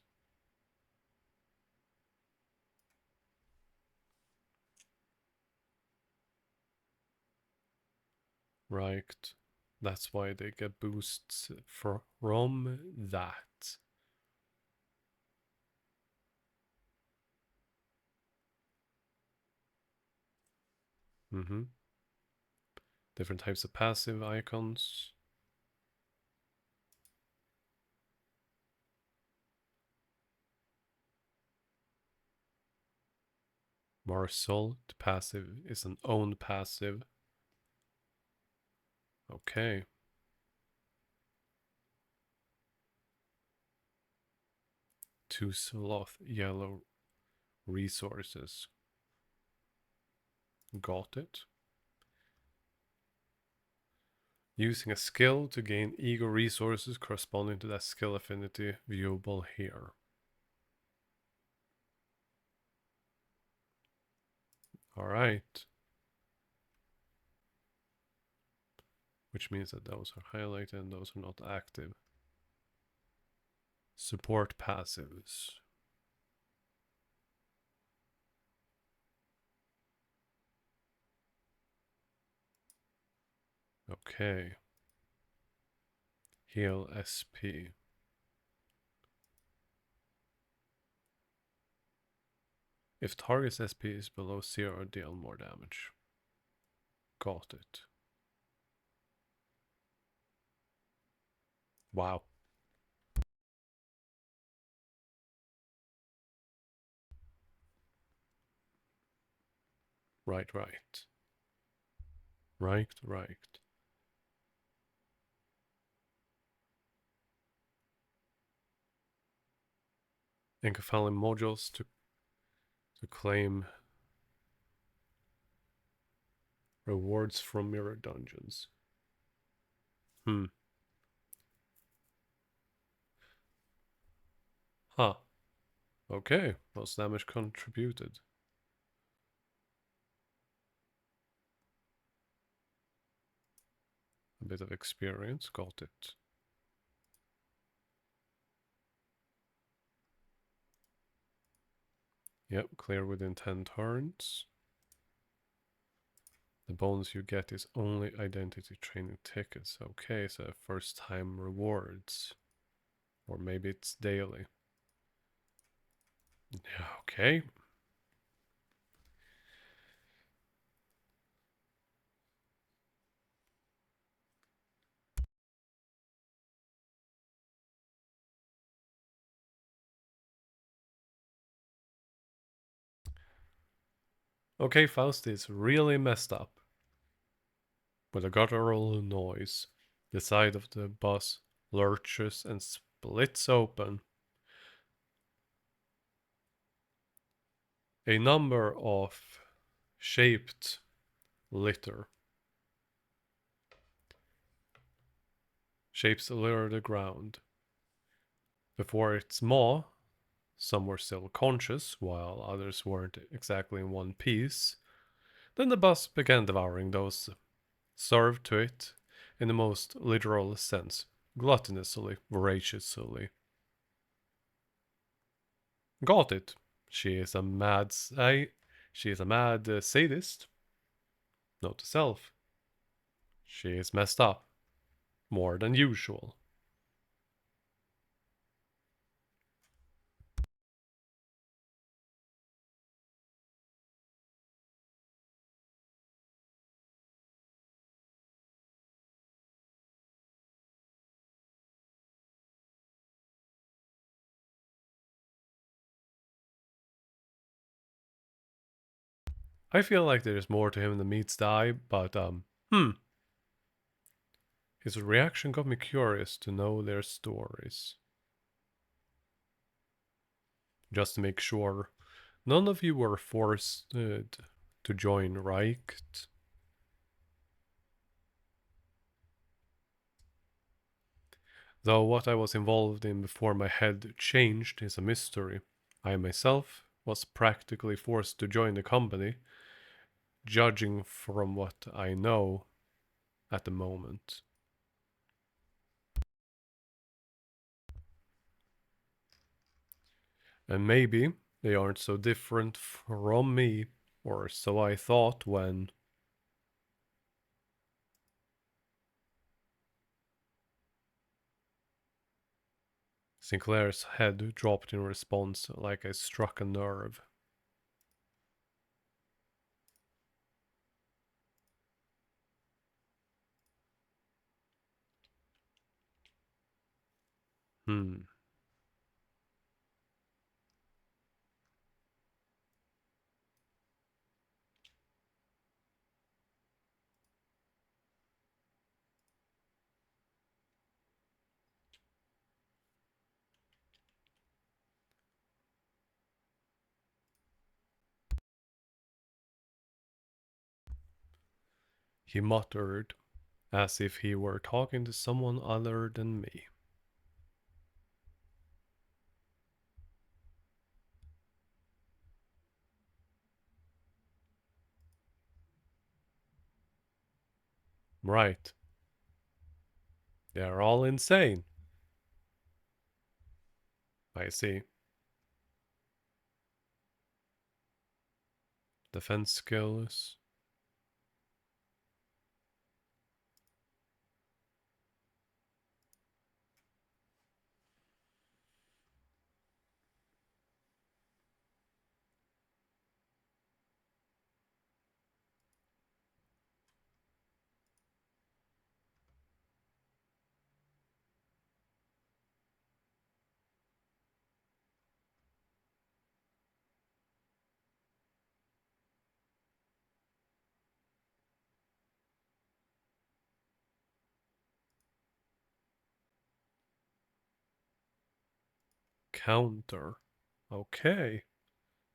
Right. That's why they get boosts from that. Mm-hmm. Different types of passive icons. Marcel, the passive is an own passive. Okay. Two sloth yellow resources. Got it. Using a skill to gain ego resources corresponding to that skill affinity viewable here. Alright. Which means that those are highlighted and those are not active. Support passives. Okay. Heal SP. If target's SP is below 0, deal more damage. Got it. Wow. Right. Right. 𝓥𝓐𝓚𝓚 modules to claim rewards from mirror dungeons. Huh. Okay. Most damage contributed. A bit of experience. Got it. Yep. Clear within 10 turns. The bonus you get is only identity training tickets. Okay, so first time rewards. Or maybe it's daily. Yeah, okay. Okay, Faust is really messed up. With a guttural noise, the side of the bus lurches and splits open. A number of shaped litter. Shapes litter the ground. Before its maw, some were still conscious, while others weren't exactly in one piece. Then the bus began devouring those served to it in the most literal sense, gluttonously, voraciously. Got it. She is a she is a mad sadist. Note to self. She is messed up. More than usual. I feel like there's more to him than meets the eye, but his reaction got me curious to know their stories. Just to make sure, none of you were forced to join, right? Though what I was involved in before my head changed is a mystery. I myself was practically forced to join the company, judging from what I know at the moment. And maybe they aren't so different from me, or so I thought when. Sinclair's head dropped in response, like I struck a nerve. Hmm. He muttered, as if he were talking to someone other than me. Right. They're all insane. I see. Defense skills. Counter. Okay.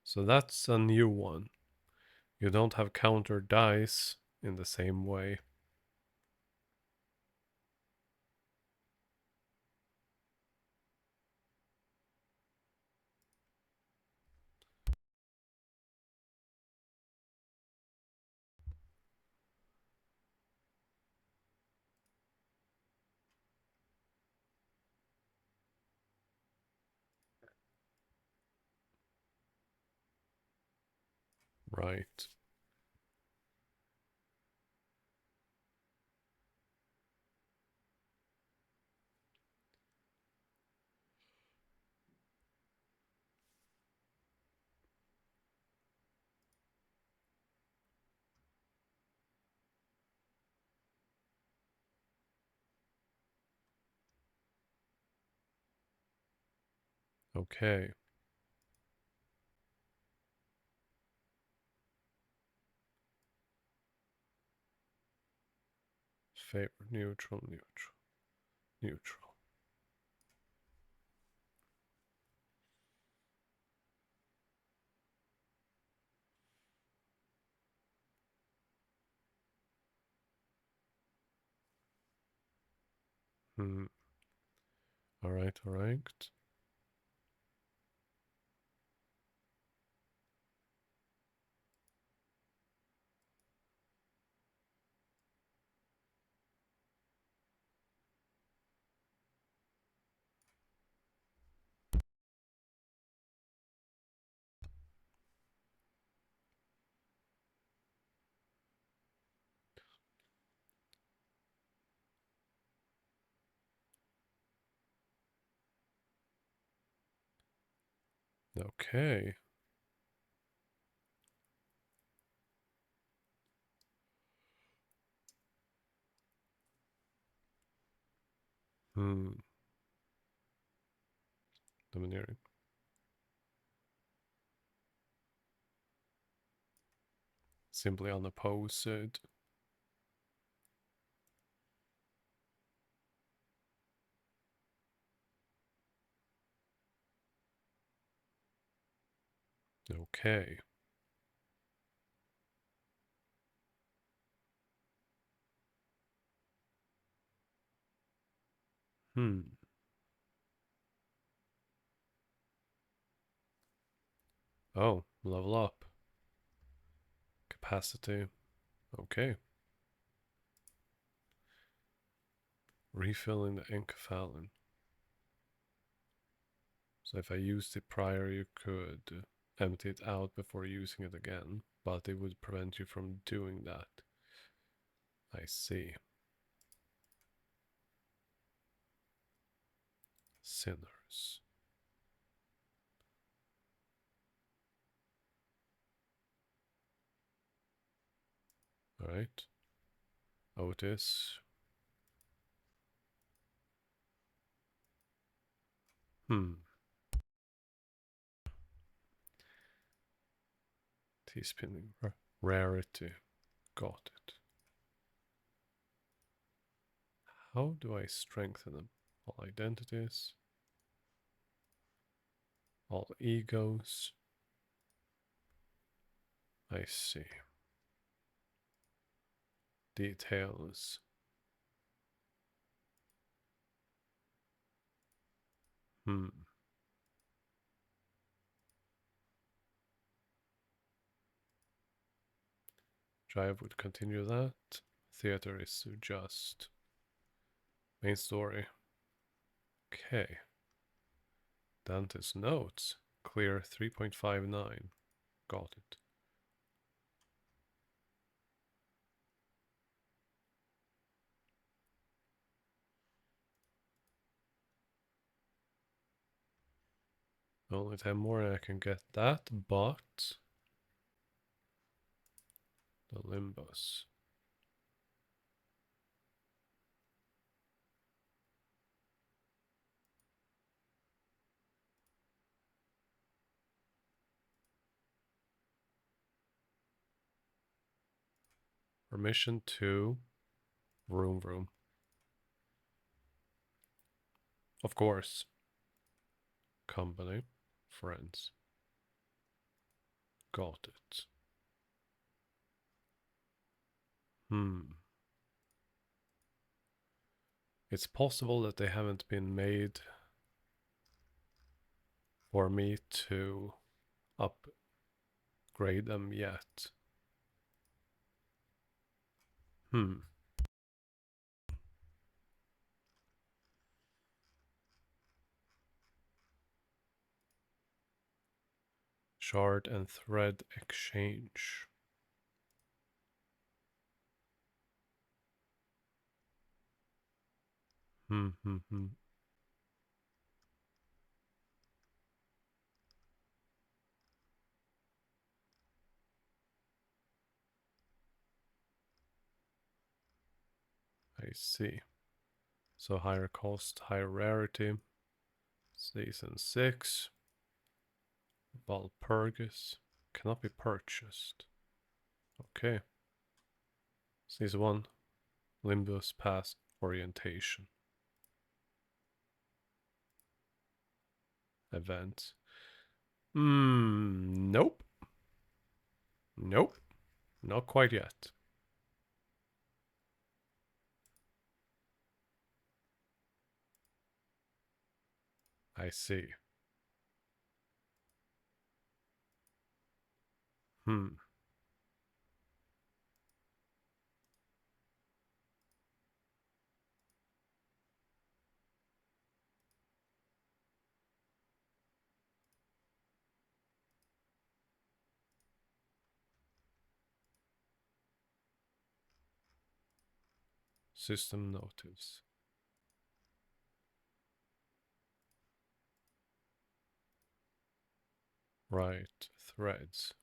So that's a new one. You don't have counter dice in the same way. Right. Okay. Favor. Neutral. Neutral. Neutral. Hmm. All right. All right. Okay. Domineering. Simply unopposed. Okay. Oh, level up. Capacity. Okay. Refilling the 𝓥𝓚𝓚𝓚. So if I used it prior, you could empty it out before using it again, but it would prevent you from doing that. I see. Sinners. Alright. Otis. T-spinning. Rarity. Got it. How do I strengthen them? All identities. All egos. I see. Details. Drive would continue that. Theater is just. Main story. Okay. Dante's notes. Clear 3.59. Got it. Only 10 more and I can get that, but the Limbus. Permission to vroom. Of course. Company. Friends. Got it. It's possible that they haven't been made for me to upgrade them yet. Shard and thread exchange. I see. So higher cost, higher rarity. Season 6. Valpurgis. Cannot be purchased. Okay. Season 1. Limbus past orientation. Events. Nope. Nope. Not quite yet. I see. System notice. Right. Threads.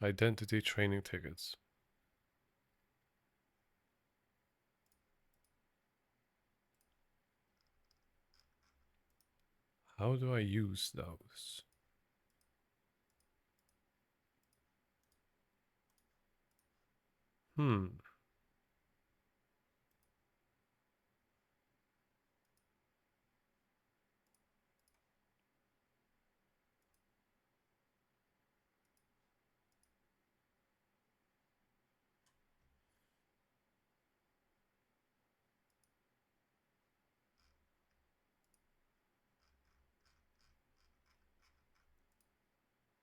Identity training tickets. How do I use those? Hmm.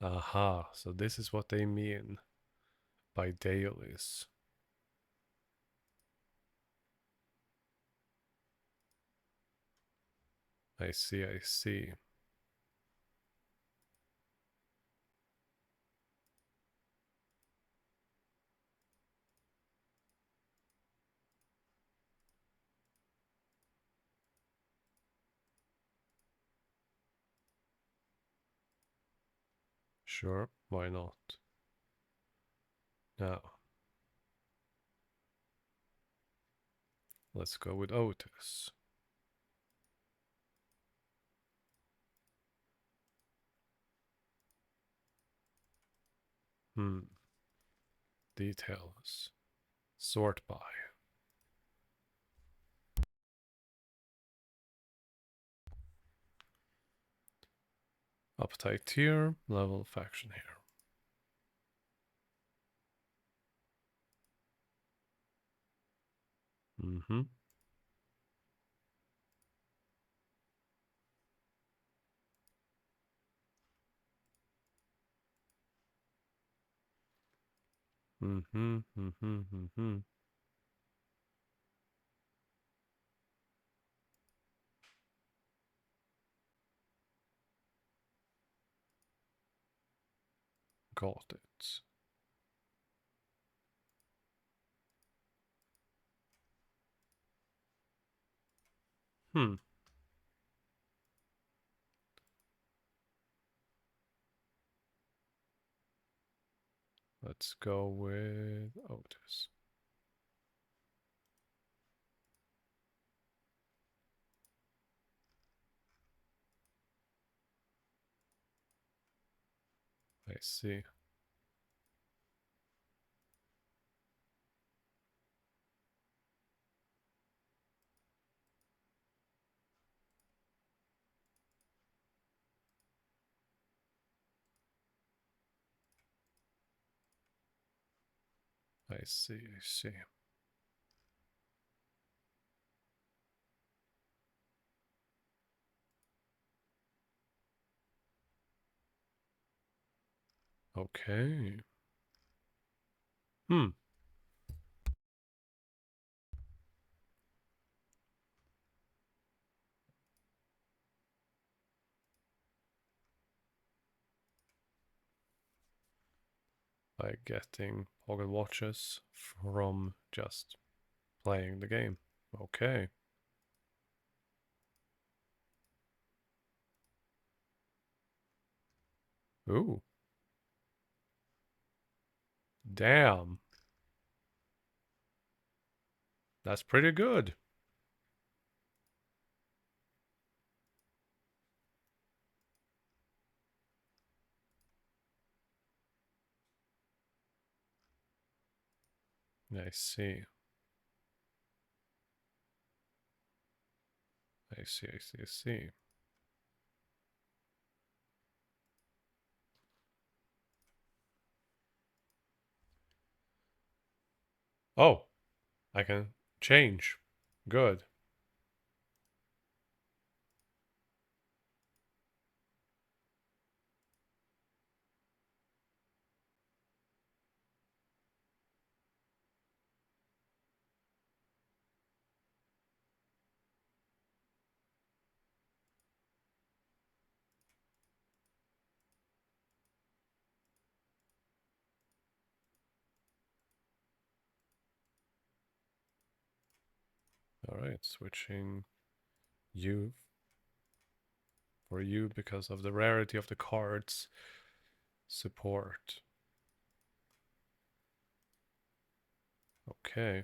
Aha, so this is what they mean by dailies. I see, I see. Sure, why not? Now, let's go with Otis. Details. Sort by. Uptight tier, level faction here. Mm-hmm. Mm-hmm. Mm-hmm. Mm-hmm. Got it. Hmm. Let's go with Otis. I see. I see. I see. Okay. Hmm. By getting pocket watches from just playing the game. Okay. Ooh. Damn. That's pretty good. I see. I see. I see. I see. Oh, I can change. Good. All right, switching you for you because of the rarity of the cards support. Okay.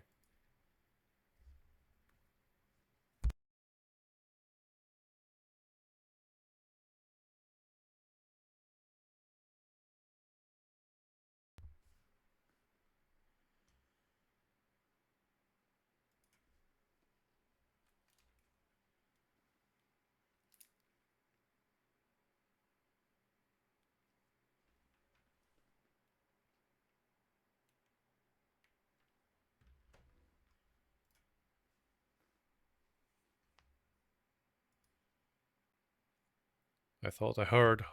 I thought I heard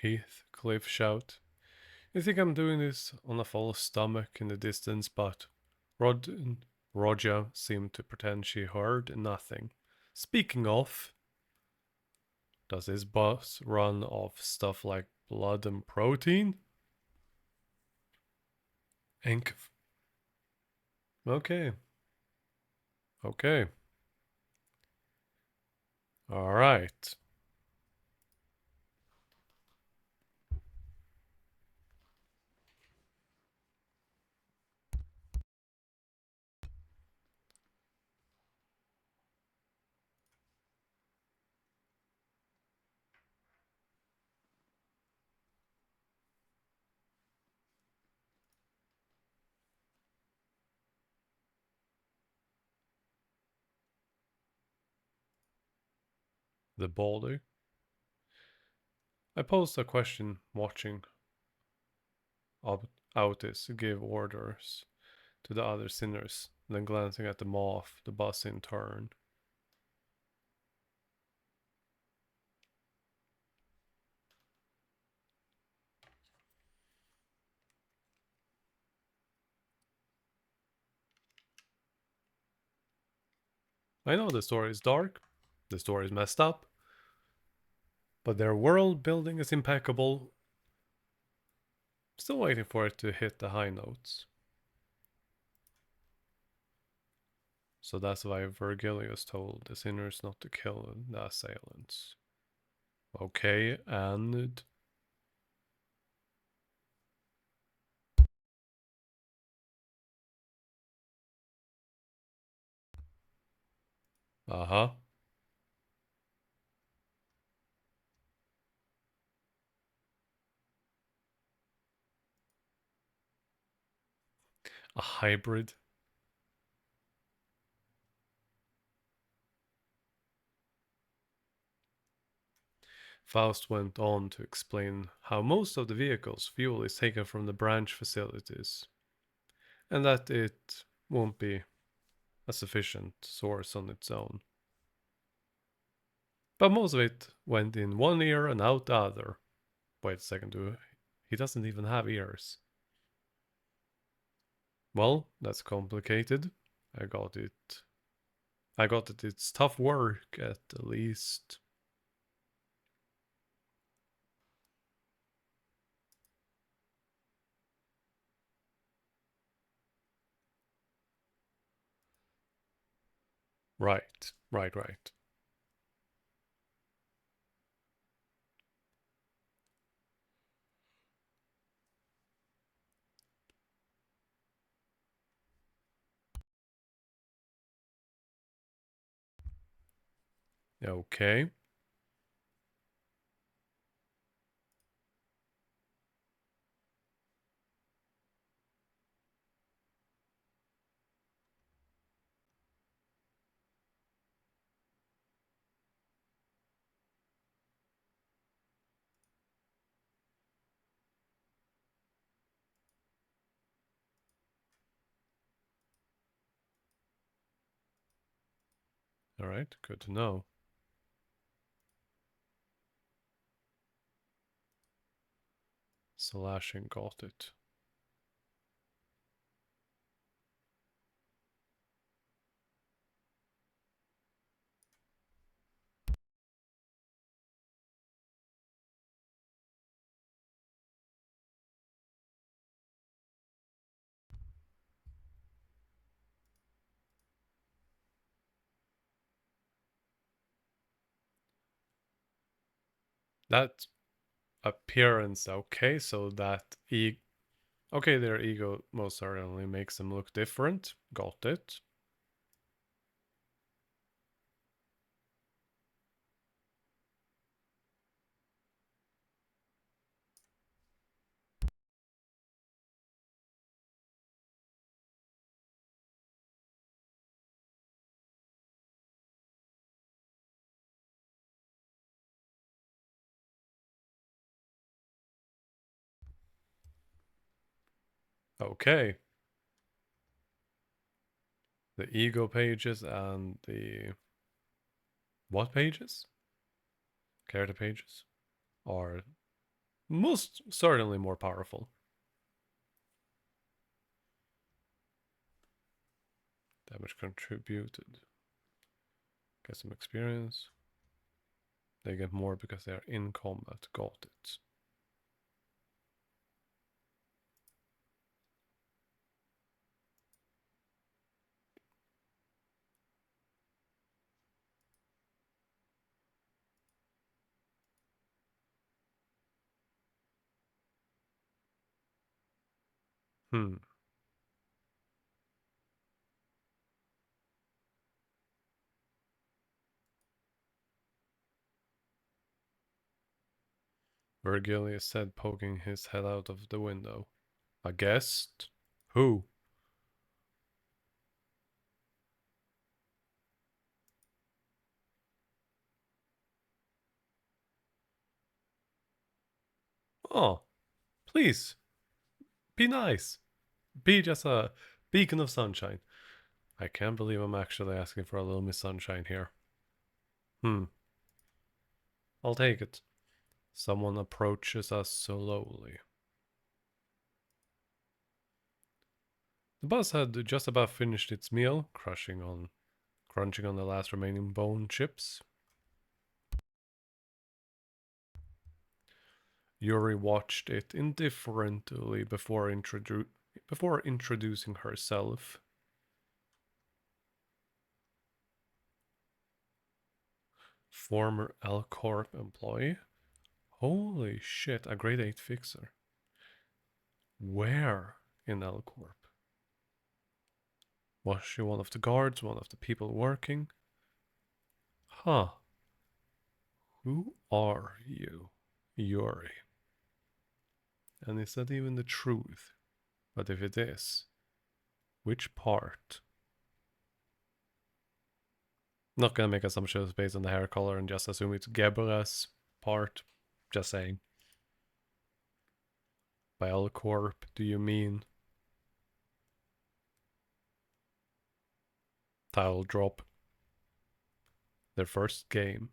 Heathcliff shout. You think I'm doing this on a full stomach in the distance, but Roger seemed to pretend she heard nothing. Speaking of, does this bus run off stuff like blood and protein? Ink. Okay. Okay. All right. The boulder. I posed a question watching Autis give orders to the other sinners, then glancing at the moth, the bus in turn. I know the story is dark, the story is messed up, but their world building is impeccable. Still waiting for it to hit the high notes. So that's why Virgilius told the sinners not to kill the assailants. Okay, and... Uh-huh. A hybrid. Faust went on to explain how most of the vehicle's fuel is taken from the branch facilities, and that it won't be a sufficient source on its own. But most of it went in one ear and out the other. Wait a second, he doesn't even have ears. Well, that's complicated. I got it. I got it. It's tough work at least. Right. Okay. All right. Good to know. Slashing got it. That appearance, okay, so that okay, their ego most certainly makes them look different. Got it. Okay. The ego pages and the what pages? Character pages are most certainly more powerful. Damage contributed. Get some experience. They get more because they are in combat. Got it. Hmm. Virgilius said, poking his head out of the window. A guest? Who? Oh, please, be nice. Be just a beacon of sunshine. I can't believe I'm actually asking for a little Miss Sunshine here. Hmm. I'll take it. Someone approaches us slowly. The bus had just about finished its meal, crunching on the last remaining bone chips. Yuri watched it indifferently before introducing herself. Former L Corp employee? Holy shit, a grade 8 fixer. Where in L Corp? Was she one of the guards, one of the people working? Huh. Who are you, Yuri? And is that even the truth? But if it is, which part? Not gonna make assumptions based on the hair color and just assume it's Gebra's part. Just saying. By L Corp, do you mean Tile Drop? Their first game.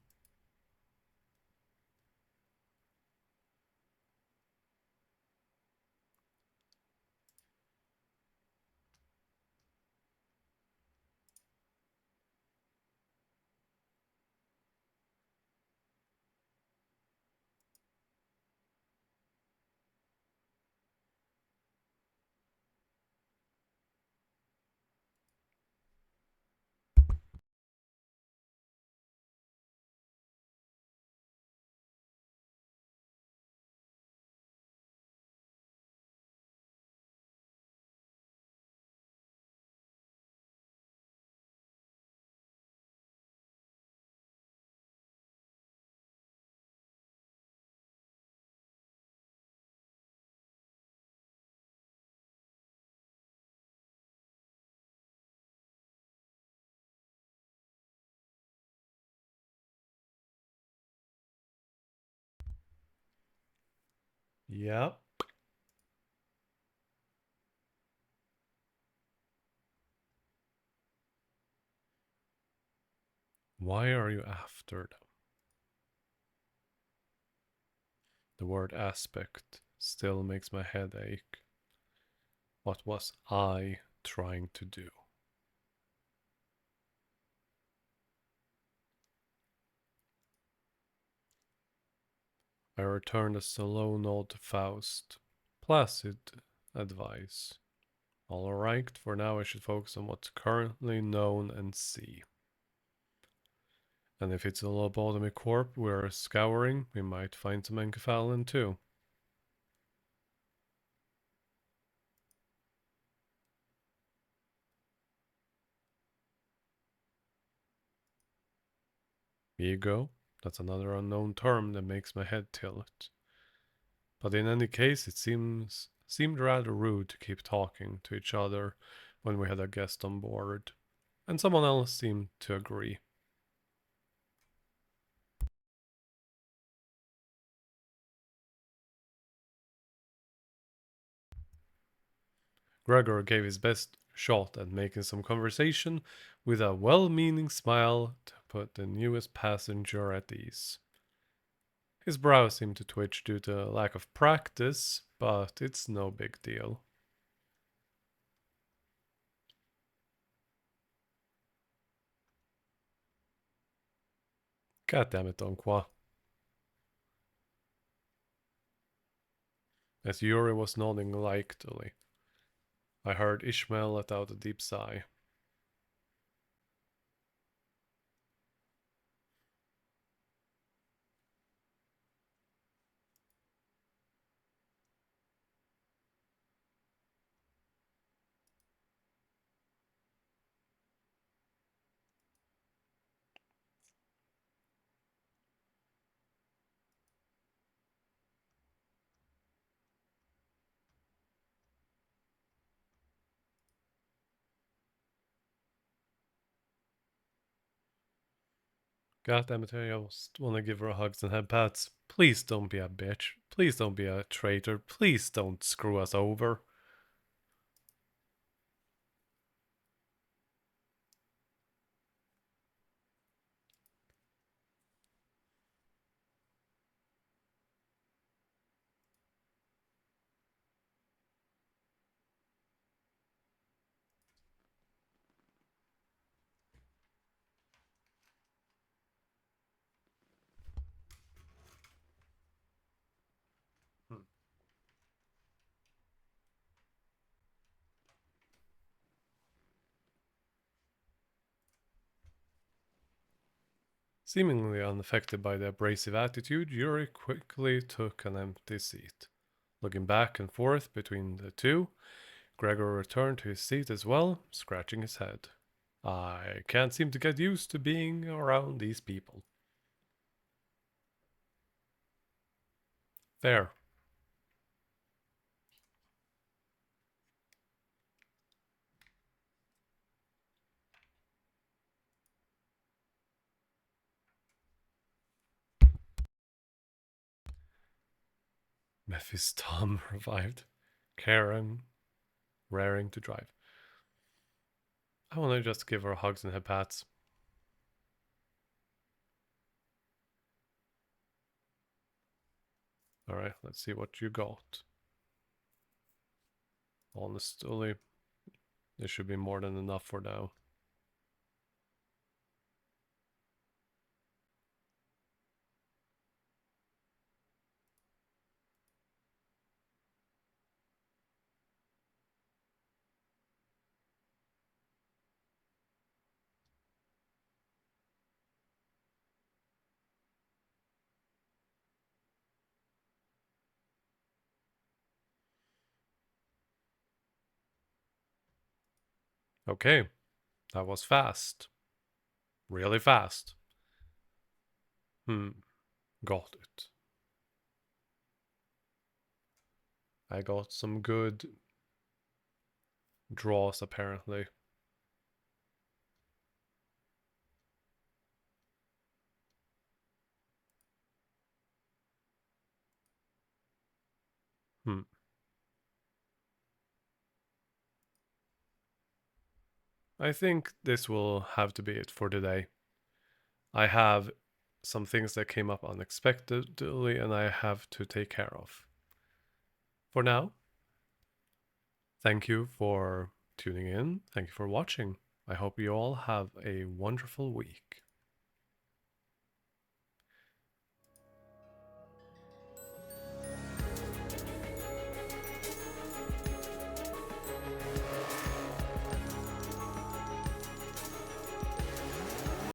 Yeah. Why are you after them? The word aspect still makes my head ache. What was I trying to do? I returned a slow nod to Faust. Placid advice. All right, for now I should focus on what's currently known and see. And if it's a lobotomy corp we're scouring, we might find some 𝓥𝓐𝓚𝓚 too. Ego? That's another unknown term that makes my head tilt. But in any case, it seemed rather rude to keep talking to each other when we had a guest on board, and someone else seemed to agree. Gregor gave his best shot at making some conversation with a well-meaning smile to put the newest passenger at ease. His brow seemed to twitch due to lack of practice, but it's no big deal. God damn it, 𝓥𝓐𝓚𝓚. As Yuri was nodding likely, I heard Ishmael let out a deep sigh. God damn it, I just want to give her hugs and head pats. Please don't be a bitch. Please don't be a traitor. Please don't screw us over. Hmm. Seemingly unaffected by the abrasive attitude, Yuri quickly took an empty seat. Looking back and forth between the two, Gregor returned to his seat as well, scratching his head. I can't seem to get used to being around these people. There. Memphis Tom revived. Karen raring to drive. I want to just give her hugs and head pats. Alright, let's see what you got. Honestly, this should be more than enough for now. Okay, that was fast. Really fast. Got it. I got some good draws apparently. Hmm. I think this will have to be it for today. I have some things that came up unexpectedly and I have to take care of. For now, thank you for tuning in. Thank you for watching. I hope you all have a wonderful week.